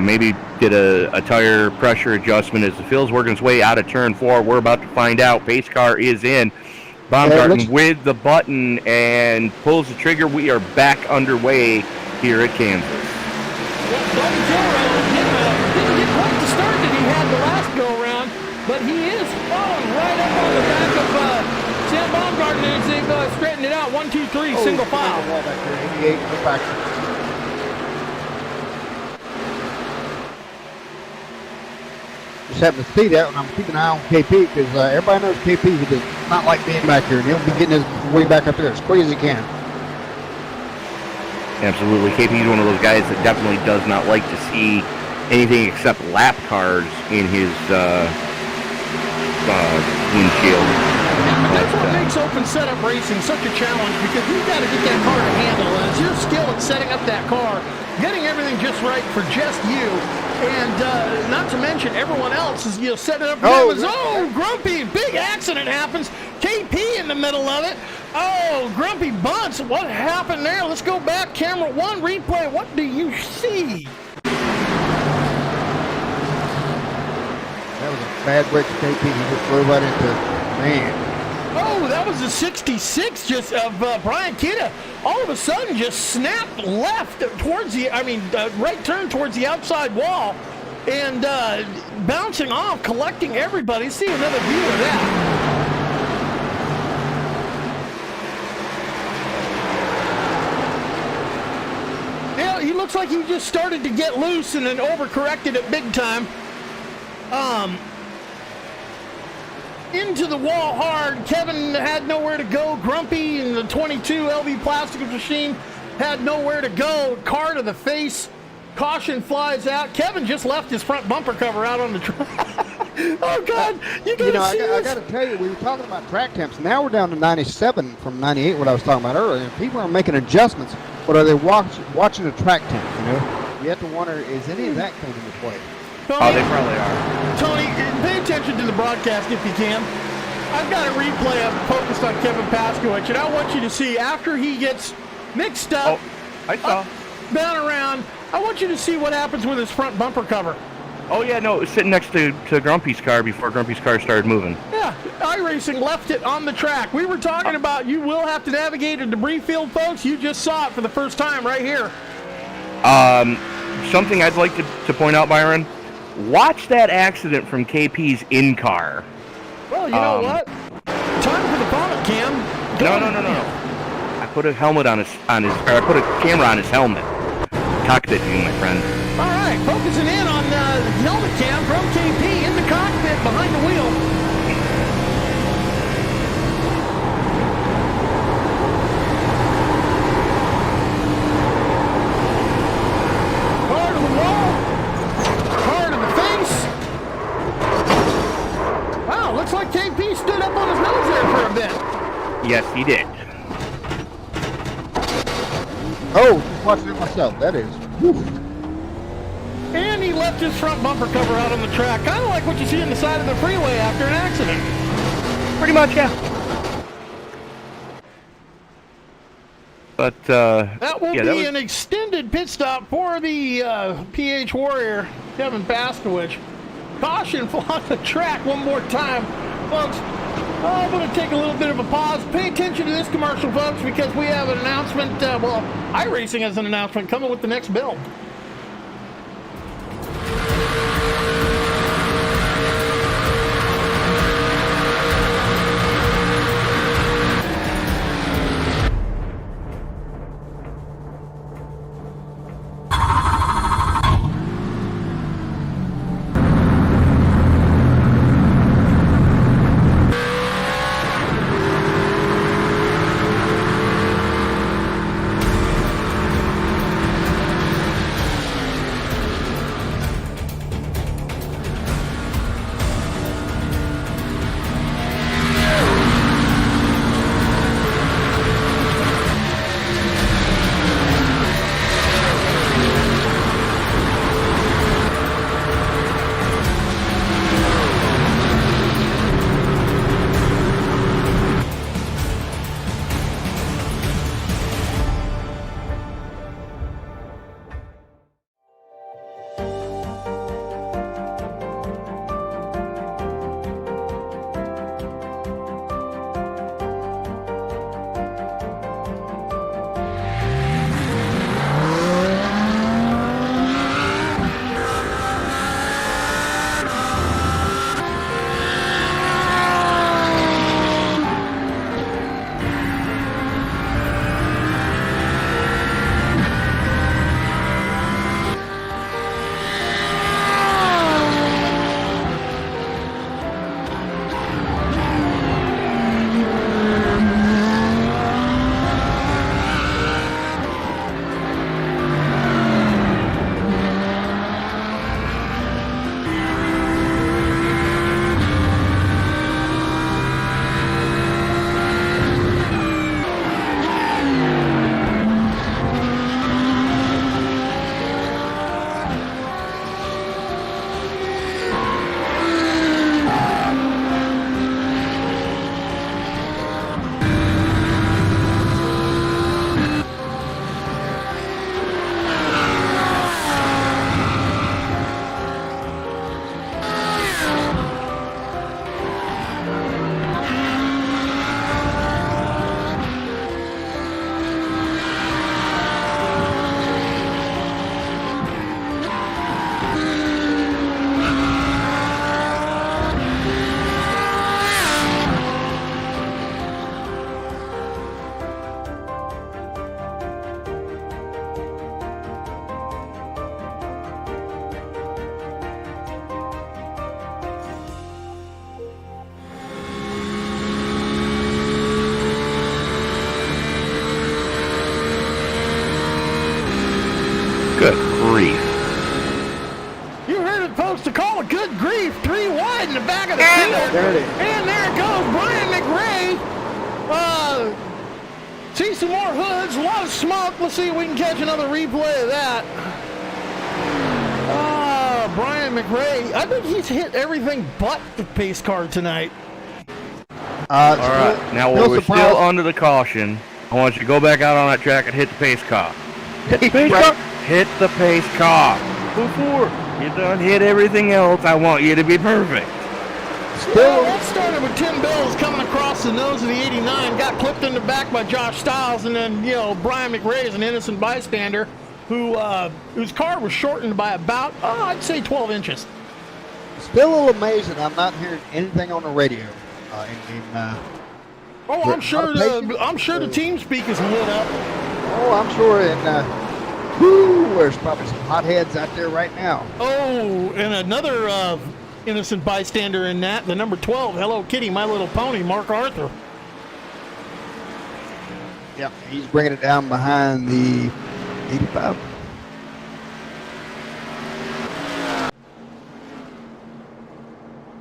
maybe did a tire pressure adjustment as the field's working its way out of turn 4. We're about to find out. Pace car is in. Baumgarten with the button and pulls the trigger. We are back underway here at Kansas. Dalton Kilrow didn't get quite the start that he had the last go-around, but he is falling right up on the back of Sam Baumgarten as they've straightened it out. 1, 2, 3, single file. Just happen to see that when I'm keeping an eye on KP, because everybody knows KP, he does not like being back here, and he'll be getting his way back up there as quick as he can. Absolutely. KP is one of those guys that definitely does not like to see anything except lap cars in his windshield. that's what makes open setup racing such a challenge, because you've got to get that car to handle, and it's your skill at setting up that car, getting everything just right for just you, and not to mention everyone else is, set it up for them. Oh, Grumpy, big accident happens. KP in the middle of it. Oh, Grumpy bunts. What happened there? Let's go back. Camera 1, replay. What do you see? That was a bad break for KP. He just flew right into man. Oh, that was a 66 just of Brian Kita. All of a sudden just snapped left towards the, right turn towards the outside wall and bouncing off, collecting everybody. See another view of that. Yeah, he looks like he just started to get loose and then overcorrected it big time. Into the wall hard. Kevin had nowhere to go. Grumpy in the 22 LV plastic machine had nowhere to go. Car to the face. Caution flies out. Kevin just left his front bumper cover out on the track. Oh God, you gotta see I gotta tell you, we were talking about track temps. Now we're down to 97 from 98, what I was talking about earlier. And people are making adjustments, but are they watching the track temps? You have to wonder, is any of that coming into play? Tony, they probably are. Tony, pay attention to the broadcast if you can. I've got a replay of focused on Kevin Paskowicz, and I want you to see after he gets mixed up, I saw. Down around, I want you to see what happens with his front bumper cover. Oh, yeah, no, it was sitting next to Grumpy's car before Grumpy's car started moving. Yeah, iRacing left it on the track. We were talking about you will have to navigate a debris field, folks. You just saw it for the first time right here. Something I'd like to point out, Byron. Watch that accident from KP's in-car. Well, you know what? Time for the vomit cam. No. I put a helmet on his, I put a camera on his helmet. Cockpit view, my friend. All right, focusing in on the helmet cam from KP in the cockpit behind the wheel. Car to the wall. Car to the face. Wow, looks like KP stood up on his nose there for a bit. Yes, he did. Oh, just watching it myself. That is. Whew. And he left his front bumper cover out on the track. Kind of like what you see on the side of the freeway after an accident. Pretty much, yeah. But, that will be an extended pit stop for the PH Warrior, Kevin Paskowicz. Caution on the track one more time, folks. I'm going to take a little bit of a pause. Pay attention to this commercial, folks, because we have an announcement. iRacing has an announcement coming with the next build. Oh, good grief. 3 wide in the back of the field. There it is. And there it goes. Brian McRae. See some more hoods. A lot of smoke. Let's see if we can catch another replay of that. Brian McRae. I think he's hit everything but the pace car tonight. All right. Now, while we're still under the caution, I want you to go back out on that track and hit the pace car. Hit the pace car? Hit the pace car. Before you done hit everything else, I want you to be perfect. Well, that started with Tim Bills coming across the nose of the 89, got clipped in the back by Josh Stiles, and then, Brian McRae is an innocent bystander whose car was shortened by about, I'd say 12 inches. Still a little amazed that I'm not hearing anything on the radio. I'm sure the team speak is lit up. Oh, I'm sure, and there's probably some hotheads out there right now. Oh, and another innocent bystander in that, the number 12, Hello Kitty, My Little Pony, Mark Arthur. Yeah, he's bringing it down behind the 85.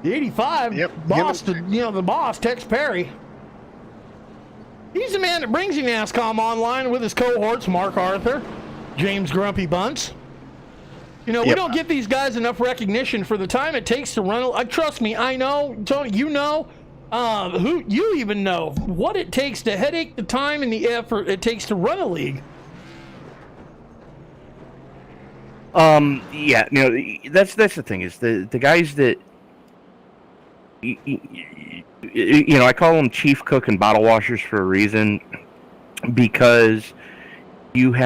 The 85, boss, the boss, Tex Perry. He's the man that brings you NASCOM online with his cohorts, Mark Arthur, James Grumpy Bunce. We don't get these guys enough recognition for the time it takes to run. Trust me, I know, Tony, you know what it takes, the headache, the time, and the effort it takes to run a league. Yeah, that's the thing is the guys that I call them chief cook and bottle washers for a reason, because you're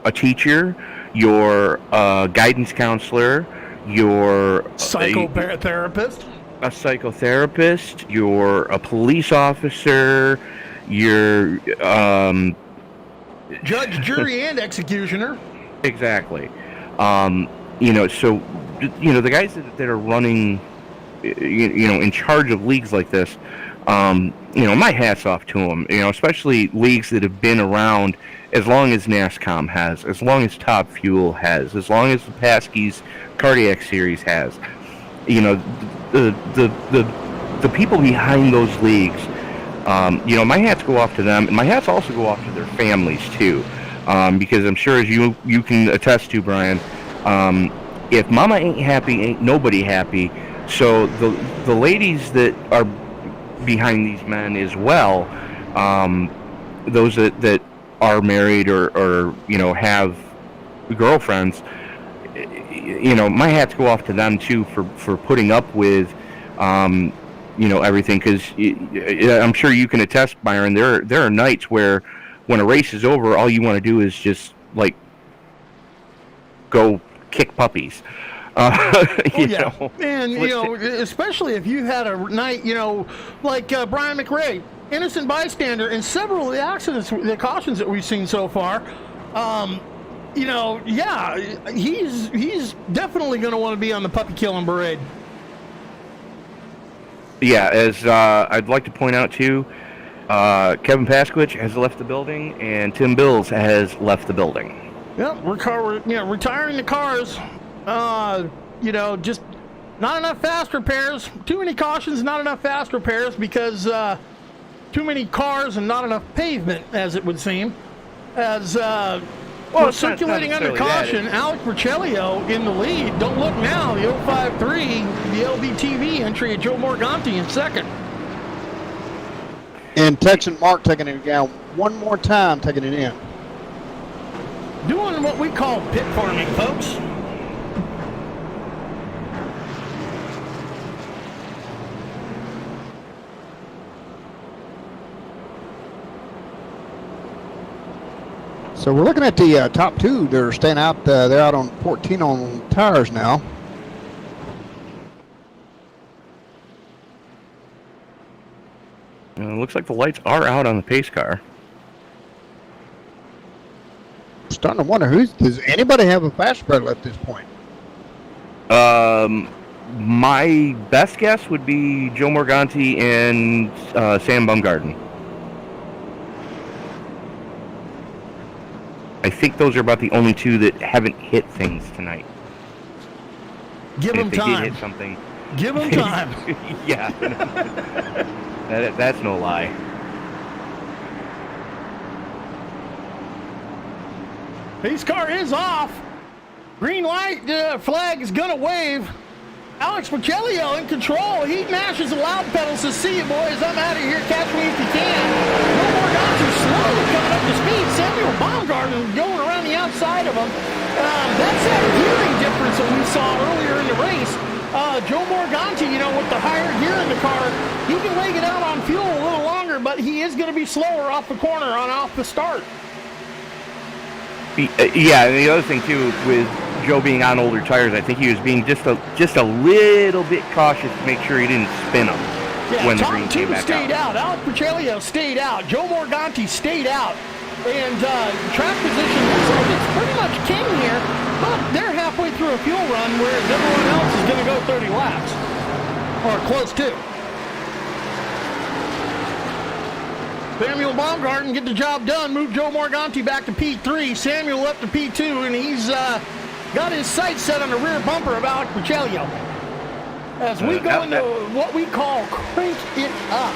a teacher, you're a guidance counselor, you're a psychotherapist, you're a police officer, you're judge, jury, and executioner. Exactly. So the guys that are running, in charge of leagues like this, my hat's off to them. Especially leagues that have been around as long as NASCOM has, as long as Top Fuel has, as long as the Paskey's Cardiac Series has. The people behind those leagues. My hats go off to them, and my hats also go off to their families too, because I'm sure, as you can attest to, Brian. If mama ain't happy, ain't nobody happy. So the ladies that are behind these men as well, those that are married or have girlfriends, my hats go off to them too for putting up with everything, because I'm sure you can attest, Byron, there are nights where when a race is over, all you want to do is just go kick puppies. And especially if you had a night, like Brian McRae, innocent bystander, in several of the accidents, the cautions that we've seen so far. He's definitely going to want to be on the puppy killing parade. Yeah, as I'd like to point out too, Kevin Pasquich has left the building, and Tim Bills has left the building. Yep, we're retiring the cars. Just not enough fast repairs. Too many cautions, not enough fast repairs, because too many cars and not enough pavement, as it would seem. As circulating under caution, Alec Bercellio in the lead. Don't look now, the 053, the LBTV entry of Joe Morganti in second. And Texan Mark taking it down one more time, taking it in. Doing what we call pit farming, folks. So we're looking at the top two. They're staying out. They're out on 14 on tires now. Looks like the lights are out on the pace car. Starting to wonder does anybody have a fast spread at this point? My best guess would be Joe Morganti and Sam Bumgarden. I think those are about the only two that haven't hit things tonight. Give them If they time. did hit something. Give them time. Yeah. That's no lie. His car is off. Green light flag is gonna wave. Alex Pacelio in control. He mashes the loud pedal, says, see you boys, I'm out of here, catch me if you can. No more Johnson slowly coming up to speed. Samuel Baumgarten going around the outside of him. That's that gearing difference that we saw earlier in the race. Joe Morganti, with the higher gear in the car, he can leg it out on fuel a little longer, but he is going to be slower off the corner off the start. Yeah, and the other thing too, with Joe being on older tires, I think he was being just a little bit cautious to make sure he didn't spin them when the green came back stayed out. Alex Pacelio stayed out. Joe Morganti stayed out. And track position looks like it's pretty much king here, but they're halfway through a fuel run, whereas everyone else is going to go 30 laps, or close to. Samuel Baumgarten get the job done, move Joe Morganti back to P3, Samuel up to P2, and he's got his sights set on the rear bumper of Alex Pacelio. As we go into what we call crank it up.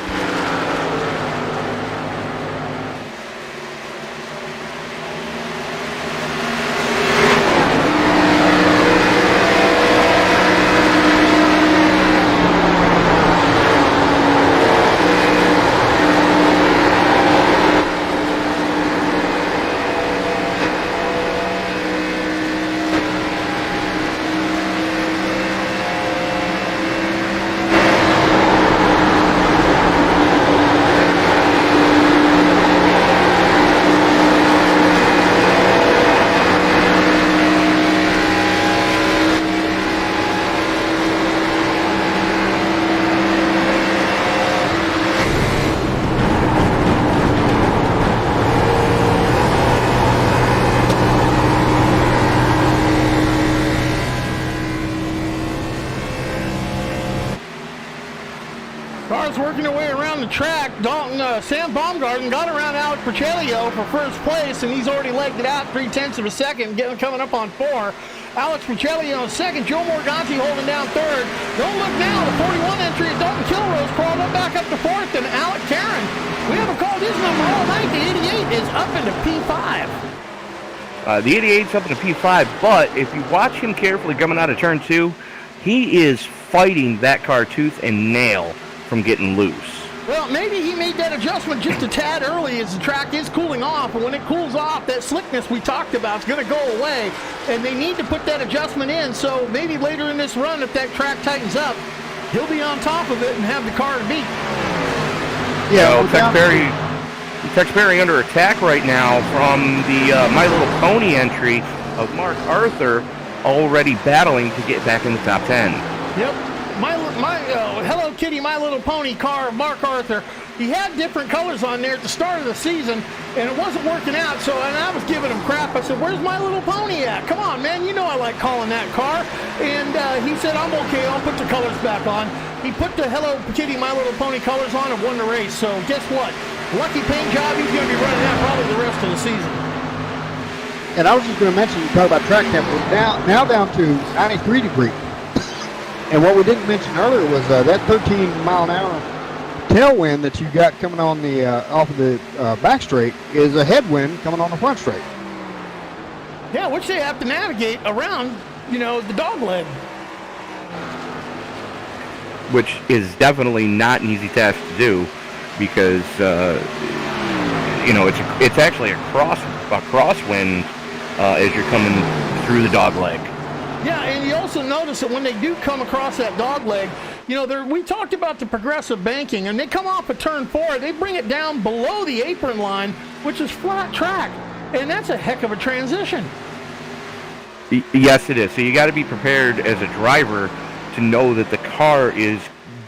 Working their way around the track. Sam Baumgarten got around Alex Pacelio for first place, and he's already legged it out 0.3 of a second, coming up on 4. Alex Pacelio in second. Joe Morganti holding down third. Don't look now. The 41 entry at Dalton Kilrose crawled up back up to fourth, and Alec Karen, we haven't called his number all night. The 88 is up into P5. The 88's up into P5, but if you watch him carefully coming out of turn 2, he is fighting that car tooth and nail from getting loose. Well, maybe he made that adjustment just a tad early as the track is cooling off, and when it cools off, that slickness we talked about is going to go away, and they need to put that adjustment in, so maybe later in this run, if that track tightens up, he'll be on top of it and have the car to beat. Yeah, Tex Berry under attack right now from the My Little Pony entry of Mark Arthur, already battling to get back in the top 10. Yep. Hello Kitty, My Little Pony car of Mark Arthur. He had different colors on there at the start of the season, and it wasn't working out. And I was giving him crap. I said, "Where's My Little Pony at? Come on, man! You know I like calling that car." And he said, "I'm okay. I'll put the colors back on." He put the Hello Kitty, My Little Pony colors on and won the race. So guess what? Lucky paint job. He's going to be running that probably the rest of the season. And I was just going to mention, you talk about track temperature, now down to 93 degrees. And what we didn't mention earlier was that 13-mile-an-hour tailwind that you got coming on the off of the back straight is a headwind coming on the front straight. Yeah, which they have to navigate around, the dog leg. Which is definitely not an easy task to do, because it's actually a crosswind as you're coming through the dog leg. Yeah, and you also notice that when they do come across that dog leg, we talked about the progressive banking, and they come off of turn 4, they bring it down below the apron line, which is flat track, and that's a heck of a transition. Yes, it is. So you got to be prepared as a driver to know that the car is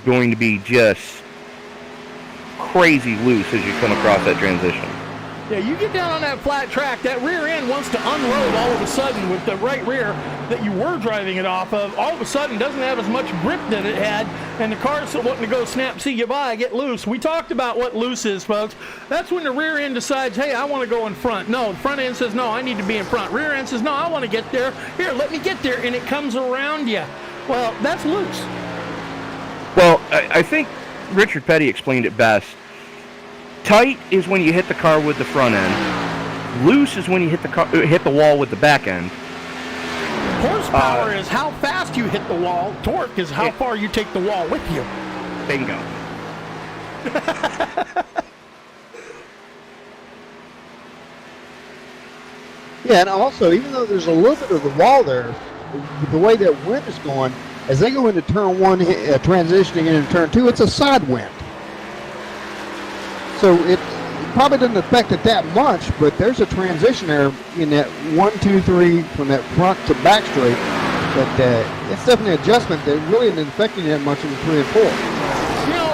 going to be just crazy loose as you come across that transition. Yeah, you get down on that flat track, that rear end wants to unload all of a sudden with the right rear that you were driving it off of. All of a sudden doesn't have as much grip that it had, and the cars that wanting to go snap, see you bye, get loose. We talked about what loose is, folks. That's when the rear end decides, hey, I want to go in front. No, the front end says, no, I need to be in front. Rear end says, no, I want to get there. Here, let me get there, and it comes around you. Well, that's loose. Well, I think Richard Petty explained it best. Tight is when you hit the car with the front end. Loose is when you hit the wall with the back end. Horsepower is how fast you hit the wall. Torque is how far you take the wall with you. Bingo. Yeah, and also, even though there's a little bit of the wall there, the way that wind is going, as they go into turn one, transitioning into turn two, it's a side wind. So it probably doesn't affect it that much, but there's a transition there in that 1, 2, 3 from that front to back straight. But it's definitely an adjustment that really isn't affecting that much in the 3 and 4. You know,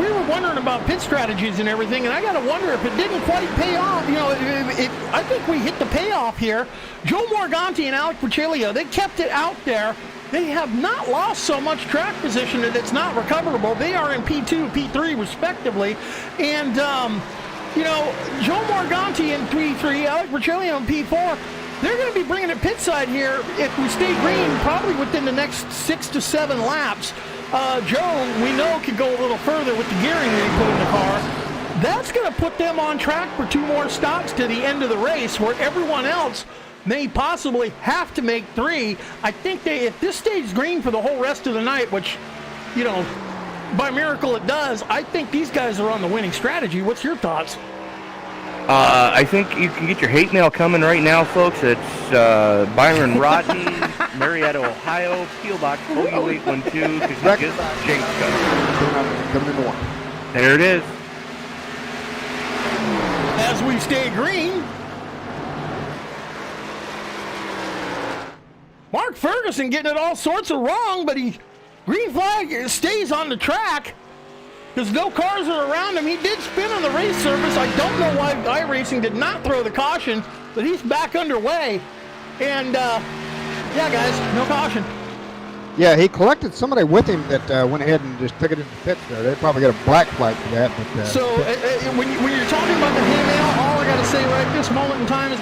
we were wondering about pit strategies and everything, and I got to wonder if it didn't quite pay off. You know, I think we hit the payoff here. Joe Morganti and Alec Porcellio, they kept it out there. They have not lost so much track position that it's not recoverable. They are in P2, P3, respectively. And, you know, Joe Morganti in P3, Alec Porcellio in P4, they're going to be bringing it pit side here if we stay green, probably within the next 6 to 7 laps. Joe, we know, can go a little further with the gearing they put in the car. That's going to put them on track for 2 more stops to the end of the race, where everyone else may possibly have to make 3. I think if this stays green for the whole rest of the night, which, you know, by miracle it does, I think these guys are on the winning strategy. What's your thoughts? I think you can get your hate mail coming right now, folks. It's Byron Rodney, Marietta, Ohio, P.O. Box OU812, because you just jinxed us. Coming into one. There it is. As we stay green, Mark Ferguson getting it all sorts of wrong, but green flag stays on the track because no cars are around him. He did spin on the race surface. I don't know why iRacing did not throw the caution, but he's back underway. And, yeah, guys, no caution. Yeah, he collected somebody with him that went ahead and just took it into pits there. They probably got a black flag for that. But, so when you're talking about the hay mail, all I got to say right at this moment in time is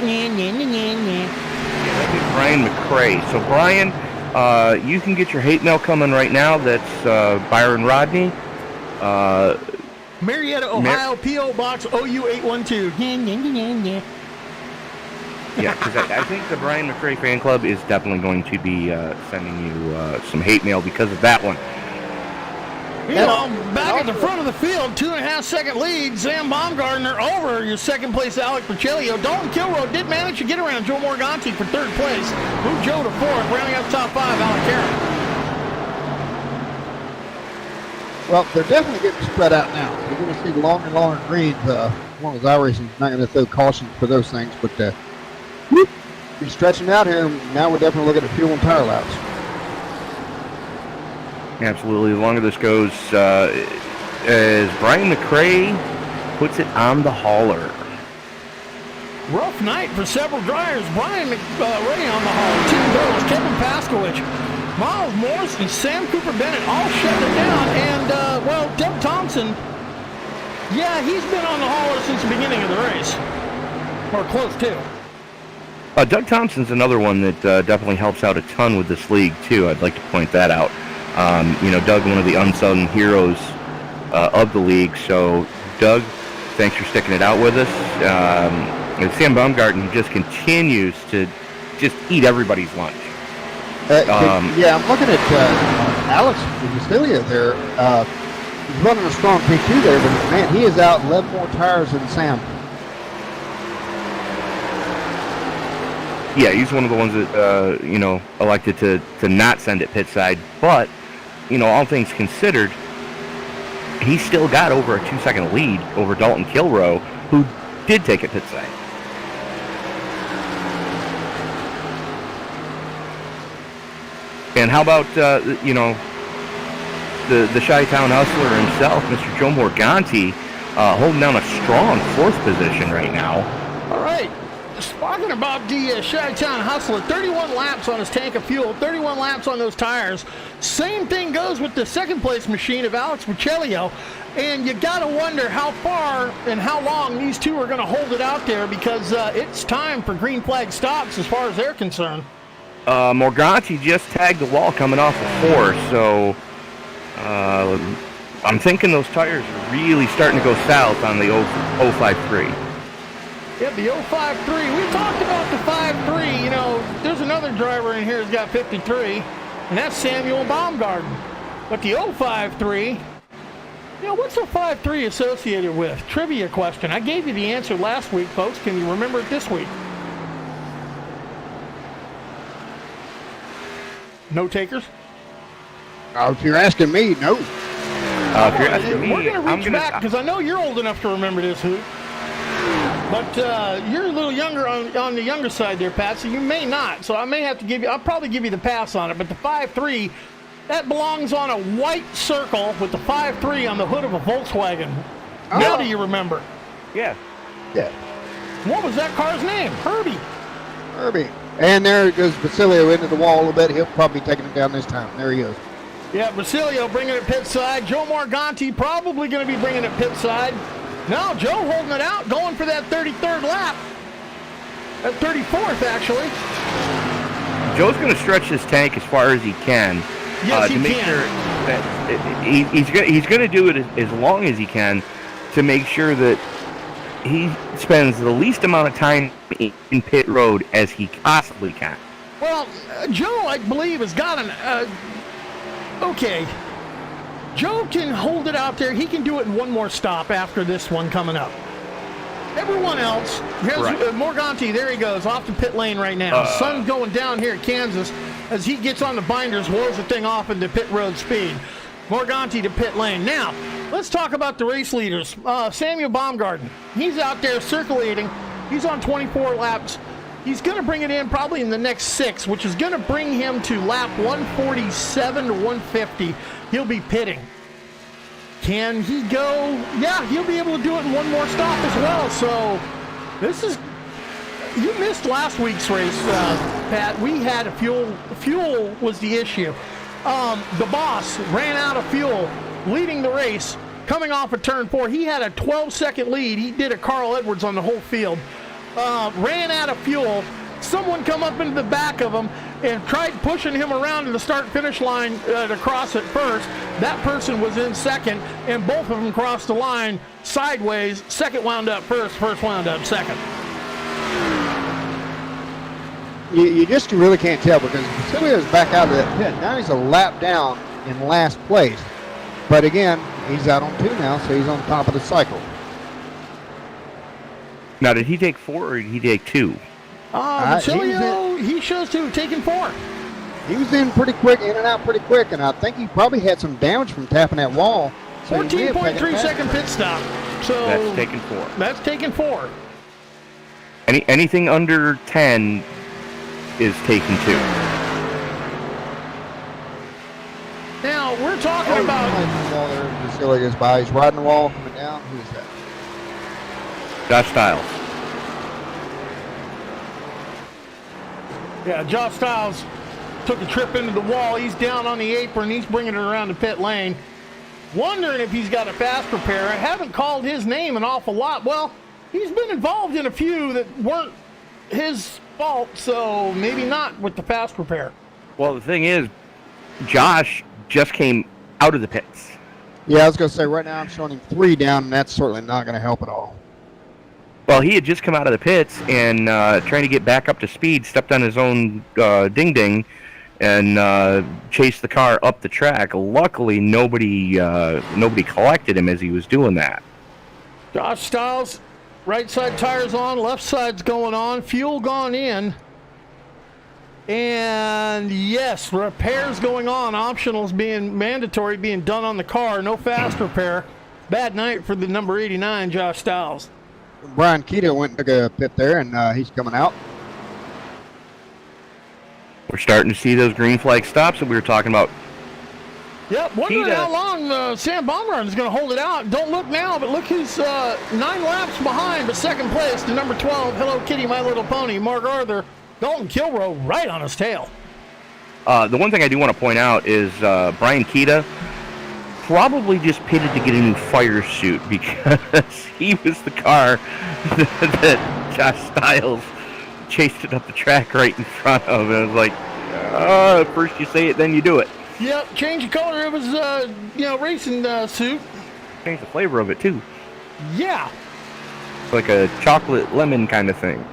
Brian McCrae. So, Brian, you can get your hate mail coming right now. That's Byron Rodney. Marietta, Ohio, P.O. Box OU812. Yeah, because I think the Brian McCrae fan club is definitely going to be sending you some hate mail because of that one. You know, back at the front of the field, 2.5-second lead. Sam Baumgartner over your second place, Alec Porcellio. Dalton Kilroe did manage to get around Joe Morganti for third place. Moved Joe to fourth, rounding out top 5, Alec Carroll. Well, they're definitely getting spread out now. You're going to see longer and longer greens. As long as iRacing's not going to throw caution for those things, but be stretching out here. Now we're definitely looking at fuel and tire laps. Absolutely. The longer this goes, as Brian McCrae puts it on the hauler. Rough night for several drivers. Brian McRae on the hauler. Tim Burles, Kevin Paskowich, Miles Morris, and Sam Cooper Bennett all shutting it down. And, well, Doug Thompson, yeah, he's been on the hauler since the beginning of the race. Or close to. Doug Thompson's another one that definitely helps out a ton with this league, too. I'd like to point that out. You know, Doug, one of the unsung heroes of the league. So, Doug, thanks for sticking it out with us. And Sam Baumgarten just continues to just eat everybody's lunch. Yeah, I'm looking at Alex Porcellio there. He's running a strong P2 there, but, man, he is out 11 more tires than Sam. Yeah, he's one of the ones that, you know, elected to not send it pit side. But, you know, all things considered, he still got over a 2-second lead over Dalton Kilroe, who did take it pit side. And how about, you know, the Chi-Town hustler himself, Mr. Joe Morganti, holding down a strong 4th position right now. All right. Sparkle talking about the Chi-Town Hustler. 31 laps on his tank of fuel, 31 laps on those tires. Same thing goes with the second place machine of Alex Michelio. And you got to wonder how far and how long these two are going to hold it out there, because it's time for green flag stops as far as they're concerned. Morganti just tagged the wall coming off of 4, so I'm thinking those tires are really starting to go south on the 053. Yeah, the 053. We talked about the 53. You know, there's another driver in here who's got 53, and that's Samuel Baumgarten. But the 053, you know, what's the 53 associated with? Trivia question. I gave you the answer last week, folks. Can you remember it this week? No takers? If you're asking me, no. If you're asking me, we're going to reach back, because I know you're old enough to remember this, Hoot. But you're a little younger on the younger side there, Pat, so you may not. So I may have to give you, I'll probably give you the pass on it. But the 5.3, that belongs on a white circle with the 5.3 on the hood of a Volkswagen. Oh. Now do you remember? Yeah. Yeah. What was that car's name? Herbie. And there goes Basilio into the wall a little bit. He'll probably be taking him down this time. There he goes. Yeah, Basilio bringing it pit side. Joe Morganti probably going to be bringing it pit side. No, Joe holding it out, going for that 33rd lap. At 34th, actually. Joe's going to stretch his tank as far as he can. Yes, to make sure that he's going to do it as long as he can to make sure that he spends the least amount of time in pit road as he possibly can. Well, Joe, I believe, has got an... okay. Joe can hold it out there. He can do it in one more stop after this one coming up. Everyone else, here's right. Morganti, there he goes, off the pit lane right now. Sun's going down here at Kansas as he gets on the binders, rolls the thing off into pit road speed. Morganti to pit lane. Now, let's talk about the race leaders. Samuel Baumgarten, he's out there circulating. He's on 24 laps. He's going to bring it in probably in the next 6, which is going to bring him to lap 147 to 150. He'll be pitting. Can he go? Yeah, he'll be able to do it in one more stop as well. So this is... You missed last week's race, Pat. We had a fuel. Fuel was the issue. The boss ran out of fuel leading the race coming off of turn 4. He had a 12-second lead. He did a Carl Edwards on the whole field. Ran out of fuel. Someone come up into the back of him and tried pushing him around to the start-finish line to cross it first. That person was in second, and both of them crossed the line sideways. Second wound up first wound up second. You just really can't tell, because Basilio's back out of that pit. Now he's a lap down in last place. But again, he's out on 2 now, so he's on top of the cycle. Now, did he take 4 or did he take 2? Basilio, he shows to have taken 4. He was in and out pretty quick, and I think he probably had some damage from tapping that wall. So 14.3 second pit stop. So that's taken 4. That's taken 4. Anything under 10 is taken 2. Now, we're talking about... Basilio goes by. He's riding the wall, coming down. Who is that? Josh Stiles. Yeah, Josh Stiles took a trip into the wall. He's down on the apron. He's bringing it around the pit lane. Wondering if he's got a fast repair. I haven't called his name an awful lot. Well, he's been involved in a few that weren't his fault, so maybe not with the fast repair. Well, the thing is, Josh just came out of the pits. Yeah, I was going to say, right now I'm showing him 3 down, and that's certainly not going to help at all. Well, he had just come out of the pits and trying to get back up to speed, stepped on his own ding-ding and chased the car up the track. Luckily, nobody collected him as he was doing that. Josh Stiles, right side tires on, left side's going on, fuel gone in. And yes, repairs going on, optionals being mandatory, being done on the car, no fast repair. Bad night for the number 89, Josh Stiles. Brian Keto went and took a pit there, and he's coming out. We're starting to see those green flag stops that we were talking about Yep, wondering Kita. how long Sam Baumgarten is going to hold it out. Don't look now, but look who's 9 laps behind, but second place to number 12, Hello Kitty, My Little Pony, Mark Arthur. Dalton Kilrow right on his tail. The one thing I do want to point out is Brian Kita probably just pitted to get a new fire suit because he was the car that Josh Stiles chased it up the track right in front of. And it was like, first you say it, then you do it. Yep, change the color of his, racing suit. Change the flavor of it, too. Yeah. Like a chocolate lemon kind of thing.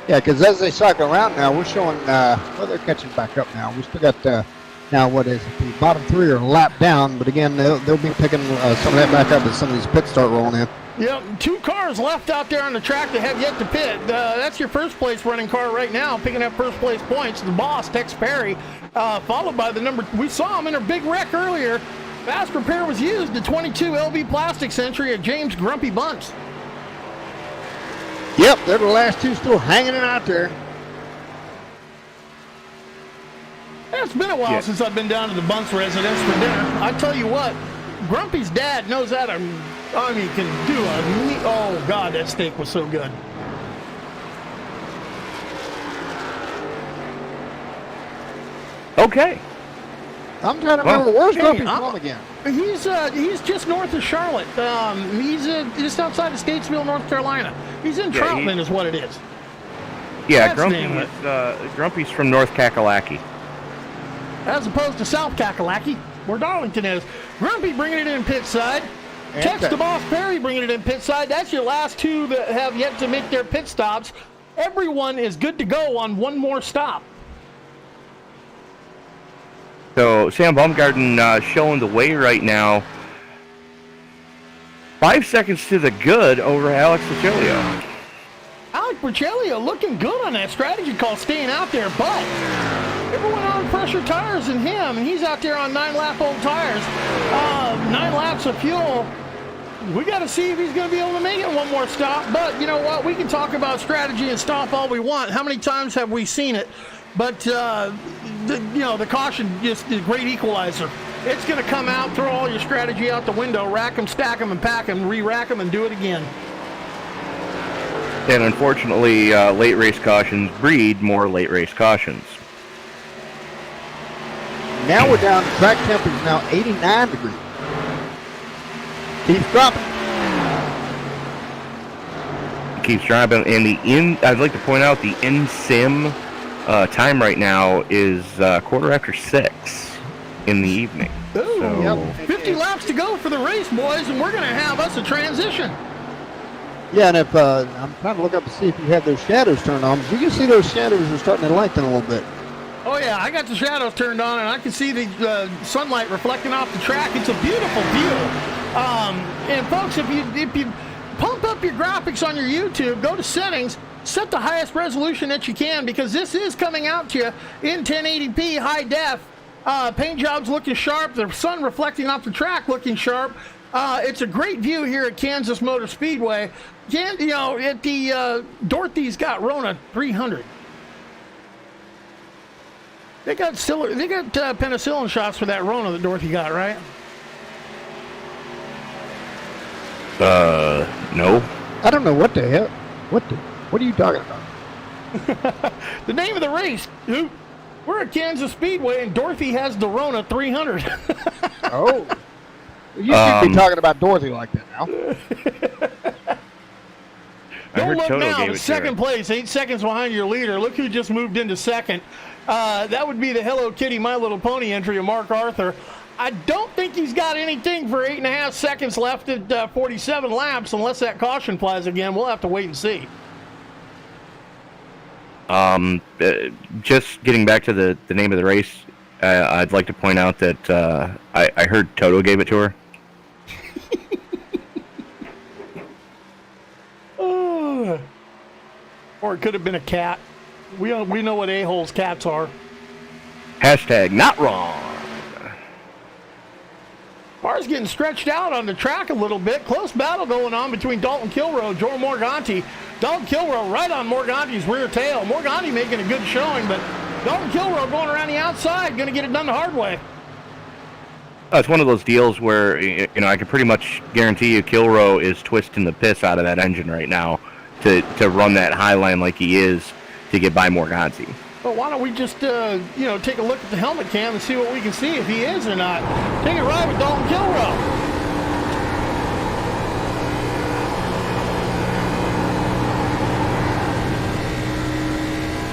Yeah, because as they cycle around now, we're showing, well, they're catching back up now. We still got, now what is it? The bottom 3 are a lap down, but again, they'll be picking some of that back up as some of these pits start rolling in. Yep, 2 cars left out there on the track that have yet to pit. That's your first place running car right now, picking up first place points. The boss, Tex Perry, followed by the number. We saw him in a big wreck earlier. Fast repair was used. The 22 LV Plastics entry of James Grumpy Bunce. Yep, they're the last 2 still hanging it out there. Yeah, it's been a while since I've been down to the Bunce residence for dinner. I tell you what, Grumpy's dad knows how to. Can do oh God, that steak was so good. Okay. I'm trying to remember where's Grumpy from again. He's just north of Charlotte. He's just outside of Statesville, North Carolina. He's in Troutman, is what it is. Yeah, Grumpy's from North Kakalaki. As opposed to South Kakalaki, where Darlington is. Grumpy bringing it in pit side. Tex the Boss Perry bringing it in pit side. That's your last 2 that have yet to make their pit stops. Everyone is good to go on one more stop. So Sam Baumgarten showing the way right now. 5 seconds to the good over Alex Pichelio. Alex Pichelio looking good on that strategy call, staying out there, but everyone on pressure tires than him, and he's out there on 9-lap old tires. 9 laps of fuel. We got to see if he's going to be able to make it one more stop. But you know what? We can talk about strategy and stop all we want. How many times have we seen it? But the caution just is a great equalizer. It's going to come out, throw all your strategy out the window, rack them, stack them, and pack them, re-rack them, and do it again. And unfortunately, late race cautions breed more late race cautions. Now we're down. Track temp is now 89 degrees. Keeps dropping. Keeps dropping. And I'd like to point out the in-sim time right now is 6:15 in the evening. Ooh, so, 50 laps to go for the race, boys, and we're going to have us a transition. Yeah, and if I'm trying to look up to see if you have those shadows turned on. You can see those shadows are starting to lengthen a little bit. Oh yeah, I got the shadows turned on, and I can see the sunlight reflecting off the track. It's a beautiful view. And folks, if you pump up your graphics on your YouTube, go to settings, set the highest resolution that you can, because this is coming out to you in 1080p high def. Paint jobs looking sharp, the sun reflecting off the track looking sharp. It's a great view here at Kansas Motor Speedway. Dorothy's got Rona 300. They got penicillin shots for that Rona that Dorothy got, right? No. I don't know what the hell. What are you talking about? The name of the race. We're at Kansas Speedway, and Dorothy has the Rona 300. Oh. You should be talking about Dorothy like that now. Don't look now. The second place, 8 seconds behind your leader. Look who just moved into second. That would be the Hello Kitty, My Little Pony entry of Mark Arthur. I don't think he's got anything for 8.5 seconds left at 47 laps, unless that caution flies again. We'll have to wait and see. Just getting back to the name of the race, I'd like to point out that I heard Toto gave it to her. Or it could have been a cat. We know what a-holes cats are. Hashtag not wrong. Car's getting stretched out on the track a little bit. Close battle going on between Dalton Kilrow and Joe Morganti. Dalton Kilrow right on Morganti's rear tail. Morganti making a good showing, but Dalton Kilrow going around the outside, going to get it done the hard way. It's one of those deals where, I can pretty much guarantee you Kilrow is twisting the piss out of that engine right now to run that high line like he is to get by Morganti. Well, why don't we just, take a look at the helmet cam and see what we can see if he is or not. Take a ride with Dalton Kilrow.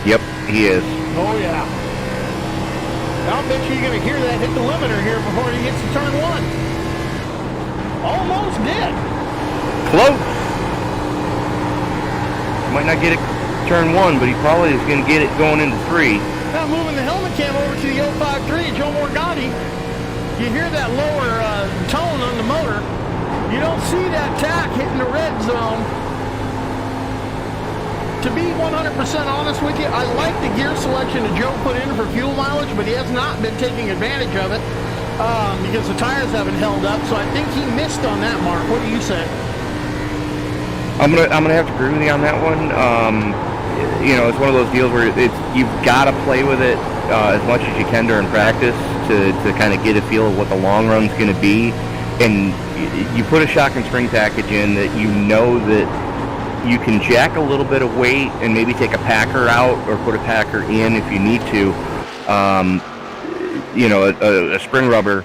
Yep, he is. Oh, yeah. I'll bet you're going to hear that hit the limiter here before he gets to turn one. Almost did. Close. Might not get it turn one, but he probably is going to get it going into 3. Now moving the helmet cam over to the 053, Joe Morganti. You hear that lower tone on the motor. You don't see that tack hitting the red zone. To be 100% honest with you, I like the gear selection that Joe put in for fuel mileage, but he has not been taking advantage of it because the tires haven't held up. So I think he missed on that, Mark. What do you say? I'm gonna have to agree with you on that one. It's one of those deals where you've got to play with it as much as you can during practice to kind of get a feel of what the long run's going to be. And you put a shock and spring package in that you know that you can jack a little bit of weight and maybe take a packer out or put a packer in if you need to. A spring rubber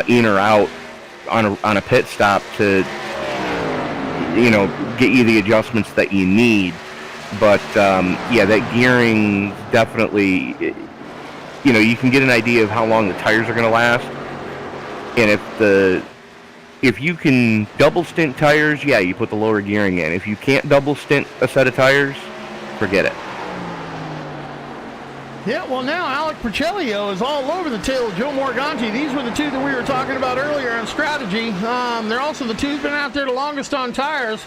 in or out on a pit stop to get you the adjustments that you need. But that gearing definitely, you can get an idea of how long the tires are going to last. And if you can double stint tires, you put the lower gearing in. If you can't double stint a set of tires, forget it. Yeah, well now Alec Procellio is all over the tail of Joe Morganti. These were the two that we were talking about earlier on strategy. They're also the two who've been out there the longest on tires.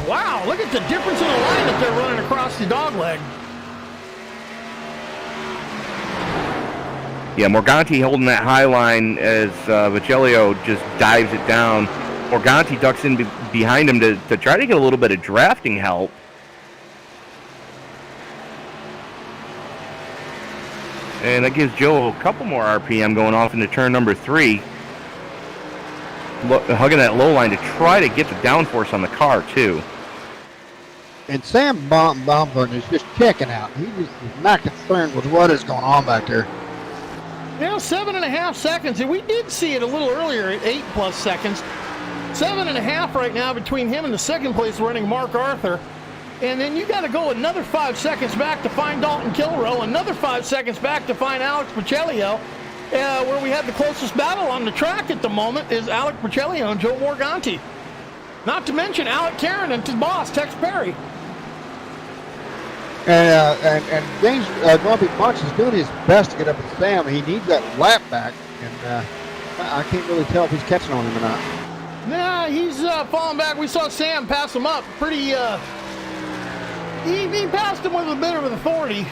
Wow, look at the difference in the line that they're running across the dog leg. Yeah, Morganti holding that high line as Procellio just dives it down. Morganti ducks in behind him to try to get a little bit of drafting help. And that gives Joe a couple more RPM going off into turn number 3. Hugging that low line to try to get the downforce on the car, too. And Sam Baumgarten is just checking out. He just is not concerned with what is going on back there. 7.5 seconds, and we did see it a little earlier at 8+ seconds. 7.5 right now between him and the second place running Mark Arthur. And then you got to go another 5 seconds back to find Dalton Kilrow, another 5 seconds back to find Alex Procellio. Where we have the closest battle on the track at the moment is Alec Procellio and Joe Morganti. Not to mention Alec Caron and his boss, Tex Perry. And James Grumpy Punch is doing his best to get up with Sam. He needs that lap back, and I can't really tell if he's catching on him or not. Nah, he's falling back. We saw Sam pass him up pretty... He passed him with a bit of authority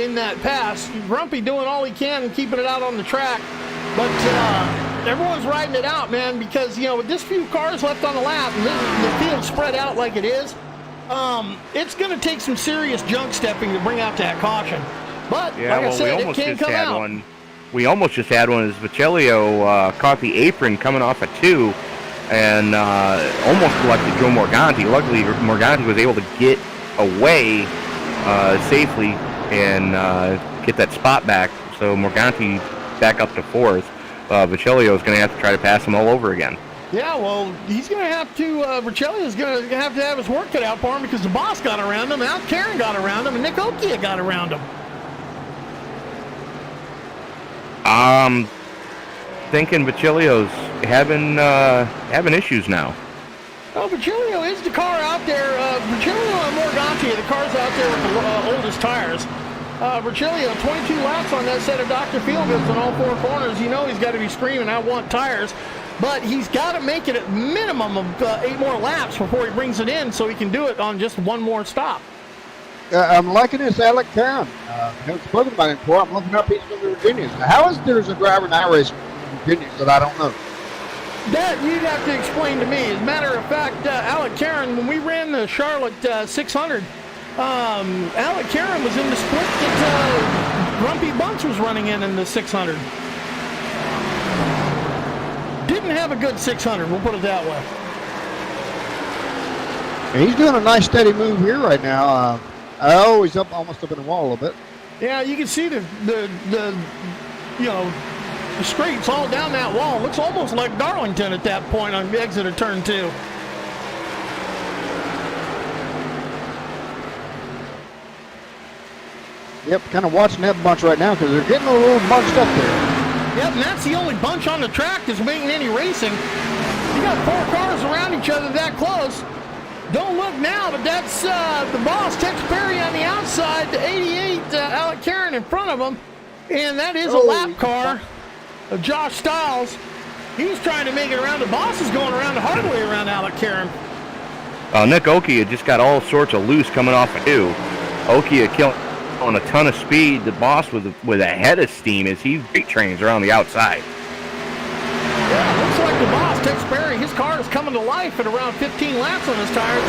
in that pass. Grumpy doing all he can and keeping it out on the track. But everyone's riding it out, man, because, with this few cars left on the lap and the field spread out like it is, it's going to take some serious junk stepping to bring out that caution. But, like I said, it can come out. We almost just had one as Procellio caught the apron coming off a 2 and almost collected Joe Morganti. Luckily, Morganti was able to get away safely and get that spot back. So Morganti back up to 4th. Procellio is going to have to try to pass him all over again. Yeah, well, he's going to have to, Procellio is going to have his work cut out for him because the boss got around him, Al Caron got around him, and Nick Okia got around him. Thinking Procellio's having issues now. Oh, Procellio is the car out there. Procellio and Morganti are the cars out there with the oldest tires. Procellio, 22 laps on that set of Dr. Feelgoods on all 4 corners. You know he's got to be screaming, I want tires. But he's got to make it a minimum of 8 more laps before he brings it in so he can do it on just one more stop. I'm liking this Alec Caron. I haven't spoken about him before. I'm looking up he's from the Virginians. How is there's a driver in iRacing from Virginia that I don't know? That you'd have to explain to me. As a matter of fact, Alec Caron, when we ran the Charlotte 600, Alec Karen was in the split that Grumpy Bunce was running in the 600. Didn't have a good 600, we'll put it that way. And he's doing a nice steady move here right now. He's up almost up in the wall a little bit. Yeah, you can see the straights all down that wall. Looks almost like Darlington at that point on the exit of turn 2. Yep, kind of watching that bunch right now because they're getting a little bunched up there. Yep, and that's the only bunch on the track that's making any racing. You got 4 cars around each other that close. Don't look now, but that's the boss, Tex Perry, on the outside, the 88, Alec Karen in front of him. And that is a lap car of Josh Stiles. He's trying to make it around. The boss is going around the hard way around Alec Karen. Nick Okia just got all sorts of loose coming off of 2. Okia killing on a ton of speed. The boss with a head of steam as he brake trains around the outside. Yeah, looks like the boss, Tex Perry, his car is coming to life at around 15 laps on his tires.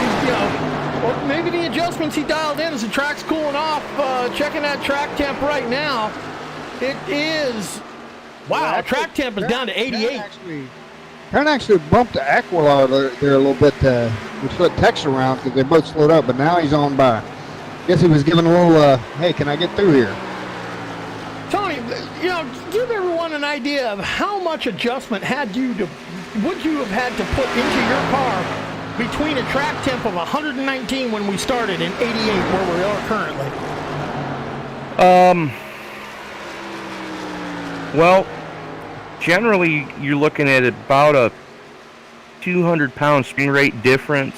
Well, maybe the adjustments he dialed in as the track's cooling off. Checking that track temp right now. It is, wow, track temp is down to 88. Karen actually bumped the Aquila there a little bit, which let Tex around because they both slowed up, but now he's on by. Guess he was giving a little, hey, can I get through here? Tony, give everyone an idea of how much adjustment would you have had to put into your car between a track temp of 119 when we started and 88 where we are currently? Well, generally you're looking at about a 200-pound spring rate difference.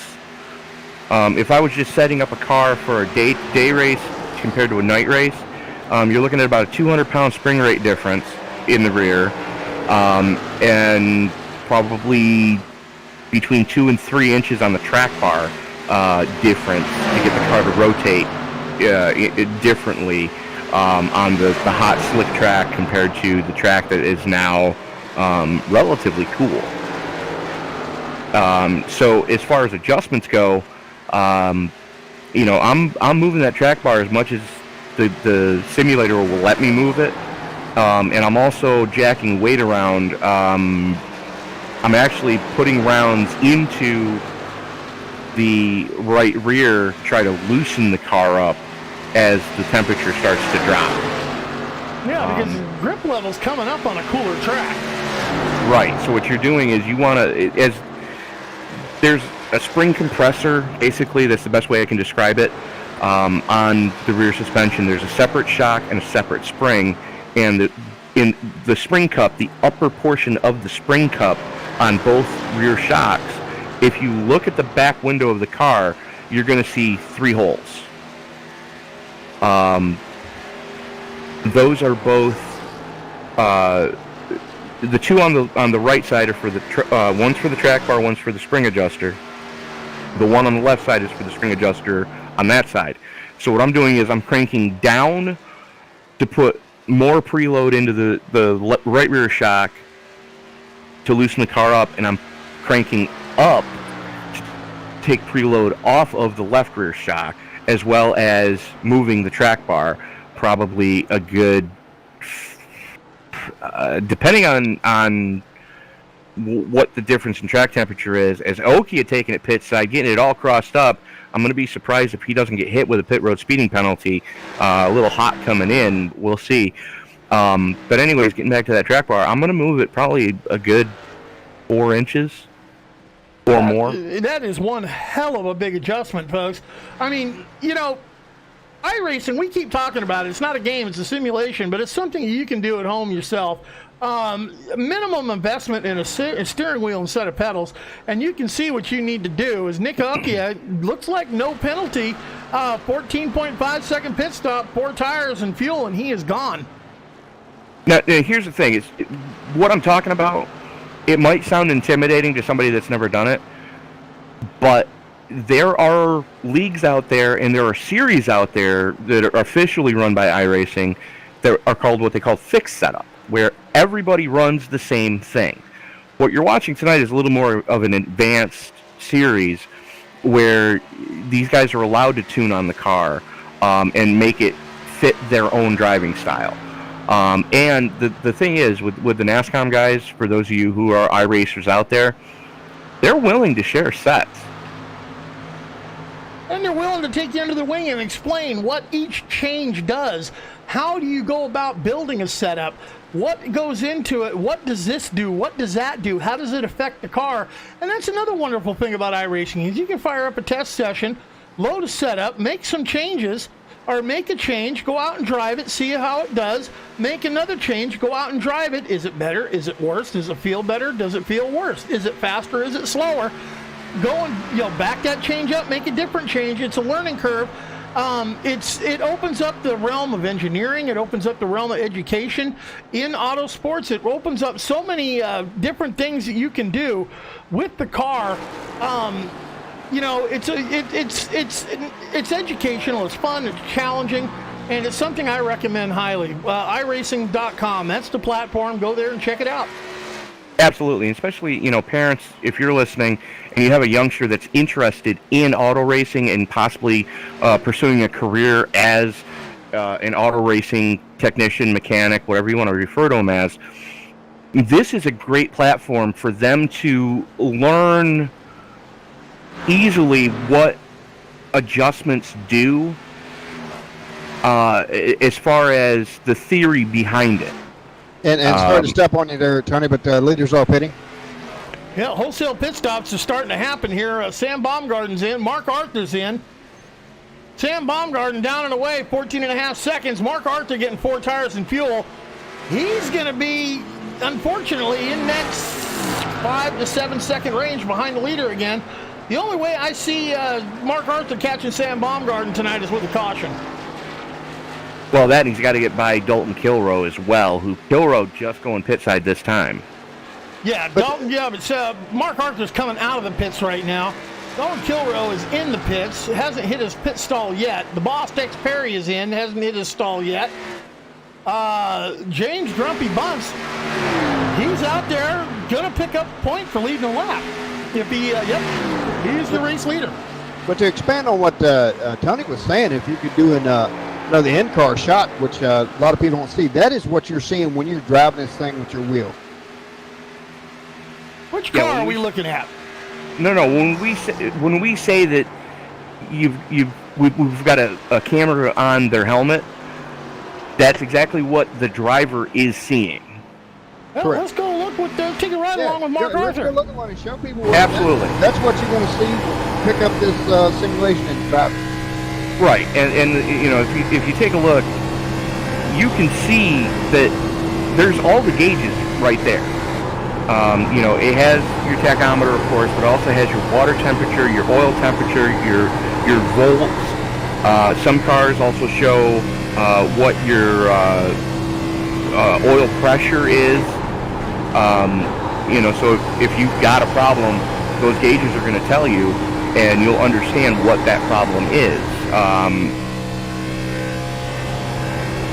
If I was just setting up a car for a day race compared to a night race, you're looking at about a 200-pound spring rate difference in the rear, and probably between 2 and 3 inches on the track bar difference to get the car to rotate differently on the hot, slick track compared to the track that is now relatively cool. So as far as adjustments go, I'm moving that track bar as much as the simulator will let me move it, and I'm also jacking weight around. I'm actually putting rounds into the right rear to try to loosen the car up as the temperature starts to drop. Yeah, because grip level's coming up on a cooler track. Right. So what you're doing is you want to, as there's a spring compressor, basically, that's the best way I can describe it. On the rear suspension, there's a separate shock and a separate spring, and in the spring cup, the upper portion of the spring cup on both rear shocks, if you look at the back window of the car, you're going to see 3 holes. Those are both the 2 on the right side are for the one's for the track bar, one's for the spring adjuster. The one on the left side is for the spring adjuster on that side. So what I'm doing is I'm cranking down to put more preload into the right rear shock to loosen the car up, and I'm cranking up to take preload off of the left rear shock, as well as moving the track bar probably a good, depending on what the difference in track temperature is. As Oki had taken it pit side, getting it all crossed up, I'm going to be surprised if he doesn't get hit with a pit road speeding penalty. A little hot coming in, we'll see. But anyways, getting back to that track bar, I'm going to move it probably a good 4 inches or more. That is one hell of a big adjustment, folks. I mean, iRacing, we keep talking about it. It's not a game, it's a simulation, but it's something you can do at home yourself. Minimum investment in a steering wheel and set of pedals, and you can see what you need to do. As Nick Okia, looks like no penalty, 14.5 second pit stop, 4 tires and fuel, and he is gone. Now, here's the thing: is what I'm talking about. It might sound intimidating to somebody that's never done it, but there are leagues out there and there are series out there that are officially run by iRacing that are called what they call fixed setup, where everybody runs the same thing. What you're watching tonight is a little more of an advanced series, where these guys are allowed to tune on the car and make it fit their own driving style. And the thing is, with the NASCOM guys, for those of you who are iRacers out there, they're willing to share sets. And they're willing to take you under the wing and explain what each change does. How do you go about building a setup? What goes into it? What does this do? What does that do? How does it affect the car? And that's another wonderful thing about iRacing is you can fire up a test session, load a setup, make some changes, or make a change, go out and drive it, see how it does, make another change, go out and drive it. Is it better? Is it worse? Does it feel better? Does it feel worse? Is it faster? Is it slower? Go and back that change up, make a different change. It's a learning curve. It opens up the realm of engineering. It opens up the realm of education in auto sports. It opens up so many different things that you can do with the car. It's educational. It's fun. It's challenging, and it's something I recommend highly. iRacing.com. That's the platform. Go there and check it out. Absolutely, especially, parents, if you're listening and you have a youngster that's interested in auto racing and possibly pursuing a career as an auto racing technician, mechanic, whatever you want to refer to them as, this is a great platform for them to learn easily what adjustments do as far as the theory behind it. And sorry to step on you there, Tony, but leaders all pitting. Yeah, wholesale pit stops are starting to happen here. Sam Baumgarten's in. Mark Arthur's in. Sam Baumgarten down and away, 14.5 seconds. Mark Arthur getting 4 tires and fuel. He's going to be, unfortunately, in that 5 to 7 second range behind the leader again. The only way I see Mark Arthur catching Sam Baumgarten tonight is with a caution. Well, that he's got to get by Dalton Kilroe as well, who Kilroe just going pit side this time. Yeah, but Mark Arthur's coming out of the pits right now. Dalton Kilroe is in the pits, hasn't hit his pit stall yet. The boss Tex Perry is in, hasn't hit his stall yet. James Grumpy Bunce, he's out there gonna pick up a point for leading a lap. If he's the race leader. But to expand on what Tony was saying, if you could do the in-car shot, which a lot of people don't see, that is what you're seeing when you're driving this thing with your wheel. Which car are we looking at? No. When we say that we've got a camera on their helmet, that's exactly what the driver is seeing. Well, let's go look take a ride along with Mark Arthur. Let's go look at one and show people. Absolutely. That's what you're going to see. Pick up this simulation and drive. Right, and if you take a look, you can see that there's all the gauges right there. It has your tachometer, of course, but it also has your water temperature, your oil temperature, your volts. Some cars also show what your oil pressure is. So if you've got a problem, those gauges are going to tell you, and you'll understand what that problem is.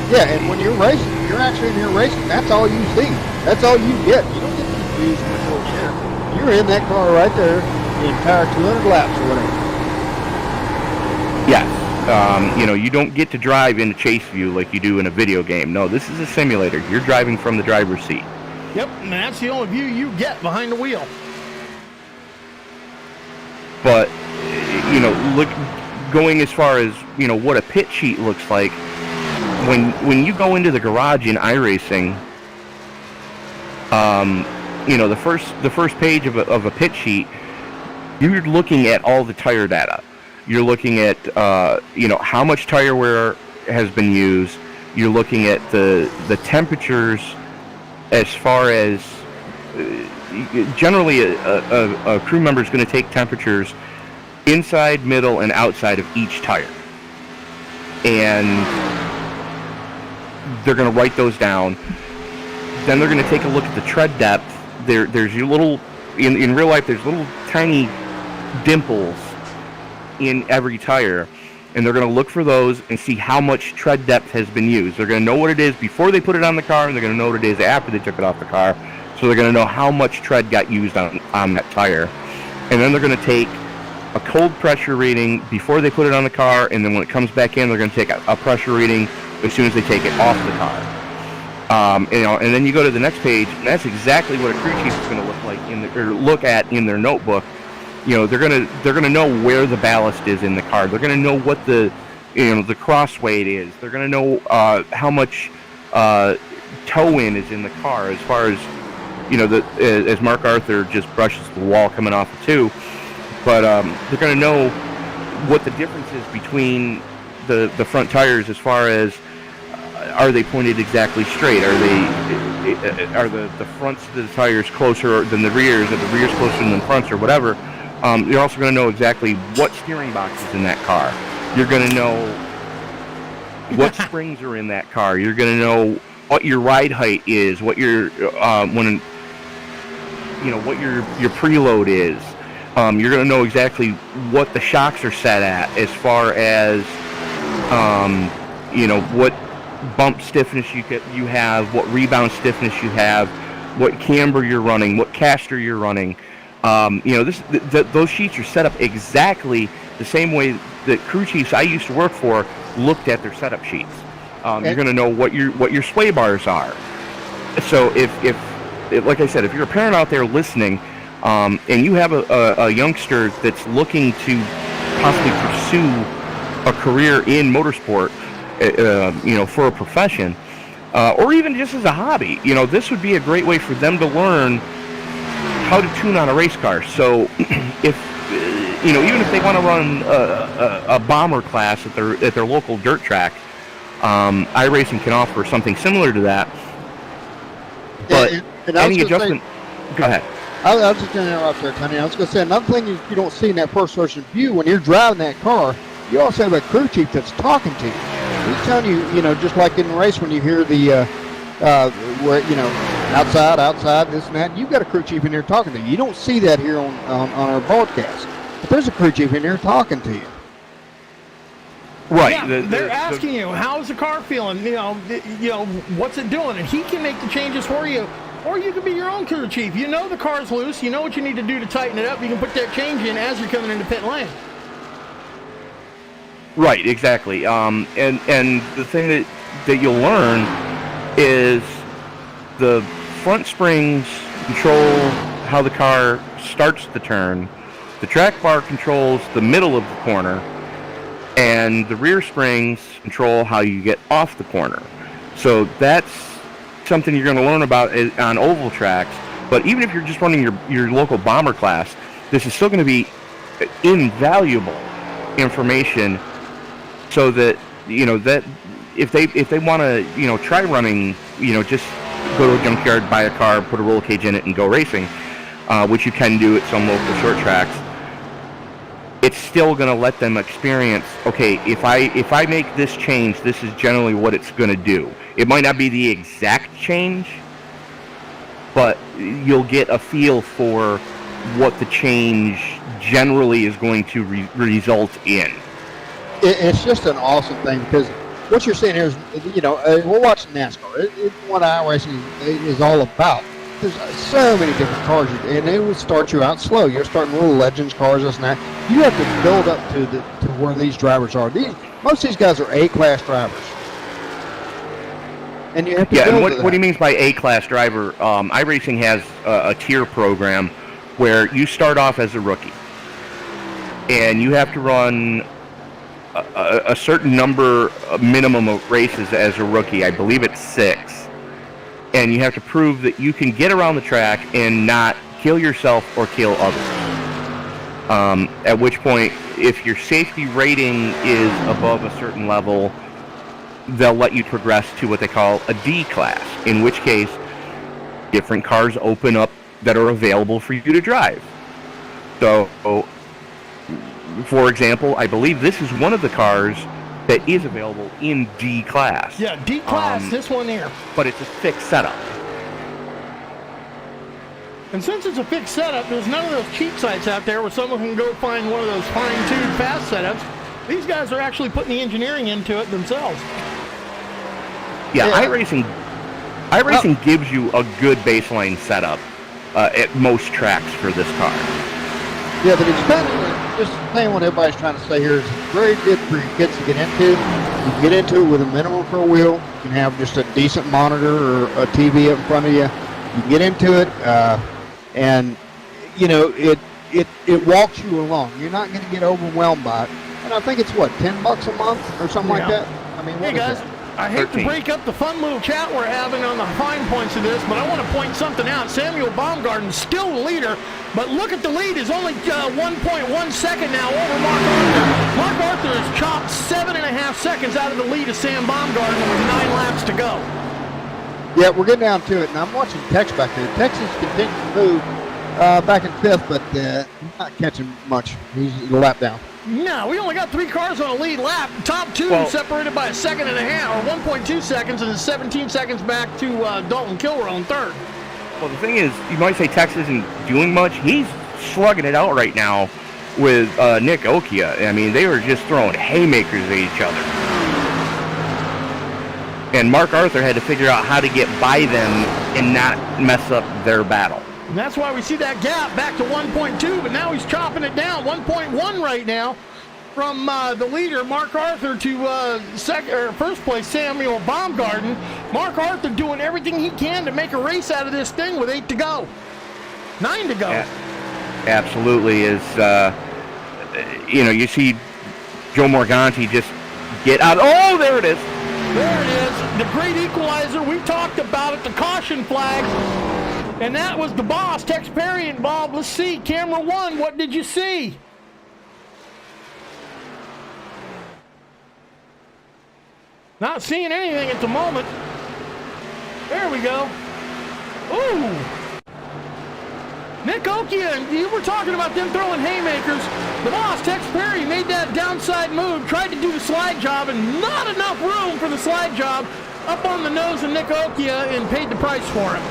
And when you're racing, you're actually in here racing, that's all you see. That's all you get. You don't get confused with over here. You're in that car right there the entire 200 laps or whatever. Yes. You don't get to drive in a chase view like you do in a video game. No, this is a simulator. You're driving from the driver's seat. Yep, and that's the only view you get behind the wheel. But, going as far as, what a pit sheet looks like, when you go into the garage in iRacing, the first page of a pit sheet, you're looking at all the tire data. You're looking at, how much tire wear has been used. You're looking at the temperatures as far as, generally a crew member is going to take temperatures inside, middle, and outside of each tire. And they're going to write those down. Then they're going to take a look at the tread depth. There's your little, in real life, there's little tiny dimples in every tire. And they're going to look for those and see how much tread depth has been used. They're going to know what it is before they put it on the car, and they're going to know what it is after they took it off the car. So they're going to know how much tread got used on that tire. And then they're going to take a cold pressure reading before they put it on the car, and then when it comes back in, they're going to take a pressure reading as soon as they take it off the car. And then you go to the next page, and that's exactly what a crew chief is going to look like look at in their notebook. They're gonna know where the ballast is in the car. They're gonna know what the cross weight is. They're gonna know how much toe in is in the car, as far as as Mark Arthur just brushes the wall coming off the 2. But they're going to know what the difference is between the front tires, as far as are they pointed exactly straight? Are the fronts of the tires closer than the rears? Are the rears closer than the fronts, or whatever? You're also going to know exactly what steering box is in that car. You're going to know what springs are in that car. You're going to know what your ride height is, what your what your preload is. You're going to know exactly what the shocks are set at, as far as what bump stiffness you have, what rebound stiffness you have, what camber you're running, what caster you're running. Those sheets are set up exactly the same way that crew chiefs I used to work for looked at their setup sheets. You're going to know what your sway bars are. So if like I said, if you're a parent out there listening, and you have a youngster that's looking to possibly pursue a career in motorsport, for a profession, or even just as a hobby, this would be a great way for them to learn how to tune on a race car. So if even if they want to run a bomber class at their local dirt track, iRacing can offer something similar to that. But any adjustment, go ahead. I was just going to interrupt there, Tony. I was going to say, another thing you don't see in that first-person view, when you're driving that car, you also have a crew chief that's talking to you. He's telling you, just like in the race when you hear the, outside, this and that, you've got a crew chief in there talking to you. You don't see that here on our broadcast. But there's a crew chief in there talking to you. Right. Yeah, they're asking you, how's the car feeling? What's it doing? And he can make the changes for you. Or you can be your own crew chief. You know the car's loose. You know what you need to do to tighten it up. You can put that change in as you're coming into pit lane. Right, exactly. And the thing that you'll learn is the front springs control how the car starts the turn. The track bar controls the middle of the corner. And the rear springs control how you get off the corner. So that's something you're going to learn about on oval tracks. But even if you're just running your local bomber class, this is still going to be invaluable information, so that that if they want to try running, just go to a junkyard, buy a car, put a roll cage in it, and go racing, which you can do at some local short tracks. It's still going to let them experience, okay, if I make this change, this is generally what it's going to do. It might not be the exact change, but you'll get a feel for what the change generally is going to result in. It's just an awesome thing, because what you're saying here is, we're watching NASCAR. It's what iRacing is all about. There's so many different cars, and it will start you out slow. You're starting little Legends cars, this and that. You have to build up to where these drivers are. Most of these guys are A-class drivers, and you have to build and to what he means by A-class driver, iRacing has a tier program where you start off as a rookie, and you have to run a certain number, minimum of races as a rookie. I believe it's 6. And you have to prove that you can get around the track and not kill yourself or kill others. At which point, if your safety rating is above a certain level, they'll let you progress to what they call a D class, in which case different cars open up that are available for you to drive. So, for example, I believe this is one of the cars that is available in D class. Yeah, D class, this one here. But it's a fixed setup. And since it's a fixed setup, there's none of those cheap sites out there where someone can go find one of those fine-tuned fast setups. These guys are actually putting the engineering into it themselves. Yeah, iRacing gives you a good baseline setup at most tracks for this car. Yeah, the Xfinity, just saying what everybody's trying to say here, is very good for your kids to get into. You can get into it with a minimum for a wheel. You can have just a decent monitor or a TV up in front of you. You can get into it, and you know it walks you along. You're not going to get overwhelmed by it. And I think it's what, $10 a month or something like that. I mean, what hey is guys, that? I hate 13. to break up the fun little chat we're having on the fine points of this, but I want to point something out. Samuel Baumgarten's still the leader, but look at the lead is only 1.1 second now over Mark Arthur. Mark Arthur has chopped 7.5 seconds out of the lead of Sam Baumgarten with 9 laps to go. Yeah, we're getting down to it, and I'm watching Tex back there. Tex is continuing to move back in 5th, but he's not catching much. He's a lap down. No, we only got 3 cars on a lead lap. Top 2 separated by 1.5 seconds, or 1.2 seconds, and then 17 seconds back to Dalton Kilrow in 3rd. Well, the thing is, you might say Tex isn't doing much. He's slugging it out right now with Nick Okia. I mean, they were just throwing haymakers at each other. And Mark Arthur had to figure out how to get by them and not mess up their battle. And that's why we see that gap back to 1.2, but now he's chopping it down. 1.1 right now from the leader, Mark Arthur, to first place, Samuel Baumgarten. Mark Arthur doing everything he can to make a race out of this thing with 8 to go. 9 to go. Absolutely. You see Joe Morganti just get out. Oh, there it is. There it is. The great equalizer. We talked about it, the caution flag. And that was the boss, Tex Perry, involved. Let's see, camera 1, what did you see? Not seeing anything at the moment. There we go. Ooh. Nick Okia, you were talking about them throwing haymakers. The boss, Tex Perry, made that downside move, tried to do the slide job, and not enough room for the slide job up on the nose of Nick Okia, and paid the price for it.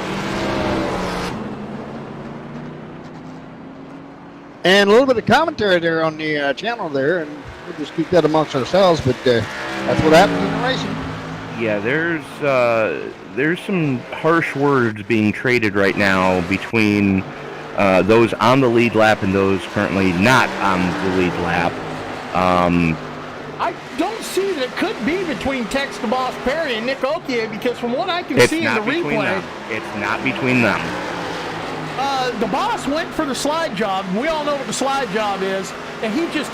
And a little bit of commentary there on the channel there, and we'll just keep that amongst ourselves, but that's what happens in racing. Yeah, there's some harsh words being traded right now between those on the lead lap and those currently not on the lead lap. I don't see that it could be between Tex the Boss Perry and Nick Okia, because from what I can see in the replay, it's not between them. The boss went for the slide job. We all know what the slide job is, and he just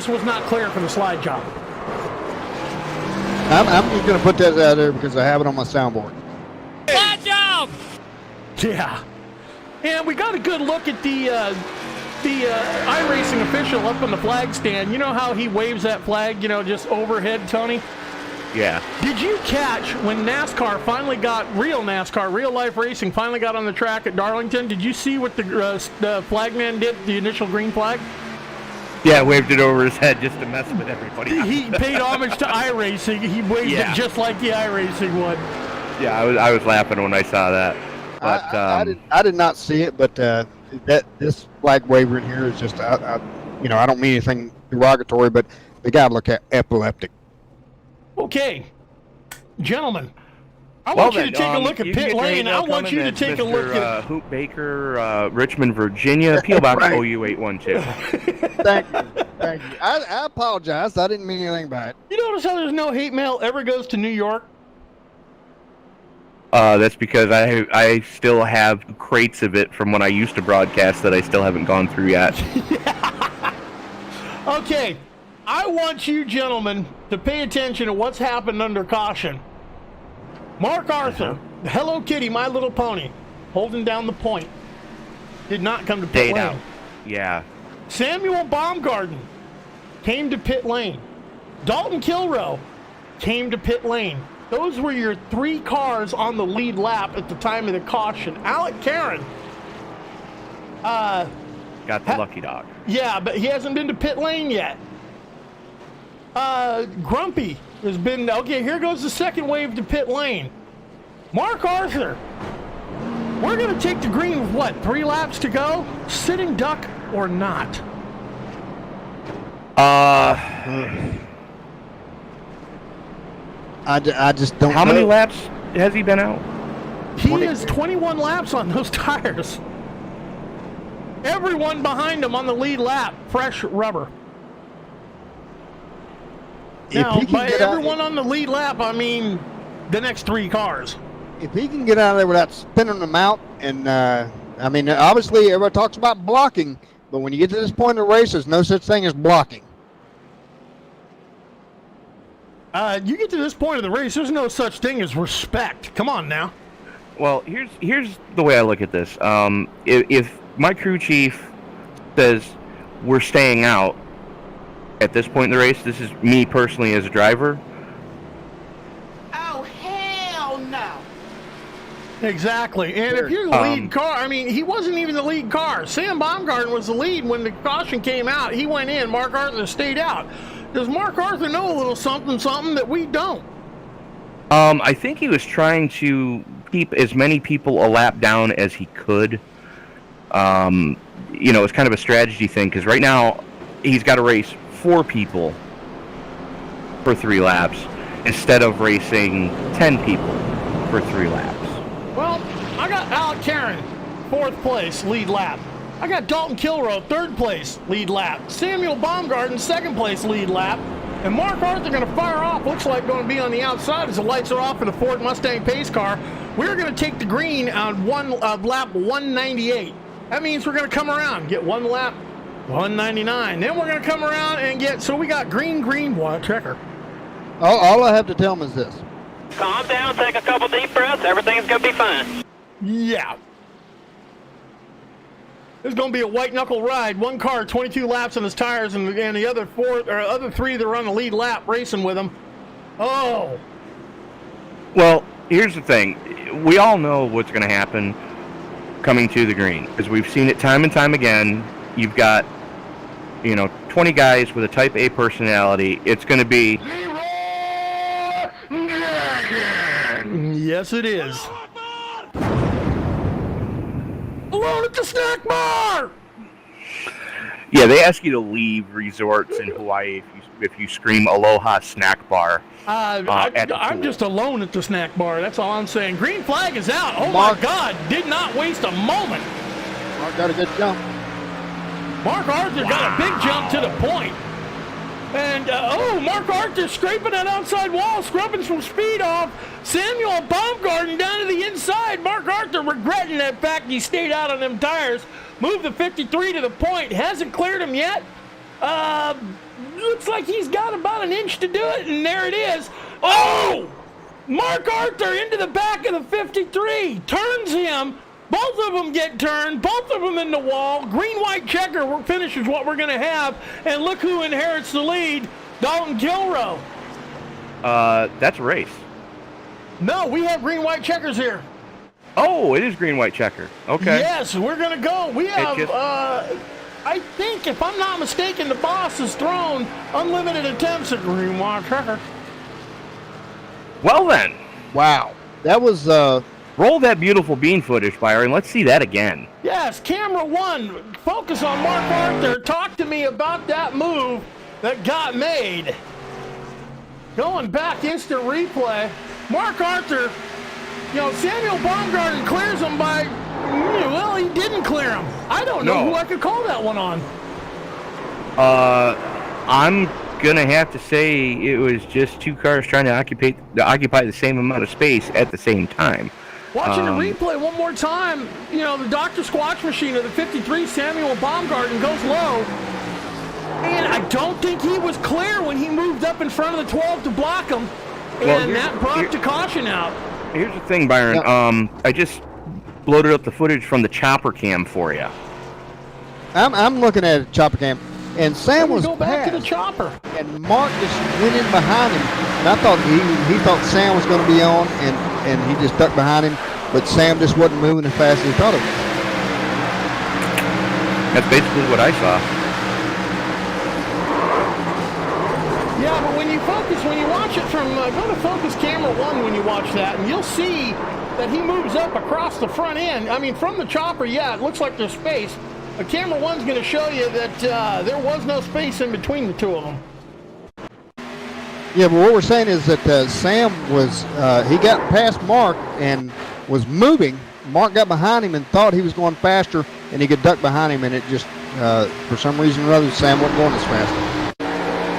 was not clear for the slide job. I'm just going to put that out there because I have it on my soundboard. Slide job! Yeah. And we got a good look at the iRacing official up on the flag stand. You know how he waves that flag, just overhead, Tony? Yeah. Did you catch when NASCAR finally got, real life racing, finally got on the track at Darlington? Did you see what the flagman did, the initial green flag? Yeah, waved it over his head just to mess with everybody. He paid homage to iRacing. He waved it just like the iRacing would. Yeah, I was laughing when I saw that. But I did not see it, but this flag wavering here is just, I don't mean anything derogatory, but the guy looked epileptic. Okay, gentlemen, I want you to take a look at pit lane. I want you to take a look at Hoop Baker, Richmond, Virginia, P.O. Box Right. OU812. Thank you. I apologize. I didn't mean anything by it. You notice how there's no hate mail ever goes to New York? That's because I still have crates of it from when I used to broadcast that I still haven't gone through yet. Okay, I want you gentlemen to pay attention to what's happened under caution. Mark Arthur, Hello Kitty, My Little Pony, holding down the point, did not come to pit lane. Out. Yeah. Samuel Baumgarten came to pit lane. Dalton Kilrow came to pit lane. Those were your 3 cars on the lead lap at the time of the caution. Alec Karen got the lucky dog. Yeah, but he hasn't been to pit lane yet. Grumpy has been, okay, here goes the second wave to pit lane. Mark Arthur, we're going to take the green with what, 3 laps to go? Sitting duck or not? I just don't know. How many laps has he been out? He is 21 laps on those tires. Everyone behind him on the lead lap, fresh rubber. Now, by everyone on the lead lap, I mean the next 3 cars. If he can get out of there without spinning them out, and I mean, obviously everybody talks about blocking, but when you get to this point in the race, there's no such thing as blocking. You get to this point of the race, there's no such thing as respect. Come on now. Well, here's the way I look at this. If my crew chief says we're staying out at this point in the race, this is me personally as a driver. Oh, hell no. Exactly. And if you're the lead car, I mean, he wasn't even the lead car. Sam Baumgarten was the lead when the caution came out. He went in. Mark Arthur stayed out. Does Mark Arthur know a little something that we don't? I think he was trying to keep as many people a lap down as he could. It's kind of a strategy thing, because right now he's got to race 4 people for 3 laps instead of racing 10 people for 3 laps. Well, I got Alec Karen, 4th place, lead lap. I got Dalton Kilroe, 3rd place, lead lap. Samuel Baumgarten, 2nd place, lead lap. And Mark Arthur going to fire off, looks like going to be on the outside as the lights are off in the Ford Mustang pace car. We're going to take the green on lap 198. That means we're going to come around, get 1 lap, 199. Then we're going to come around and get, so we got green, what checker. All I have to tell him is this. Calm down, take a couple deep breaths, everything's going to be fine. Yeah. This is going to be a white knuckle ride. 1 car, 22 laps on his tires, and the other 3 that are on the lead lap racing with him. Oh. Well, here's the thing. We all know what's going to happen coming to the green, because we've seen it time and time again. You've got, 20 guys with a Type A personality. It's going to be... Yes, it is. Alone at the snack bar! Yeah, they ask you to leave resorts in Hawaii if you scream Aloha Snack Bar. I'm just alone at the snack bar. That's all I'm saying. Green flag is out. Oh, Mark, my God. Did not waste a moment. Mark got a good jump. Mark Arthur got a big jump to the point. And, Mark Arthur scraping that outside wall, scrubbing some speed off. Samuel Baumgarten down to the inside. Mark Arthur regretting that fact he stayed out on them tires. Moved the 53 to the point. Hasn't cleared him yet. Looks like he's got about an inch to do it, and there it is. Oh! Mark Arthur into the back of the 53. Turns him. Both of them get turned. Both of them in the wall. Green-white checker finishes what we're going to have. And look who inherits the lead. Dalton Kilroe. That's a race. No, we have green-white checkers here. Oh, it is green-white checker. Okay. Yes, we're going to go. We have, I think, if I'm not mistaken, the boss has thrown unlimited attempts at green-white checker. Well, then. Wow. That was... Roll that beautiful bean footage, Byron. Let's see that again. Yes, camera 1, focus on Mark Arthur. Talk to me about that move that got made. Going back, instant replay. Mark Arthur, Samuel Baumgarten clears him by, well, he didn't clear him. I don't know who I could call that one on. I'm going to have to say it was just 2 cars trying to occupy the same amount of space at the same time. Watching the replay one more time, the Dr. Squatch machine of the 53, Samuel Baumgarten, goes low. And I don't think he was clear when he moved up in front of the 12 to block him. And that brought the caution out. Here's the thing, Byron. I just loaded up the footage from the chopper cam for you. I'm looking at a chopper cam, and Sam was go back to the chopper. And Mark just went in behind him. And I thought he thought Sam was going to be on, and he just ducked behind him. But Sam just wasn't moving as fast as he thought it was. That's basically what I saw. Yeah, but when you watch it from, go to focus camera 1 when you watch that, and you'll see that he moves up across the front end. I mean, from the chopper, yeah, it looks like there's space. But camera 1's going to show you that there was no space in between the 2 of them. Yeah, but what we're saying is that Sam was, he got past Mark and was moving. Mark got behind him and thought he was going faster and he could duck behind him, and it just, for some reason or other, Sam wasn't going as fast.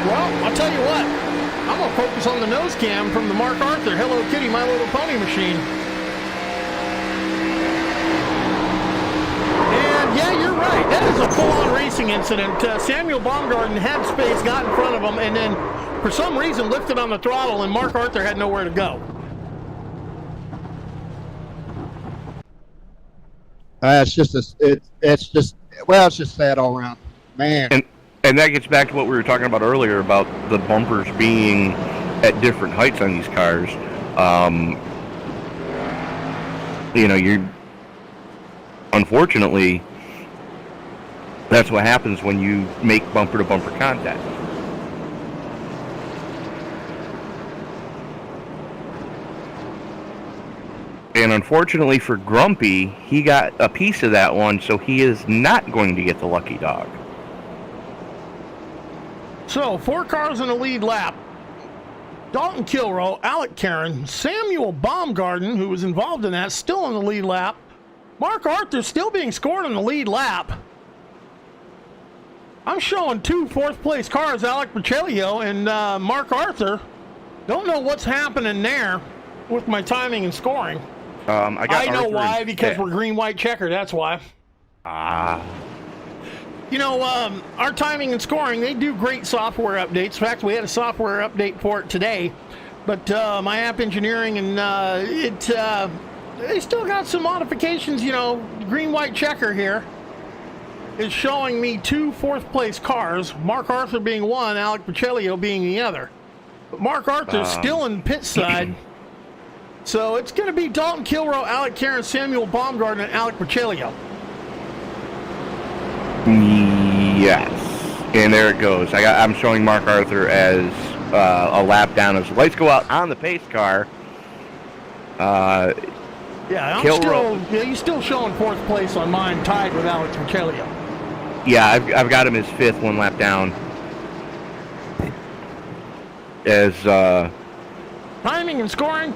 Well, I'll tell you what. I'm going to focus on the nose cam from the Mark Arthur Hello Kitty My Little Pony machine. And yeah, you're right. That is a full-on racing incident. Samuel Baumgarten had space, got in front of him, and then for some reason lifted on the throttle, and Mark Arthur had nowhere to go. It's just sad all around, man. And that gets back to what we were talking about earlier about the bumpers being at different heights on these cars. Unfortunately, that's what happens when you make bumper-to-bumper contact. And unfortunately for Grumpy, he got a piece of that one, so he is not going to get the lucky dog. So, 4 cars in the lead lap. Dalton Kilrow, Alec Karen, Samuel Baumgarten, who was involved in that, still in the lead lap. Mark Arthur still being scored in the lead lap. I'm showing 2 fourth-place cars, Alec Pacelio and Mark Arthur. Don't know what's happening there with my timing and scoring. I know why, because we're green-white checker, that's why. You know, our timing and scoring, they do great software updates. In fact, we had a software update for it today. But my app engineering and they still got some modifications. You know, green-white checker here is showing me 2 fourth-place cars, Mark Arthur being one, Alec Pacelio being the other. But Mark Arthur's still in pit side. So it's going to be Dalton Kilrow, Alec Karen, Samuel Baumgarten, and Alec Pacelio. Yes, and there it goes. I'm showing Mark Arthur as a lap down as the lights go out on the pace car. He's still showing 4th place on mine, tied with Alex Pacelio. Yeah, I've got him as 5th, 1 lap down. As timing and scoring,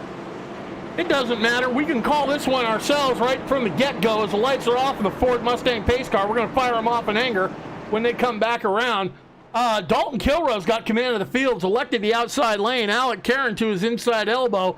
it doesn't matter. We can call this one ourselves right from the get-go. As the lights are off in the Ford Mustang pace car, we're going to fire them off in anger when they come back around. Dalton Kilrow's got command of the field, selected the outside lane. Alec Karen to his inside elbow.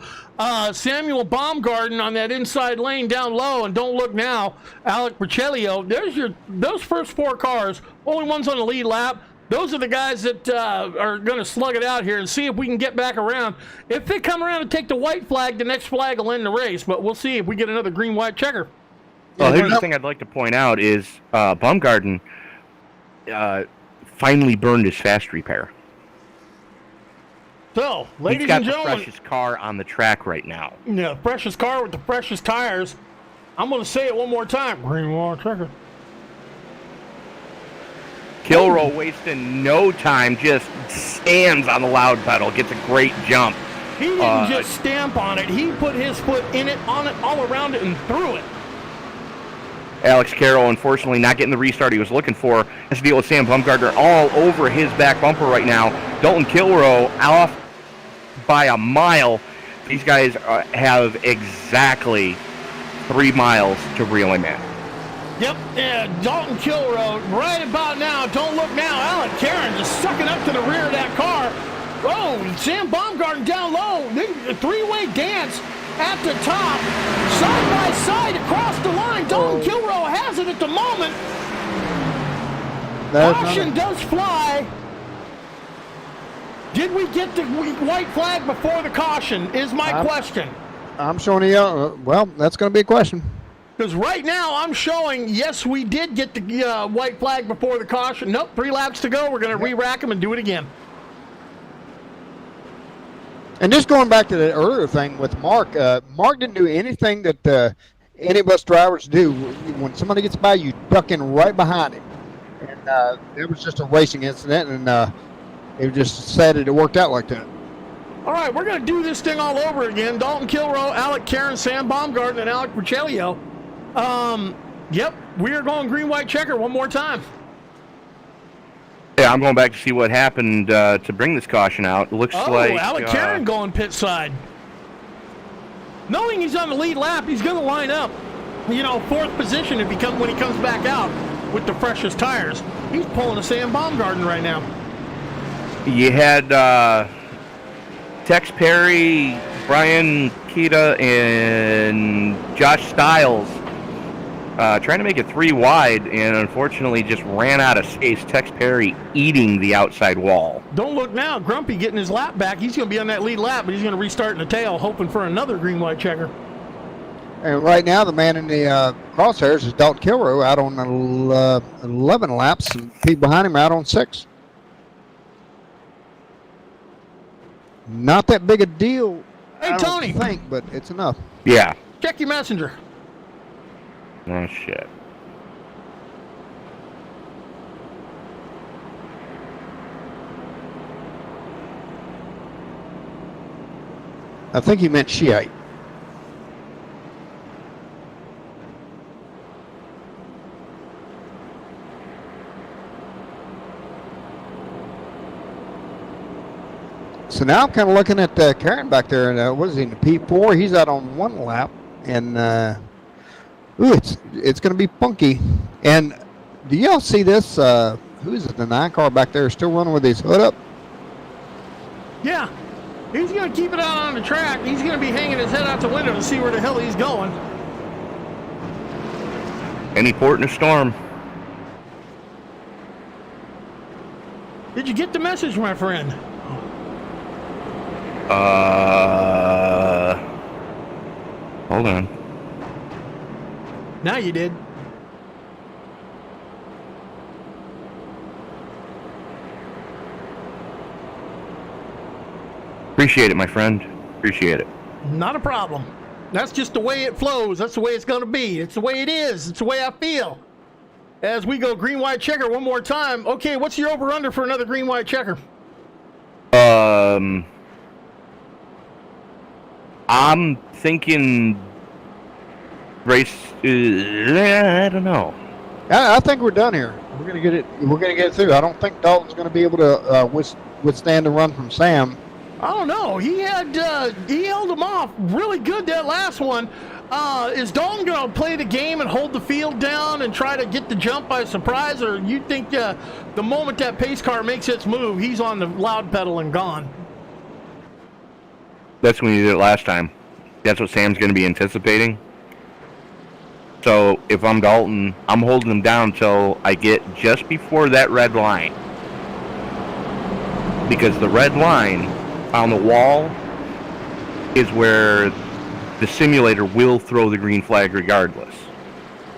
Samuel Baumgarten on that inside lane down low, and don't look now, Alec Pacelio. There's those first 4 cars, only ones on the lead lap. Those are the guys that are going to slug it out here and see if we can get back around. If they come around and take the white flag, the next flag will end the race. But we'll see if we get another green-white checker. Well, here's the thing I'd like to point out is Baumgarten finally burned his fast repair. So, ladies He's and gentlemen, got the freshest car on the track right now. Yeah, freshest car with the freshest tires. I'm going to say it one more time. Green-white checker. Kilrow wasting no time, just stands on the loud pedal, gets a great jump. He didn't just stamp on it. He put his foot in it, on it, all around it, and threw it. Alex Carroll, unfortunately, not getting the restart he was looking for. Has to deal with Sam Baumgartner all over his back bumper right now. Dalton Kilrow off by a mile. These guys have exactly 3 miles to reel him in. Yep, Dalton Kilrow right about now. Don't look now. Alec Karen just sucking up to the rear of that car. Oh, Sam Baumgarten down low. A 3-way dance at the top. Side by side across the line. Dalton Kilrow has it at the moment. Caution does fly. Did we get the white flag before the caution is my question. I'm showing you, well, that's going to be a question. Because right now I'm showing, yes, we did get the white flag before the caution. Nope, 3 laps to go. We're going to re-rack them and do it again. And just going back to the earlier thing with Mark, Mark didn't do anything that any of us drivers do. When somebody gets by, you duck in right behind him. And it was just a racing incident, and it was just sad that it worked out like that. All right, we're going to do this thing all over again. Dalton Kilrow, Alec Karen, Sam Baumgarten, and Alec Pacelio. Yep, we are going green-white checker one more time. Yeah, I'm going back to see what happened to bring this caution out. It looks like Alec Karen going pit side. Knowing he's on the lead lap, he's going to line up. fourth position when he comes back out with the freshest tires. He's pulling a Sam Baumgarten right now. You had Tex Perry, Brian Keita, and Josh Stiles trying to make it 3 wide, and unfortunately just ran out of space. Tex Perry eating the outside wall. Don't look now. Grumpy getting his lap back. He's going to be on that lead lap, but he's going to restart in the tail, hoping for another green-white checker. And right now, the man in the crosshairs is Dalton Kilroy out on 11 laps, and Pete behind him out on 6. Not that big a deal, Hey, Tony. I don't think, but it's enough. Yeah. Check your messenger. Oh, shit. I think he meant Shiite. So now I'm kind of looking at Karen back there, and what is he in the P4? He's out on 1 lap, and it's going to be funky. And do y'all see this? Who is it? The 9 car back there still running with his hood up? Yeah. He's going to keep it out on the track. He's going to be hanging his head out the window to see where the hell he's going. Any port in a storm. Did you get the message, my friend? Hold on. Now you did. Appreciate it, my friend. Appreciate it. Not a problem. That's just the way it flows. That's the way it's going to be. It's the way it is. It's the way I feel. As we go green-white checker one more time. Okay, what's your over-under for another green-white checker? I'm thinking race. I don't know. I think we're done here. We're gonna get it. We're gonna get it through. I don't think Dalton's gonna be able to withstand the run from Sam. I don't know. He held him off really good that last one. Is Dalton going to play the game and hold the field down and try to get the jump by surprise, or you think the moment that pace car makes its move, he's on the loud pedal and gone? That's when he did it last time. That's what Sam's going to be anticipating. So if I'm Dalton, I'm holding him down until I get just before that red line. Because the red line on the wall is where the simulator will throw the green flag regardless.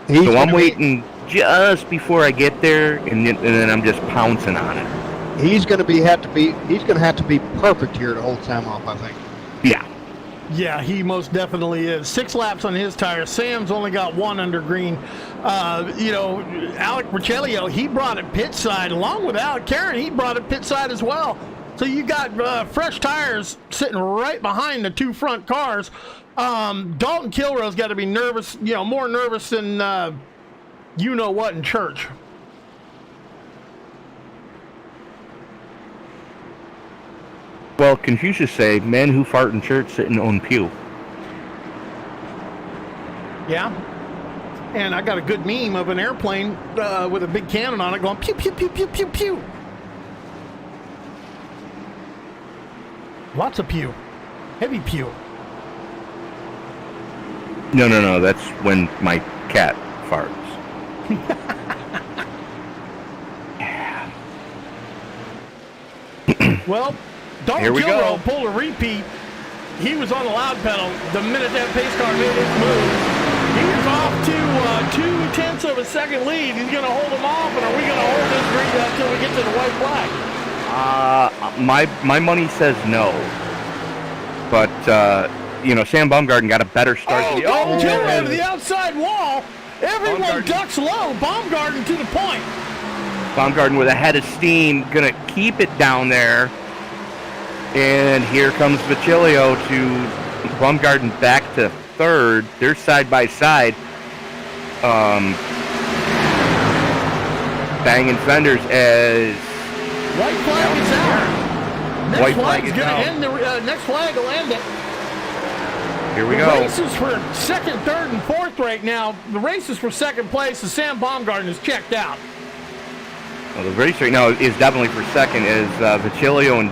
So I'm waiting just before I get there, and then I'm just pouncing on it. He's going to have to be perfect here to hold Sam off, I think. Yeah. Yeah, he most definitely is. 6 laps on his tire. Sam's only got 1 under green. Alec Ricciello, he brought it pit side. Along with Alec Karen, he brought it pit side as well. So you got fresh tires sitting right behind the 2 front cars. Dalton Kilroy's got to be nervous, more nervous than you-know-what in church. Well, Confucius say, men who fart in church sit in their own pew. Yeah. And I got a good meme of an airplane with a big cannon on it going pew, pew, pew, pew, pew, pew. Lots of pew. Heavy pew. No. That's when my cat farts. Well, Dalton Kilroy pulled a repeat. He was on the loud pedal the minute that pace car made its move. He's off to 2/10 of a second lead. He's going to hold him off, and are we going to hold this green until we get to the white flag? My money says no. But, Sam Baumgarten got a better start. Dalton Kilroy to the outside wall. Everyone ducks low. Baumgarten to the point. Baumgarten with a head of steam, going to keep it down there. And here comes Vicilio to Baumgarten back to third. They're side by side. Banging fenders as white flag is out. Next flag is going to end the next flag will end it. Here we the go. races for second, third, and fourth right now. The races for second place, the Sam Baumgarten is checked out. Well, the race right now is definitely for second is Vicilio and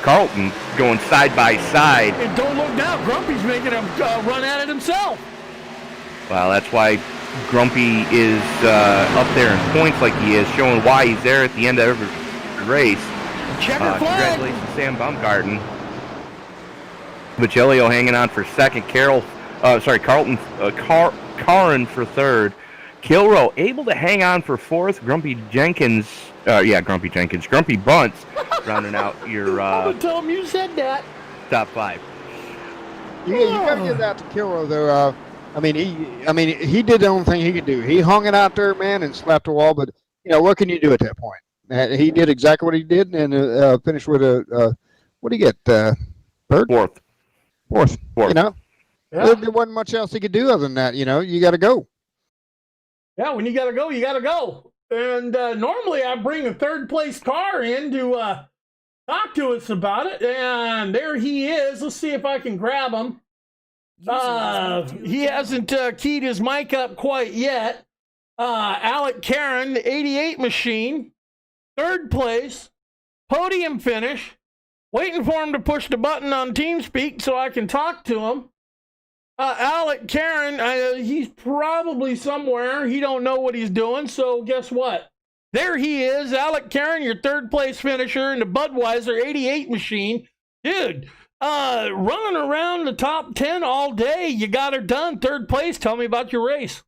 Carlton going side by side. And don't look now, Grumpy's making a run at it himself. Well, that's why Grumpy is up there in points like he is, showing why he's there at the end of every race. Checker flag. Congratulations, Sam Baumgarten. Vicilio hanging on for second. Carlton, Caron for third. Kilrow able to hang on for fourth. Grumpy Bunts rounding out your I'm gonna tell him you said that. top five. You got to give that to Kilrow, though. He did the only thing he could do. He hung it out there, man, and slapped the wall. But what can you do at that point? He did exactly what he did, and finished with a what do you get? Third, Fourth. Yeah. There wasn't much else he could do other than that. You got to go. Yeah, when you gotta go, you gotta go. And normally I bring a third place car in to talk to us about it. And there he is. Let's see if I can grab him. He hasn't keyed his mic up quite yet. Alec Karen, 88 machine, third place, podium finish. Waiting for him to push the button on TeamSpeak so I can talk to him. Alec Karen, he's probably somewhere. He don't know what he's doing, so guess what? There he is, Alec Karen, your third place finisher in the Budweiser 88 machine. Dude, running around the top 10 all day. You got her done, third place. Tell me about your race.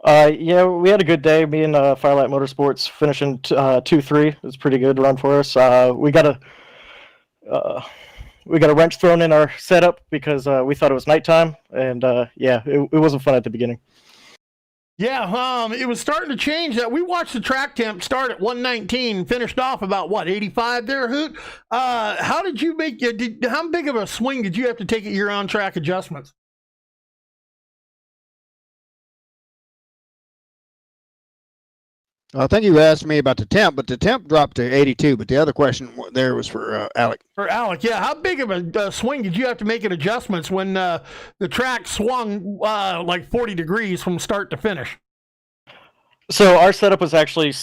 Yeah, we had a good day. Me and Firelight Motorsports finishing 2-3. It was a pretty good run for us. We got a wrench thrown in our setup because we thought it was nighttime, and it wasn't fun at the beginning. Yeah, it was starting to change. We watched the track temp start at 119, finished off about 85 there, Hoot. How did you make? How big of a swing did you have to take at your on-track adjustments? I think you asked me about the temp, but the temp dropped to 82. But the other question there was for Alec. For Alec, yeah. How big of a swing did you have to make in adjustments when the track swung like 40 degrees from start to finish? So our setup was actually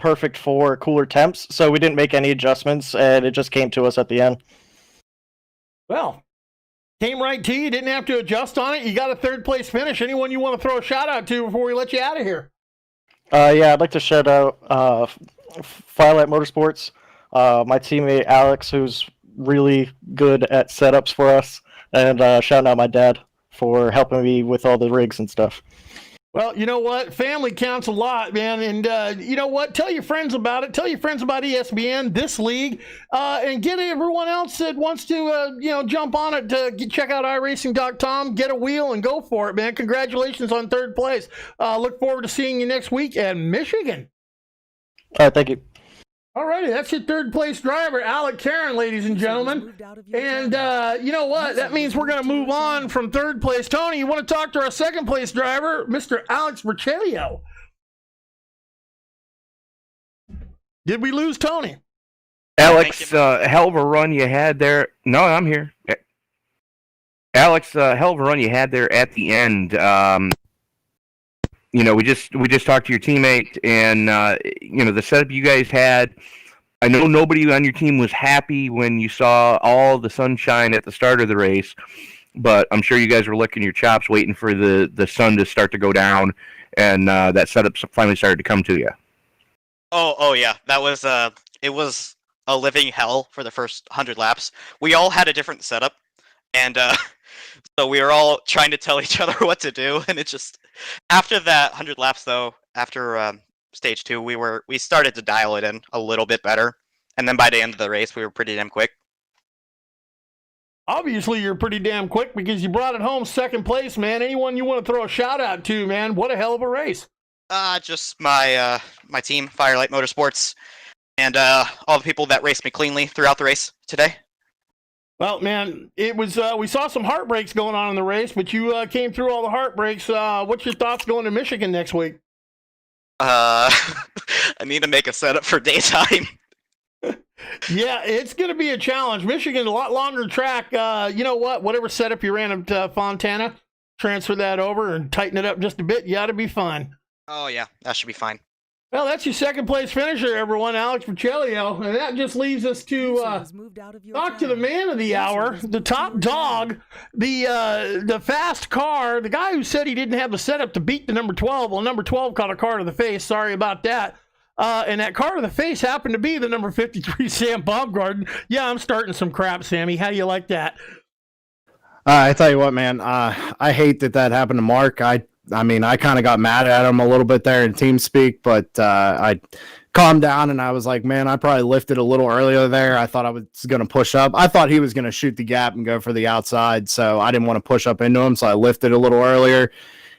perfect for cooler temps, so we didn't make any adjustments, and it just came to us at the end. Well, came right to you. Didn't have to adjust on it. You got a third place finish. Anyone you want to throw a shout out to before we let you out of here? Yeah, I'd like to shout out Firelight Motorsports, my teammate Alex, who's really good at setups for us, and shouting out my dad for helping me with all the rigs and stuff. Well, you know what? Family counts a lot, man. And you know what? Tell your friends about it. Tell your friends about ESPN, this league, and get everyone else that wants to, jump on it to check out iRacing.com, get a wheel, and go for it, man. Congratulations on third place. Look forward to seeing you next week at Michigan. All right, thank you. All righty, that's your third place driver, Alec Karen, ladies and gentlemen. And you know what? That means we're going to move on from third place. Tony, you want to talk to our second place driver, Mr. Alex Virchelio? Did we lose Tony? Alex, hell of a run you had there. No, I'm here. Alex, hell of a run you had there at the end. We just talked to your teammate, and the setup you guys had. I know nobody on your team was happy when you saw all the sunshine at the start of the race, but I'm sure you guys were licking your chops, waiting for the sun to start to go down, and that setup finally started to come to you. Oh yeah, that was it was a living hell for the first 100 laps. We all had a different setup, and so we were all trying to tell each other what to do, and it just after that 100 laps though, after stage 2, we started to dial it in a little bit better, and then by the end of the race, we were pretty damn quick. Obviously, you're pretty damn quick because you brought it home second place, man. Anyone you want to throw a shout out to, man? What a hell of a race! Just my my team, Firelight Motorsports, and all the people that raced me cleanly throughout the race today. Well, man, it was we saw some heartbreaks going on in the race, but you came through all the heartbreaks. What's your thoughts going to Michigan next week? I need to make a setup for daytime. Yeah, it's going to be a challenge. Michigan, a lot longer track. You know what? Whatever setup you ran at Fontana, transfer that over and tighten it up just a bit. You ought to be fine. Oh yeah, that should be fine. Well, that's your second place finisher, everyone, Alex Pacelio. And that just leaves us to talk to the man of the hour, the top dog, the fast car, the guy who said he didn't have the setup to beat the number 12. Well, number 12 caught a car to the face. Sorry about that. And that car to the face happened to be the number 53 Sam Baumgarten. Yeah, I'm starting some crap, Sammy. How do you like that? I tell you what, man, I hate that happened to Mark. I mean, I kind of got mad at him a little bit there in TeamSpeak, but I calmed down and I was like, man, I probably lifted a little earlier there. I thought I was going to push up. I thought he was going to shoot the gap and go for the outside, so I didn't want to push up into him, so I lifted a little earlier.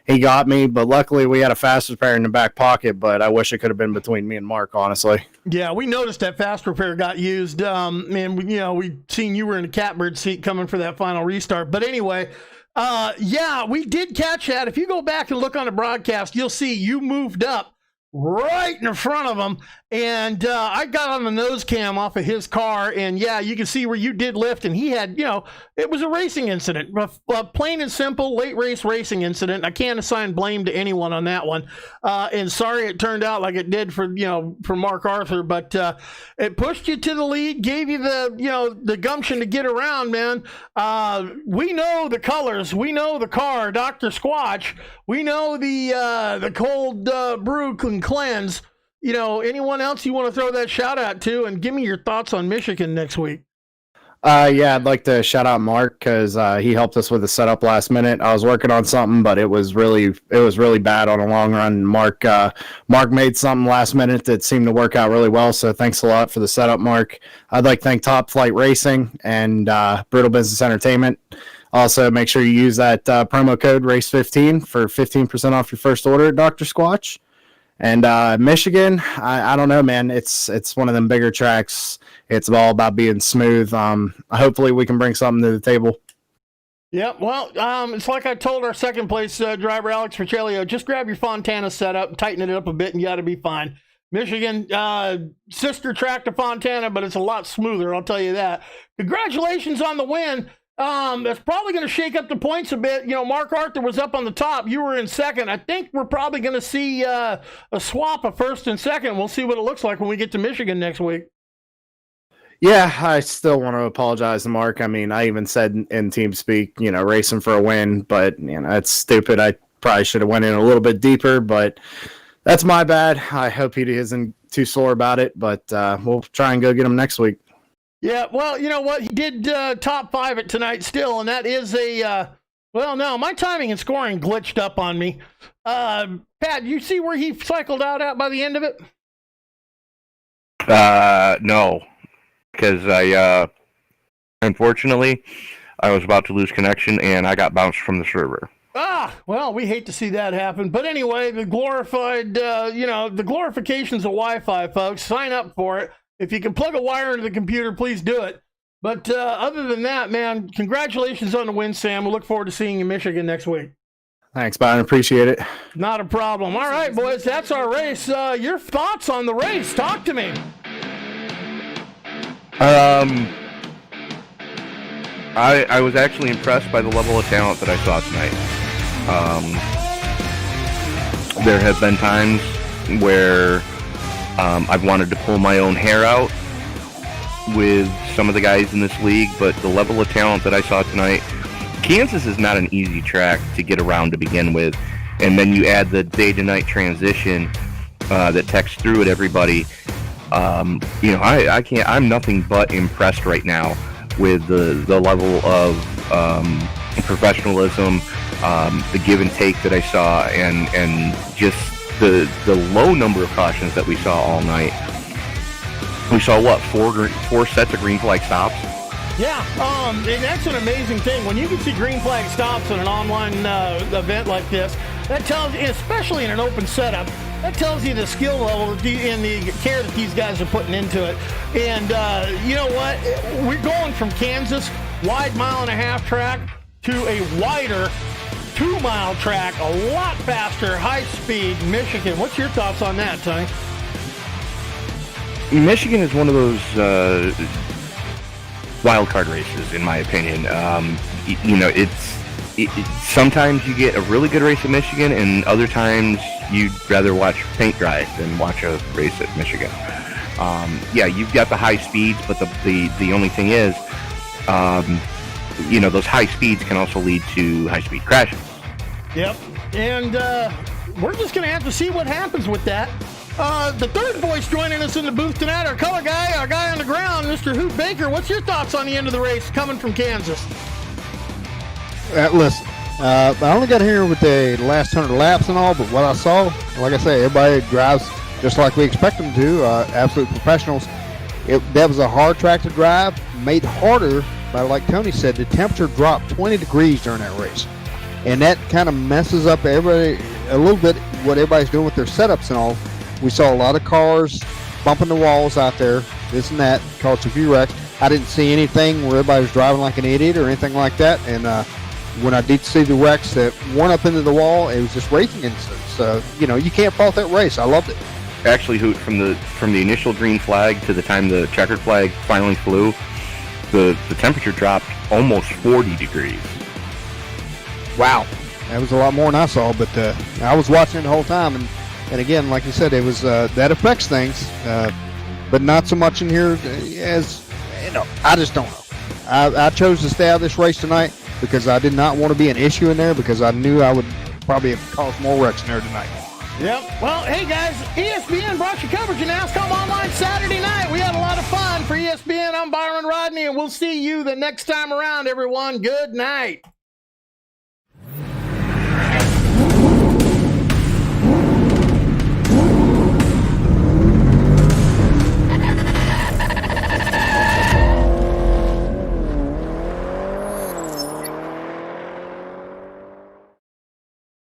He got me, but luckily we had a fast repair in the back pocket, but I wish it could have been between me and Mark, honestly. Yeah, we noticed that fast repair got used, and we seen you were in the catbird seat coming for that final restart. But anyway, yeah, we did catch that. If you go back and look on the broadcast, you'll see you moved up right in front of him, and I got on the nose cam off of his car, and yeah, you can see where you did lift, and he had, it was a racing incident, a plain and simple late race racing incident. I can't assign blame to anyone on that one, and sorry it turned out like it did for Mark Arthur, but it pushed you to the lead, gave you the gumption to get around, man. We know the colors, we know the car, Dr. Squatch, we know the cold brew and cleanse. Anyone else you want to throw that shout out to, and give me your thoughts on Michigan next week? Yeah, I'd like to shout out Mark because he helped us with the setup last minute. I was working on something, but it was really bad on a long run. Mark made something last minute that seemed to work out really well. So thanks a lot for the setup, Mark. I'd like to thank Top Flight Racing and Brutal Business Entertainment. Also, make sure you use that promo code RACE15 for 15% off your first order at Dr. Squatch. And Michigan, I don't know, man. It's one of them bigger tracks. It's all about being smooth. Hopefully we can bring something to the table. Yeah, well, it's like I told our second place driver, Alex Pacelio, just grab your Fontana setup, tighten it up a bit, and you ought to be fine. Michigan, sister track to Fontana, but it's a lot smoother, I'll tell you that. Congratulations on the win. That's probably going to shake up the points a bit. Mark Arthur was up on the top. You were in second. I think we're probably going to see a swap of first and second. We'll see what it looks like when we get to Michigan next week. Yeah, I still want to apologize to Mark. I mean, I even said in TeamSpeak, racing for a win, but, it's stupid. I probably should have went in a little bit deeper, but that's my bad. I hope he isn't too sore about it, but we'll try and go get him next week. Yeah, well, you know what? He did top 5 at tonight still, and that is no, my timing and scoring glitched up on me. Pat, you see where he cycled out at by the end of it? No, because unfortunately, I was about to lose connection, and I got bounced from the server. Well, we hate to see that happen. But anyway, the glorified, the glorifications of Wi-Fi, folks. Sign up for it. If you can plug a wire into the computer, please do it. But other than that, man, congratulations on the win, Sam. We look forward to seeing you in Michigan next week. Thanks, Byron. Appreciate it. Not a problem. All right, boys, that's our race. Your thoughts on the race? Talk to me. I was actually impressed by the level of talent that I saw tonight. There have been times where I've wanted to pull my own hair out with some of the guys in this league, but the level of talent that I saw tonight, Kansas is not an easy track to get around to begin with, and then you add the day-to-night transition that texts through at everybody. I'm nothing but impressed right now with the level of professionalism, the give and take that I saw, and just the low number of cautions that we saw all night. We saw four sets of green flag stops. Yeah, and that's an amazing thing. When you can see green flag stops in an online event like this, that tells you, especially in an open setup, that tells you the skill level and the care that these guys are putting into it. And you know what? We're going from Kansas, wide 1.5-mile track, to a wider 2-mile track, a lot faster, high speed Michigan. What's your thoughts on that, Tony? Michigan is one of those wild card races, in my opinion. Sometimes you get a really good race at Michigan, and other times you'd rather watch paint dry than watch a race at Michigan. You've got the high speeds, but the only thing is, those high speeds can also lead to high-speed crashes. Yep, and we're just going to have to see what happens with that. The third voice joining us in the booth tonight, our color guy, our guy on the ground, Mr. Hoot Baker. What's your thoughts on the end of the race coming from Kansas? Listen, I only got here with the last 100 laps and all, but what I saw, like I say, everybody drives just like we expect them to, absolute professionals. That was a hard track to drive, made harder by, like Tony said, the temperature dropped 20 degrees during that race. And that kind of messes up everybody a little bit, what everybody's doing with their setups and all. We saw a lot of cars bumping the walls out there, this and that, caused a few wrecks. I didn't see anything where everybody was driving like an idiot or anything like that. And when I did see the wrecks that weren't up into the wall, it was just racing incidents. So, you can't fault that race. I loved it. Actually, Hoot, from the initial green flag to the time the checkered flag finally flew, the temperature dropped almost 40 degrees. Wow. That was a lot more than I saw, but I was watching it the whole time. And again, like you said, it was that affects things, but not so much in here as, I just don't know. I chose to stay out of this race tonight because I did not want to be an issue in there because I knew I would probably have caused more wrecks in there tonight. Yep. Well, hey, guys, ESPN brought you coverage of NASCOM Online Saturday night. We had a lot of fun. For ESPN, I'm Byron Rodney, and we'll see you the next time around, everyone. Good night.